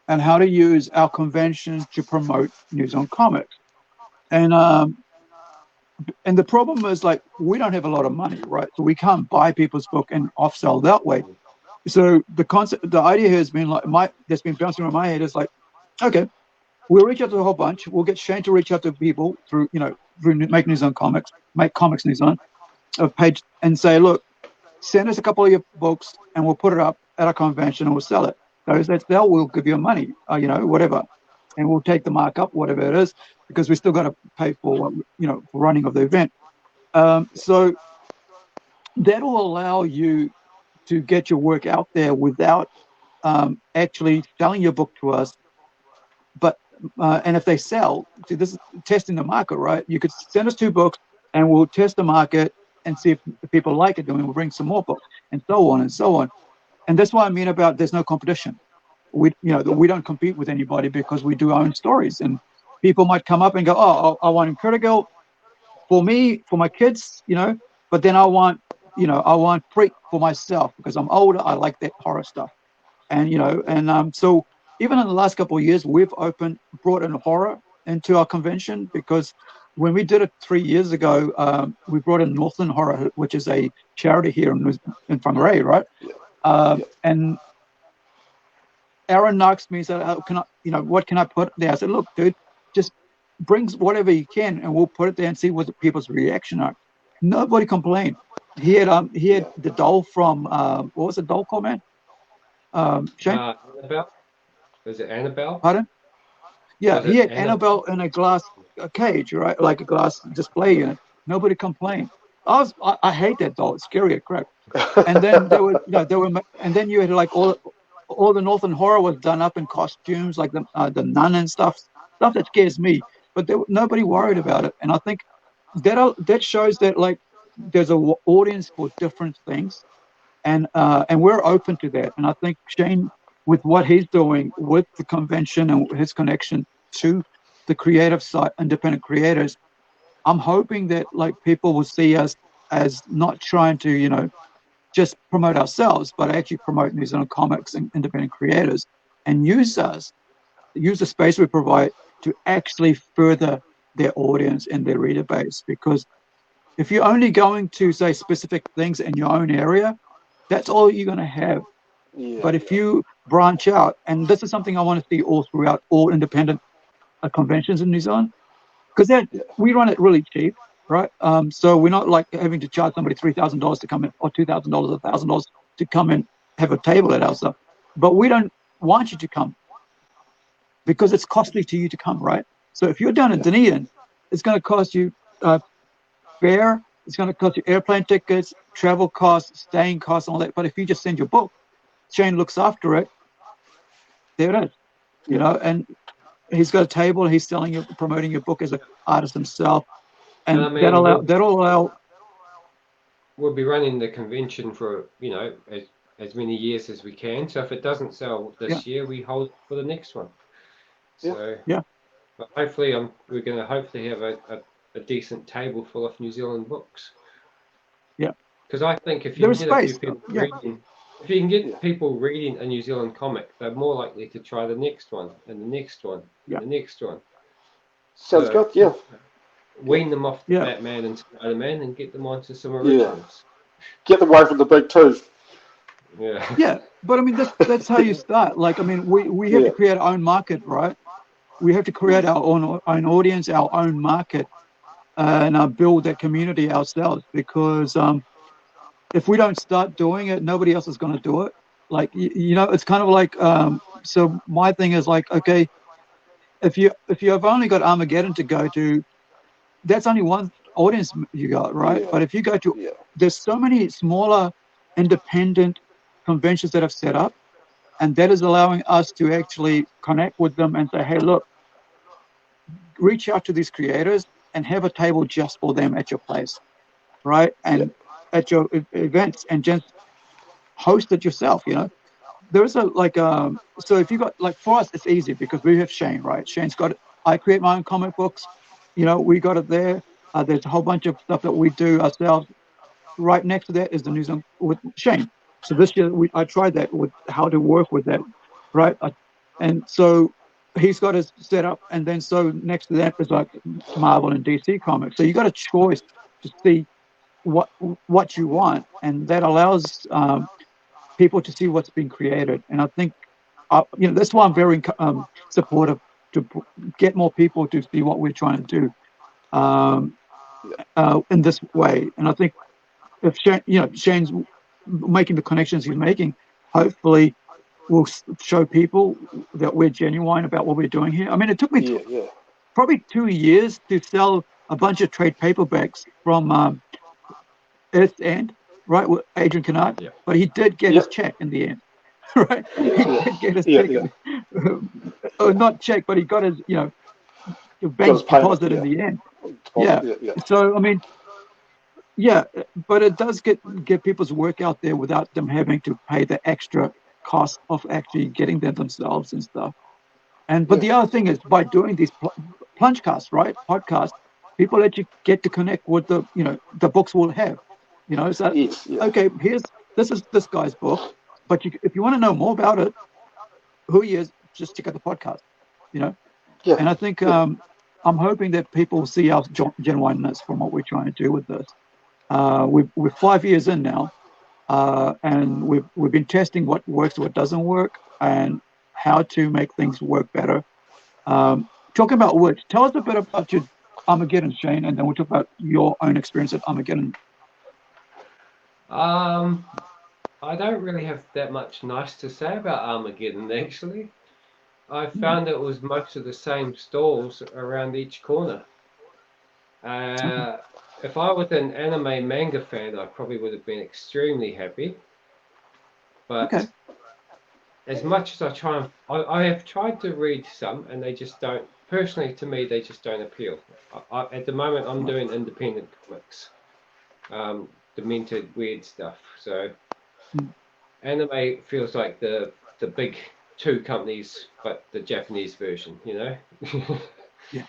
and how to use our convention to promote New Zealand comics. And the problem is, we don't have a lot of money, right? So we can't buy people's book and off-sell that way. So the idea here has been that's been bouncing around my head is okay, we'll reach out to a whole bunch. We'll get Shane to reach out to people through Make New Zealand Comics, Make Comics New Zealand, a page, and say, look, send us a couple of your books and we'll put it up at our convention and we'll sell it. Those that sell, we'll give you money, whatever. And we'll take the markup, whatever it is, because we still got to pay for, for running of the event. So that will allow you to get your work out there without actually selling your book to us. But and if they sell, see, this is testing the market, right? You could send us 2 books and we'll test the market and see if people like it. Then we'll bring some more books and so on and so on. And that's what I mean about there's no competition. We don't compete with anybody because we do our own stories. And people might come up and go, oh, I want Incredible for me, for my kids, but then I want Freak for myself because I'm older. I like that horror stuff. And so even in the last couple of years, we've brought in horror into our convention, because when we did it 3 years ago, we brought in Northland Horror, which is a charity here in Whangarei, right? And Aaron asked me, he said, what can I put there? I said, look, dude, just bring whatever you can and we'll put it there and see what the people's reaction are. Nobody complained. He had the doll from, what was the doll called, man? Shane? Annabelle? Was it Annabelle? Pardon? Yeah, he had Annabelle in a glass cage, right? Like a glass display unit. Nobody complained. I hate that doll. It's scary as crap. And then and then you had all all the Northern horror was done up in costumes, like the nun and stuff that scares me. But nobody worried about it, and I think that shows that like there's a audience for different things, and we're open to that. And I think Shane, with what he's doing with the convention and his connection to the creative side, independent creators, I'm hoping that like people will see us as not trying to just promote ourselves, but actually promote New Zealand comics and independent creators, and use the space we provide to actually further their audience and their reader base. Because if you're only going to say specific things in your own area, that's all you're going to have. But if you branch out, and this is something I want to see all throughout all independent conventions in New Zealand, because we run it really cheap, right? So we're not like having to charge somebody $3,000 to come in, or $2,000, $1,000 to come and have a table at our stuff. But we don't want you to come because it's costly to you to come, right? So if you're down in Dunedin, it's going to cost you fare, it's going to cost you airplane tickets, travel costs, staying costs, all that. But if you just send your book, Shane looks after it. There it is, and he's got a table. He's promoting your book as an artist himself, and that'll allow. We'll be running the convention for as many years as we can. So if it doesn't sell this year, we hold for the next one. So but hopefully, we're going to hopefully have a decent table full of New Zealand books. Yeah, because I think if you can get a few people reading. If you can get people reading a New Zealand comic, they're more likely to try the next one and the next one and the next one. Sounds good, yeah. Wean them off Batman and Spider-Man and get them onto some originals. Get them away from the big two. Yeah. Yeah, but I mean that's how you start. Like I mean, we have to create our own market, right? We have to create our own audience, our own market, and build that community ourselves. Because if we don't start doing it, nobody else is going to do it. Like it's kind of like so my thing is like, okay, if you have only got Armageddon to go to, that's only one audience you got, right? But if you go to, there's so many smaller independent conventions that have set up, and that is allowing us to actually connect with them and say, hey, look, reach out to these creators and have a table just for them at your place, right? And at your events, and just host it yourself. There's so if you got, like, for us it's easy because we have Shane, right? Shane's got it. I create my own comic books, we got it there. There's a whole bunch of stuff that we do ourselves. Right next to that is the New Zealand with Shane. So this year I tried that with how to work with that, right? And so he's got his setup, and then so next to that is like Marvel and DC comics. So you got a choice to see what you want, and that allows people to see what's been created. And I think that's why I'm very supportive to get more people to see what we're trying to do in this way. And I think if Shane's making the connections he's making, hopefully we'll show people that we're genuine about what we're doing here. I mean, it took me probably 2 years to sell a bunch of trade paperbacks from Earth's End, right, with Adrian Kennard, but he did get his check in the end, right? He did get his check, not check, but he got his, bank deposit in the end. So I mean, but it does get people's work out there without them having to pay the extra cost of actually getting them themselves and stuff. But the other thing is, by doing these PlungeCasts, right, podcasts, people actually get to connect with the books we'll have. So okay, this is this guy's book, but if you want to know more about it, who he is, just check out the podcast. And I think I'm hoping that people see our genuineness from what we're trying to do with this. We're 5 years in now, and we've been testing what works, what doesn't work, and how to make things work better. Talking about which, tell us a bit about your Armageddon, Shane, and then we'll talk about your own experience at Armageddon. I don't really have that much nice to say about Armageddon, actually. I found it was most of the same stalls around each corner. If I was an anime manga fan, I probably would have been extremely happy. But as much as I try and I have tried to read some, and they just don't. Personally, to me, they just don't appeal. At the moment, I'm doing independent comics, demented, weird stuff. So anime feels like the big two companies, but the Japanese version, you know. Yeah.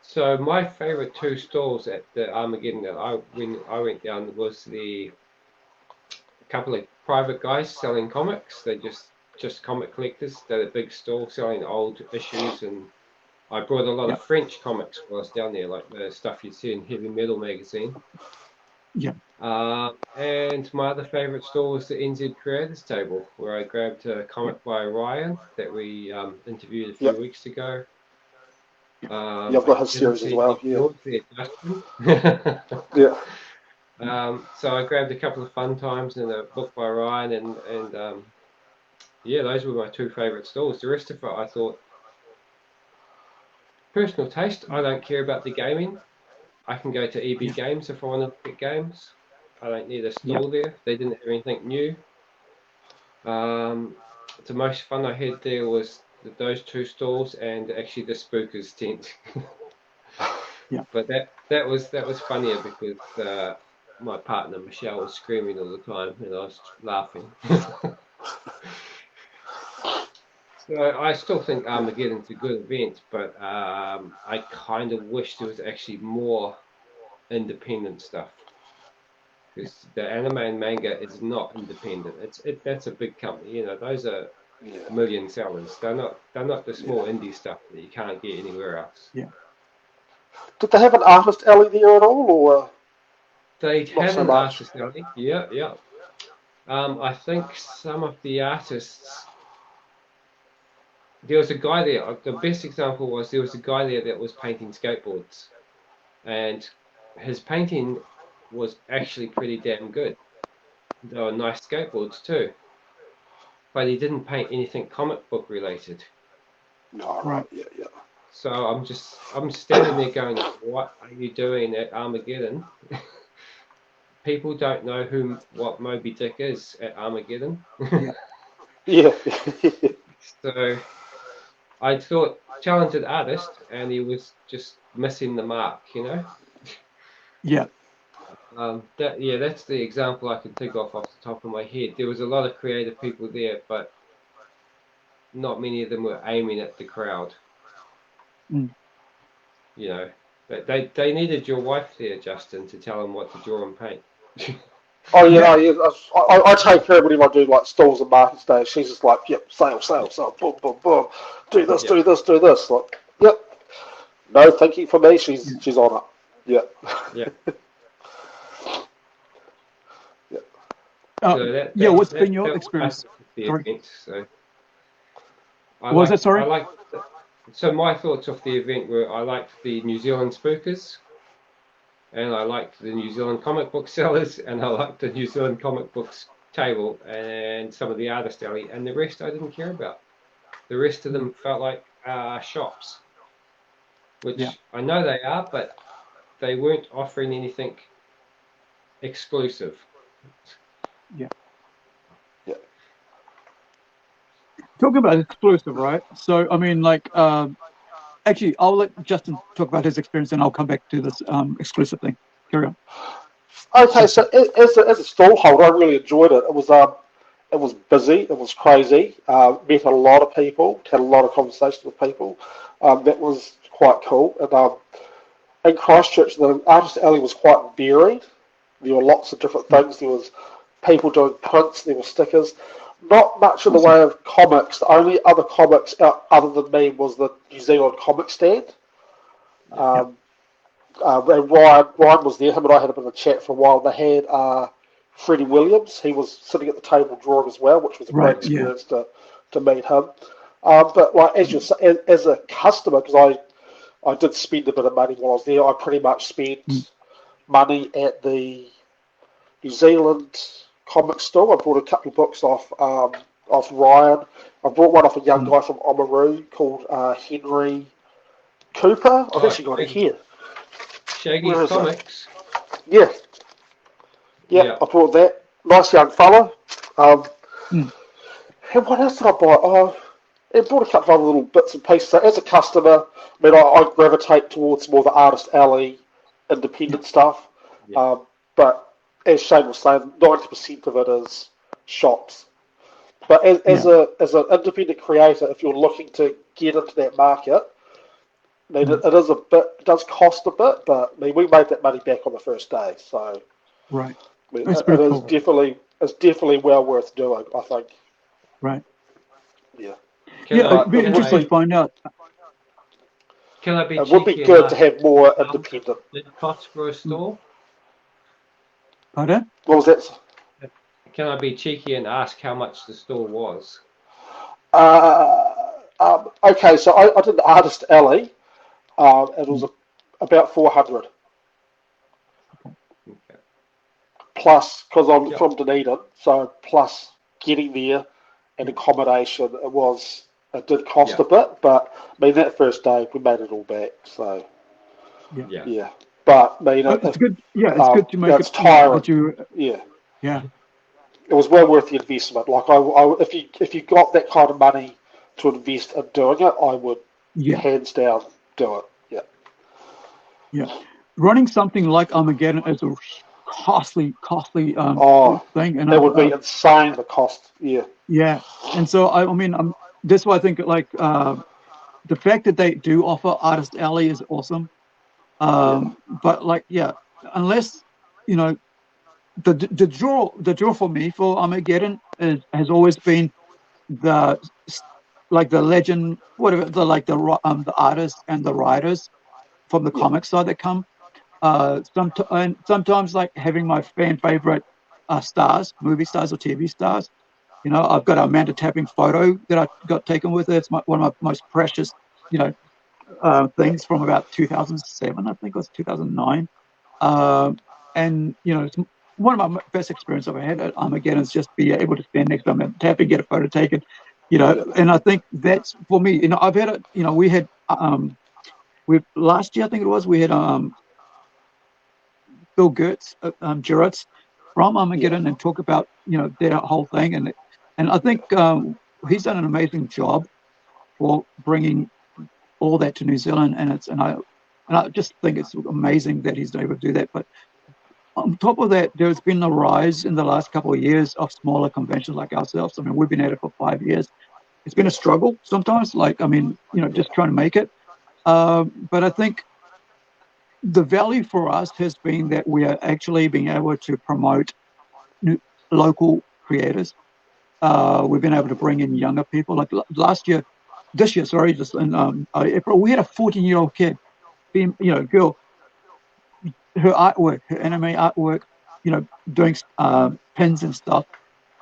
So my favorite two stalls at the Armageddon that when I went down was a couple of private guys selling comics. They just comic collectors. They're a big stall selling old issues, and I brought a lot of French comics while I was down there, like the stuff you'd see in Heavy Metal magazine. Yeah. And my other favorite store was the NZ Creators Table, where I grabbed a comic by Ryan that we interviewed a few weeks ago. I've got his series as well. Yeah. There, Justin. Yeah. So I grabbed a couple of Fun Times and a book by Ryan, and yeah, those were my two favourite stores. The rest of it, I thought, personal taste. I don't care about the gaming. I can go to EB Games if I want to pick games. I don't need a stall there. They didn't have anything new. The most fun I had there was those two stalls and actually the Spookers tent. But that was funnier because my partner Michelle was screaming all the time and I was laughing. So I still think Armageddon's a good event, but I kind of wish there was actually more independent stuff. Because the anime and manga is not independent. That's a big company. You know, those are million sellers. They're not the small indie stuff that you can't get anywhere else. Yeah. Did they have an artist alley there at all, or? They had an artist alley. Yeah. I think some of the artists. There was a guy there. The best example was there was a guy there that was painting skateboards, and his painting was actually pretty damn good. They were nice skateboards too, but he didn't paint anything comic book related. No, right. Yeah. So I'm standing there going, what are you doing at Armageddon? People don't know what Moby Dick is at Armageddon. Yeah. So I thought talented artist, and he was just missing the mark, you know. Yeah. That's the example I can think of off the top of my head. There was a lot of creative people there, but not many of them were aiming at the crowd. You know, they needed your wife there, Justin, to tell them what to draw and paint. Oh yeah, I take her when I do like stalls and market days. She's just like, yep, sale, boom, boom, boom. Do this, do this, do this. Like, yep. No, thank you for me. She's on it. Yep. So what's been your experience? So my thoughts of the event were I liked the New Zealand spookers, and I liked the New Zealand comic book sellers, and I liked the New Zealand comic books table and some of the artist alley, and the rest I didn't care about. The rest of them felt like shops, which I know they are, but they weren't offering anything exclusive. Talking about exclusive, right? So, I mean, like, actually, I'll let Justin talk about his experience, and I'll come back to this exclusive thing. Carry on. Okay, so as a stall holder, I really enjoyed it. It was busy, it was crazy. Met a lot of people, had a lot of conversations with people. That was quite cool. And in Christchurch, the artist alley was quite varied. There were lots of different things. There was people doing prints, there were stickers. Not much in the way of comics. The only other comics other than me was the New Zealand comic stand. And Ryan was there. Him and I had a bit of a chat for a while. They had Freddie Williams. He was sitting at the table drawing as well, which was a great experience to meet him. But like as a customer, because I did spend a bit of money while I was there. I pretty much spent money at the New Zealand comic store. I bought a couple of books off Ryan. I bought one off a young guy from Oamaru called Henry Cooper. I've actually got it here. Shaggy's Comics. Yeah, I bought that. Nice young fella. Mm. And what else did I buy? It bought a couple of other little bits and pieces. So as a customer, I mean, I gravitate towards more the artist alley, independent stuff. Yeah. But as Shane was saying, 90% of it is shops. But as an independent creator, if you're looking to get into that market, I mean, it does cost a bit, but I mean, we made that money back on the first day. So Right. I mean, That's it pretty is cool. definitely well worth doing, I think. Right. Yeah. It'd be It would interesting be to find out. Can I be it would be cheeky and good to ask have more how much independent. it costs for a store? Pardon? What was that? Can I be cheeky and ask how much the store was? Okay, so I did an artist alley. It was about 400 Okay. plus because I'm Yeah. from Dunedin, so plus getting there and accommodation. It did cost a bit, but I mean that first day we made it all back. So Yeah. yeah, but I mean It's good. Yeah, it's good to make it's it. tiring. That you. Yeah. Yeah. It was well worth the investment. Like if you got that kind of money to invest in doing it, I would hands down do it. Yeah. Yeah. Running something like Armageddon is a costly thing, and it would be insane the cost. Yeah. Yeah, and so I mean, that's why I think like the fact that they do offer Artist Alley is awesome. But like, unless you know the draw for me for Armageddon has always been the the legend, whatever the artists and the writers from the comic side that come. And sometimes like having my fan favorite stars, movie stars or TV stars. You know, I've got a Amanda Tapping photo that I got taken with it. It's one of my most precious, things from about 2007, I think it was 2009. And it's one of my best experiences I've had at Armageddon is just be able to stand next to Amanda Tapping, get a photo taken. And I think that's for me. I've had it. We had last year I think it was we had Bill Gerrits from Armageddon and talk about their whole thing, and I think he's done an amazing job for bringing all that to New Zealand, and I just think it's amazing that he's able to do that. But on top of that, there's been a rise in the last couple of years of smaller conventions like ourselves. I mean, we've been at it for 5 years. It's been a struggle sometimes, just trying to make it. But I think the value for us has been that we are actually being able to promote local creators. We've been able to bring in younger people. Like this year, sorry, just in April, we had a 14-year-old kid, girl, her artwork, her anime artwork, doing pins and stuff.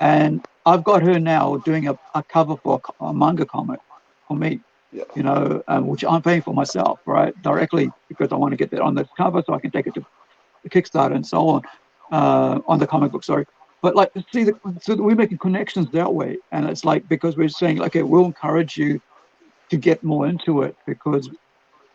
And I've got her now doing a cover for a manga comic for me. Which I'm paying for myself, right, directly, because I want to get that on the cover so I can take it to Kickstarter and so on the comic book. Sorry, but like so we're making connections that way, and it's like because we're saying, okay, we'll encourage you to get more into it because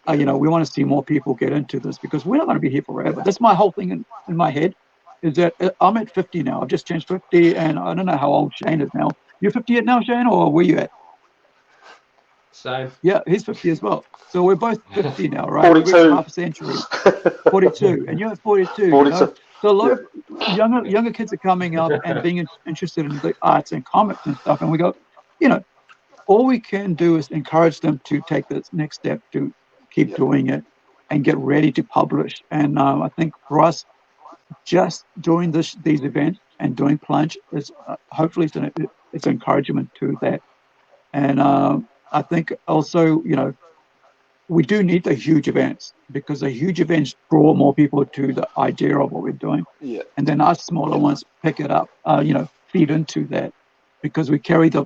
we want to see more people get into this because we're not going to be here forever. That's my whole thing in my head. Is that I'm at 50 now. I've just changed 50, and I don't know how old Shane is now. You're 58 now, Shane, or where you at? Same. Yeah, he's 50 as well. So we're both 50 now, right? 42. We've reached half a century. 42, and you're at 42. 42. So a lot of younger kids are coming up and being interested in the arts and comics and stuff. And we go, all we can do is encourage them to take this next step to keep doing it and get ready to publish. And I think for us, just doing these events and doing Plunge is hopefully it's an encouragement to that. And I think also, we do need the huge events because the huge events draw more people to the idea of what we're doing. Yeah. And then our smaller ones pick it up, feed into that because we carry the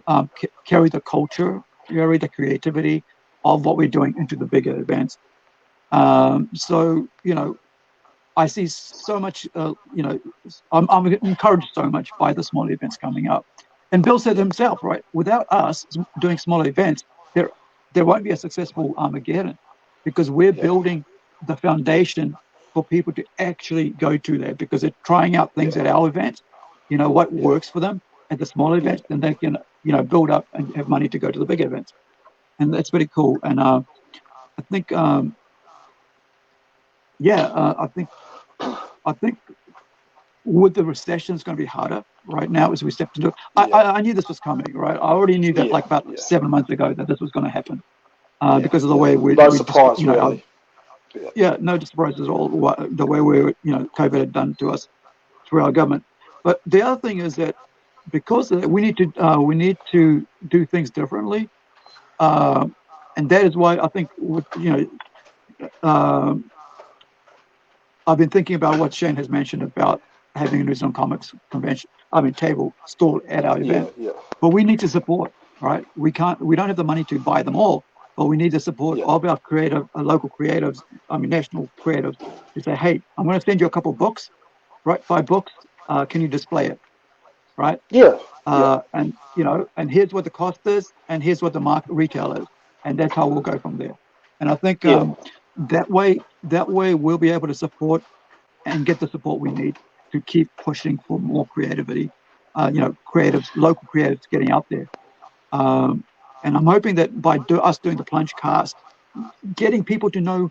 culture, carry the creativity of what we're doing into the bigger events. So, I see so much, I'm encouraged so much by the small events coming up. And Bill said himself, right, without us doing smaller events, there won't be a successful Armageddon because we're building the foundation for people to actually go to that because they're trying out things at our events, what works for them. at the smaller events, then they can, build up and have money to go to the big events. And that's pretty cool. And I think, I think with the recession, it's going to be harder right now as we step into it. I knew this was coming, right? I already knew that about 7 months ago that this was going to happen because of the way no surprise, really. No surprise at all. The way COVID had done to us through our government. But the other thing is that because of that, we need to do things differently, and that is why I think I've been thinking about what Shane has mentioned about having a New Zealand Comics convention, table stall at our event. But we need to support, right? We don't have the money to buy them all, but we need the support of our local creatives, national creatives, to say, hey, I'm going to send you a couple of books, right? 5 books. Can you display it, right? And and here's what the cost is, and here's what the market retail is, and that's how we'll go from there. And I think that way we'll be able to support and get the support we need to keep pushing for more creativity, creatives, local creatives getting out there. And I'm hoping that by us doing the PlungeCast, getting people to know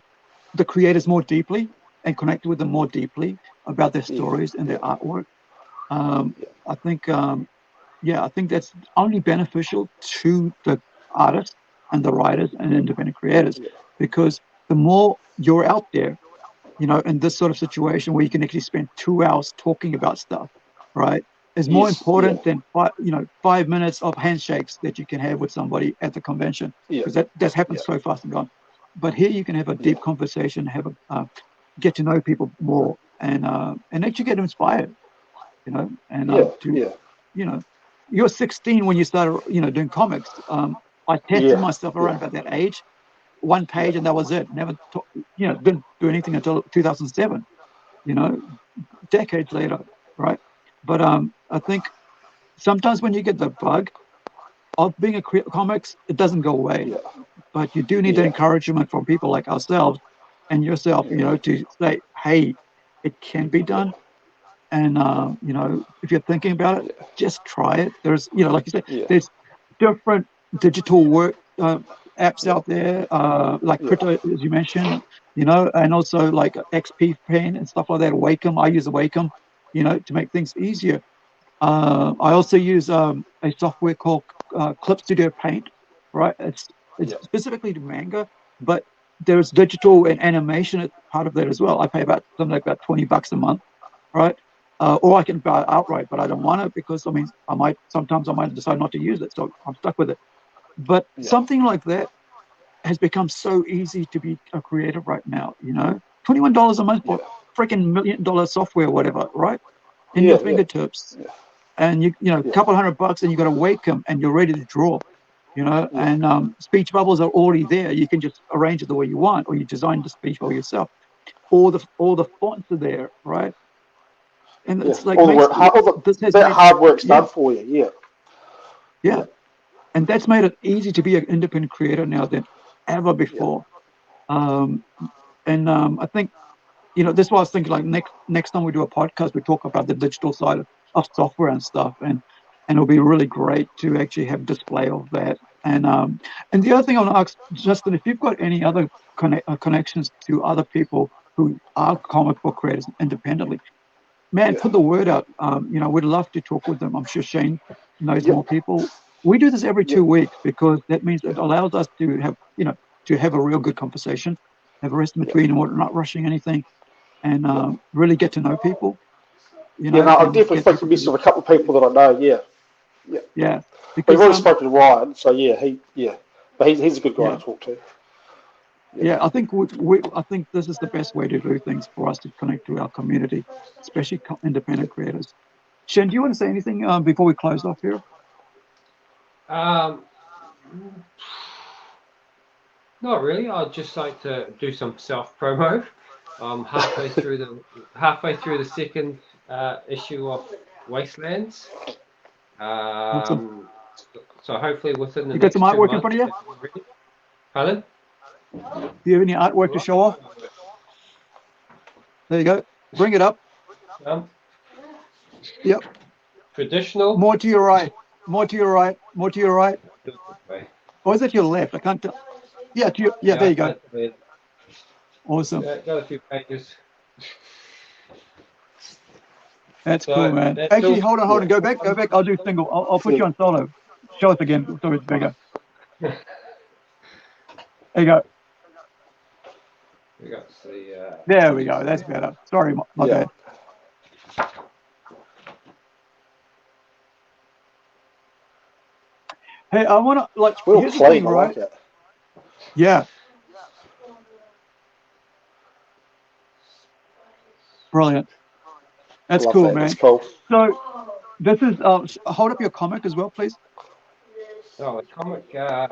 the creators more deeply and connect with them more deeply about their stories and their artwork. I think that's only beneficial to the artists and the writers and independent creators, because the more you're out there, in this sort of situation where you can actually spend 2 hours talking about stuff, right, is more important than 5 minutes of handshakes that you can have with somebody at the convention, because that happens so fast and gone. But here you can have a deep conversation, get to know people more, and actually get inspired, you're 16 when you started, doing comics. I tested myself around about that age, 1 page, and that was it. Never, didn't do anything until 2007. Decades later, right? But I think sometimes when you get the bug of being a comics, it doesn't go away. But you do need the encouragement from people like ourselves and yourself, to say, hey, it can be done. And if you're thinking about it, just try it. There's, like you said, there's different digital work apps out there, like Crypto, as you mentioned, and also like XP Pen and stuff like that. Wacom, I use a Wacom, to make things easier. I also use a software called Clip Studio Paint, right? It's specifically to manga, but there's digital and animation as part of that as well. I pay about $20 a month, right? Or I can buy it outright, but I don't want it because sometimes I might decide not to use it, so I'm stuck with it. But something like that has become so easy to be a creative right now. $21 a month for freaking $1 million software, or whatever, right? In your fingertips, and a couple $100 and you got a Wacom and you're ready to draw. And speech bubbles are already there. You can just arrange it the way you want, or you design the speech bubble yourself. All the fonts are there, right? And it's like that hard work's done for you. And that's made it easy to be an independent creator now than ever before. I think this is why I was thinking, like, next time we do a podcast, we talk about the digital side of software and stuff, and it'll be really great to actually have display of that. And the other thing I want to ask, Justin, if you've got any other connections to other people who are comic book creators independently, man, put the word out. We'd love to talk with them. I'm sure Shane knows more people. We do this every 2 weeks because that means it allows us to have a real good conversation, have a rest in between, and we're not rushing anything, and really get to know people. I've definitely spoken to a couple of people that I know. Yeah. Because we've already spoken to Ryan, so but he's a good guy to talk to. I think I think this is the best way to do things for us to connect to our community, especially independent creators. Shen, do you want to say anything before we close off here? Not really. I'd just like to do some self promo. Halfway through the second issue of Wastelands. Awesome. So hopefully within the you next got some artwork 2 months. In front of you? Pardon? Do you have any artwork to show off? There you go. Bring it up. Yep. Traditional. More to your right. More to your right. More to your right. Way. Or is it your left? I can't tell. Yeah, there you go. Awesome. Got a few pages. That's cool, man. Actually, hold on. Go back. I'll do single. I'll put you on solo. Show us again so it's bigger. There you go. There we go. That's better. Sorry, my bad. Hey, I want to here's the thing, right? Like it. Yeah. Brilliant. That's cool, man. That's cool. So this is hold up your comic as well, please. Oh, a comic. There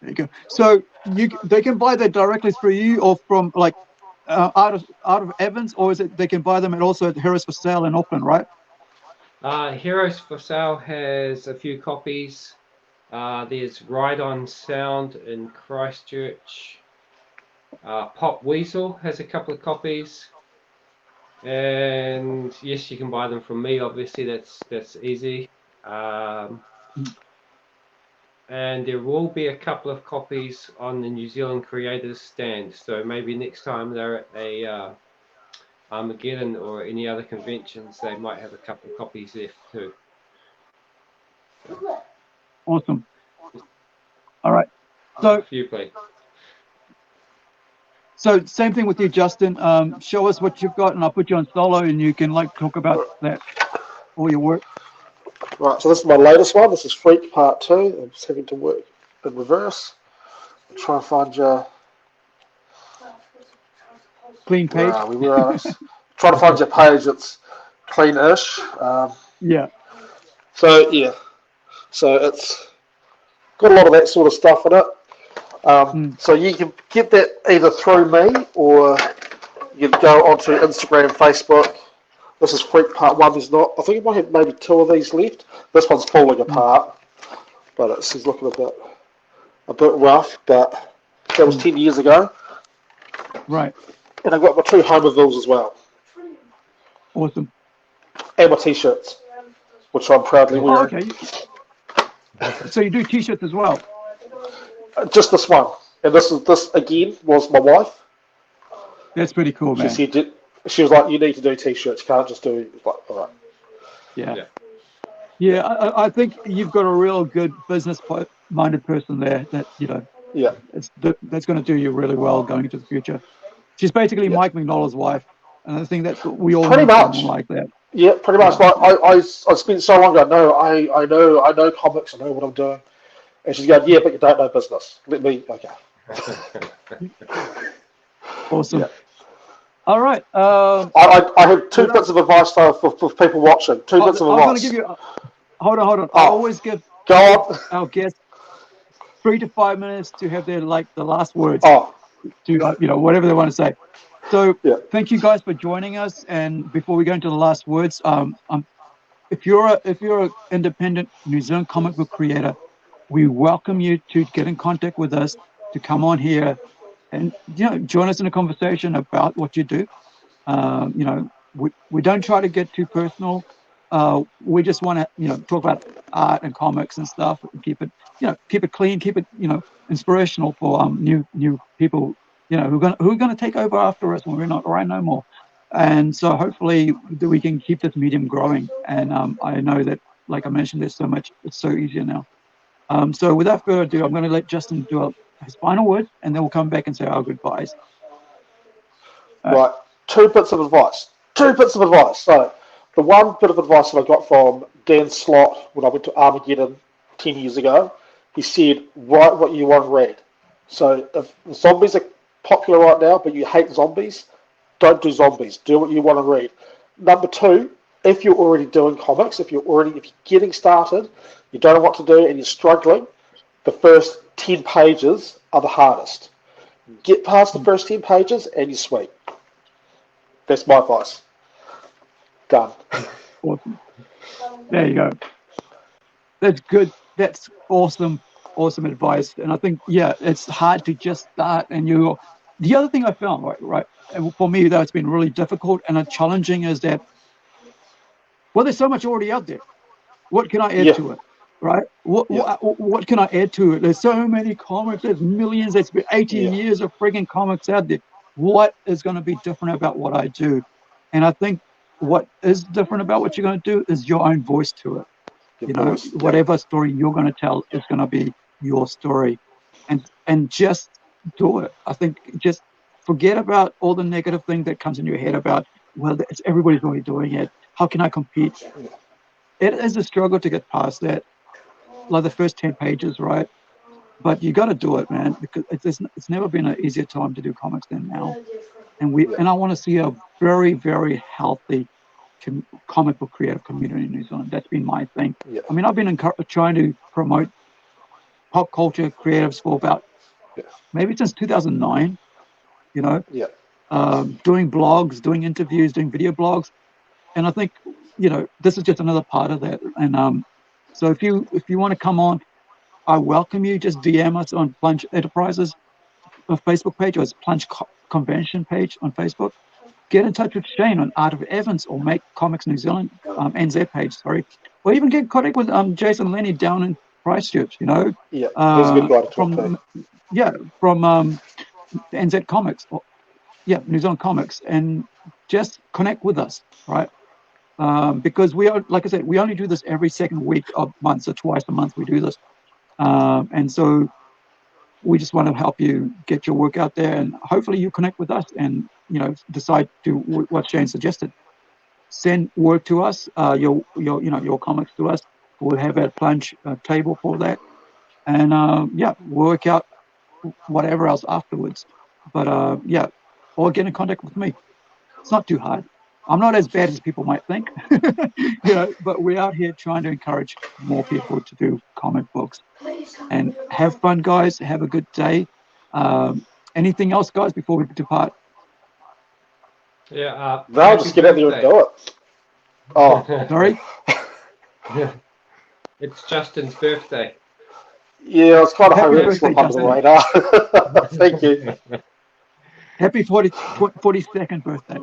you go. So they can buy that directly through you or from out of Evans, or is it they can buy them and also at Heroes for Sale in Auckland, right? Heroes for Sale has a few copies. There's Ride on Sound in Christchurch. Pop Weasel has a couple of copies. And yes, you can buy them from me. Obviously, that's easy. And there will be a couple of copies on the New Zealand Creators stand. So maybe next time they're at a Armageddon or any other conventions, they might have a couple of copies left too. Awesome. All right. So same thing with you, Justin. Show us what you've got, and I'll put you on solo, and you can talk about that, all your work. Right. So this is my latest one. This is Freak Part 2. I'm just having to work in reverse. I'm trying to find your clean page. Trying to find your page. It's clean-ish. Yeah. So yeah. So it's got a lot of that sort of stuff in it. So you can get that either through me or you can go onto Instagram, Facebook. This is Freak Part 1. There's not. I think I might have maybe 2 of these left. This one's falling apart, but it's looking a bit rough. But that was 10 years ago. Right. And I've got my 2 Homervilles as well. Awesome. And my T-shirts, which I'm proudly wearing. Okay. So you do T-shirts as well? Just this one. And this again was my wife. That's pretty cool, man. She was like, you need to do T-shirts. You can't just do, all right. Yeah, I think you've got a real good business-minded person there that, that's going to do you really well going into the future. She's basically Mike McDonald's wife, and I think that's what we all pretty need much like that. Yeah, pretty much. Like I spent so long ago. I know comics. I know what I'm doing. And she's going, yeah, but you don't know business. Okay. Awesome. Yeah. All right. I have 2 bits of advice though for people watching. 2 bits of advice. I'm going to give you. Hold on. I always give our guests 3 to 5 minutes to have their the last words. To whatever they want to say. So thank you guys for joining us. And before we go into the last words, if you're an independent New Zealand comic book creator, we welcome you to get in contact with us, to come on here and join us in a conversation about what you do. We don't try to get too personal. We just want to talk about art and comics and stuff, and keep it clean, keep it inspirational for new people who are going to take over after us when we're not around no more. And so hopefully we can keep this medium growing. And I know that, like I mentioned, there's so much, it's so easier now. So without further ado, I'm going to let Justin do his final words, and then we'll come back and say our goodbyes. Right. 2 bits of advice. So the one bit of advice that I got from Dan Slott when I went to Armageddon 10 years ago, he said, write what you want read. So if zombies are popular right now, but you hate zombies, don't do zombies. Do what you want to read. Number 2, if you're already doing comics, if you're getting started, you don't know what to do and you're struggling, the first 10 pages are the hardest. Get past the first 10 pages and you're sweet. That's my advice. Done. Awesome. There you go. That's good. That's awesome advice. And I think, it's hard to just start, and the other thing I found, right, and for me that's been really difficult and challenging is that, well, there's so much already out there. What can I add Yeah, to it, right? yeah, What can I add to it? There's so many comics. There's millions. There's been 80 yeah, years of frigging comics out there. What is going to be different about what I do? And I think what is different about what you're going to do is your own voice to it. your You know, voice. Yeah, whatever story you're going to tell is going to be your story, and just do it. I think just forget about all the negative thing that comes in your head about, well, it's everybody's already doing it. How can I compete? It is a struggle to get past that, like the first 10 pages, right? But you got to do it, man, because it's never been an easier time to do comics than now. yeah, And I want to see a very, very healthy comic book creative community in New Zealand. That's been my thing. yeah, I mean, I've been trying to promote pop culture creatives for about yeah, maybe since 2009, you know, yeah, doing blogs, doing interviews, doing video blogs. And I think, you know, this is just another part of that. And so if you want to come on, I welcome you. Just DM us on Plunge Enterprises Facebook page, or it's Plunge Convention page on Facebook. Get in touch with Shane on Art of Evans or Make Comics New Zealand NZ page, sorry, or even get in contact with Jason Lenny down in Christchurch. You know, yeah. He's a good guy to talk to. from NZ Comics, or New Zealand Comics, and just connect with us, right? Because we are, like I said, we only do this every second week of month, so twice a month we do this, and so we just want to help you get your work out there, and hopefully you connect with us and, you know, decide to what Shane suggested. Send work to us, your comics to us. We'll have a Plunge table for that, and work out whatever else afterwards. But or get in contact with me. It's not too hard. I'm not as bad as people might think, but we're out here trying to encourage more people to do comic books. And have fun, guys. Have a good day. Anything else, guys, before we depart? Yeah. No, just get out there and do it. Oh, Sorry? It's Justin's birthday. yeah, I was kind of Happy hoping it slip birthday, under the Justin. radar. Thank you. Happy 42nd birthday.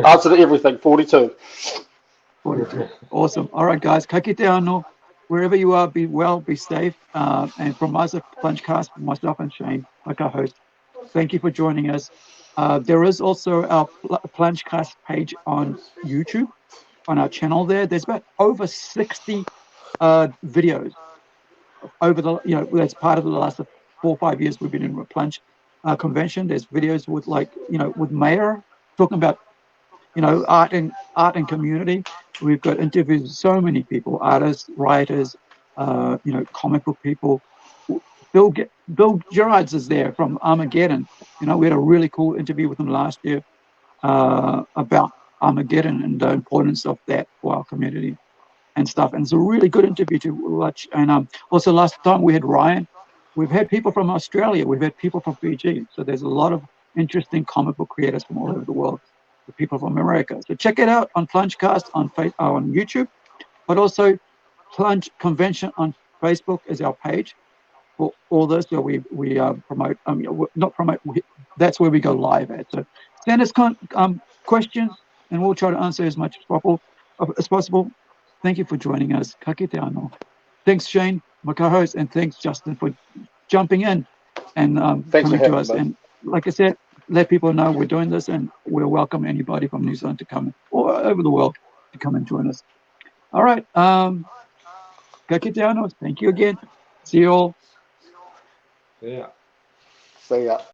Answer to everything, 42. 42. Awesome. All right, guys. Ka kite anō. Wherever you are, be well, be safe. And from us at PlungeCast, myself and Shane, my co-host, thank you for joining us. There is also our PlungeCast page on YouTube, on our channel there. There's about over 60 videos over that's part of the last 4 or 5 years we've been in a Plunge convention. There's videos with with Mayor talking about art and community. We've got interviews with so many people, artists, writers, comic book people. Bill Gerards is there from Armageddon. We had a really cool interview with him last year about Armageddon and the importance of that for our community and stuff. And it's a really good interview to watch. And also last time we had Ryan. We've had people from Australia. We've had people from Fiji. So there's a lot of interesting comic book creators from all over the world. The people from America. So check it out on PlungeCast on YouTube, but also Plunge Convention on Facebook is our page for all this. So we promote. Not promote. That's where we go live at. So send us questions, and we'll try to answer as much as possible. Thank you for joining us. Ka kite anō. Thanks, Shane, my co-host, and thanks, Justin, for jumping in and Thanks for coming to having us. me. And like I said, let people know we're doing this, and we'll welcome anybody from New Zealand to come, or over the world, to come and join us. All right. Ka kite anō. Thank you again. See you all. Yeah. See ya.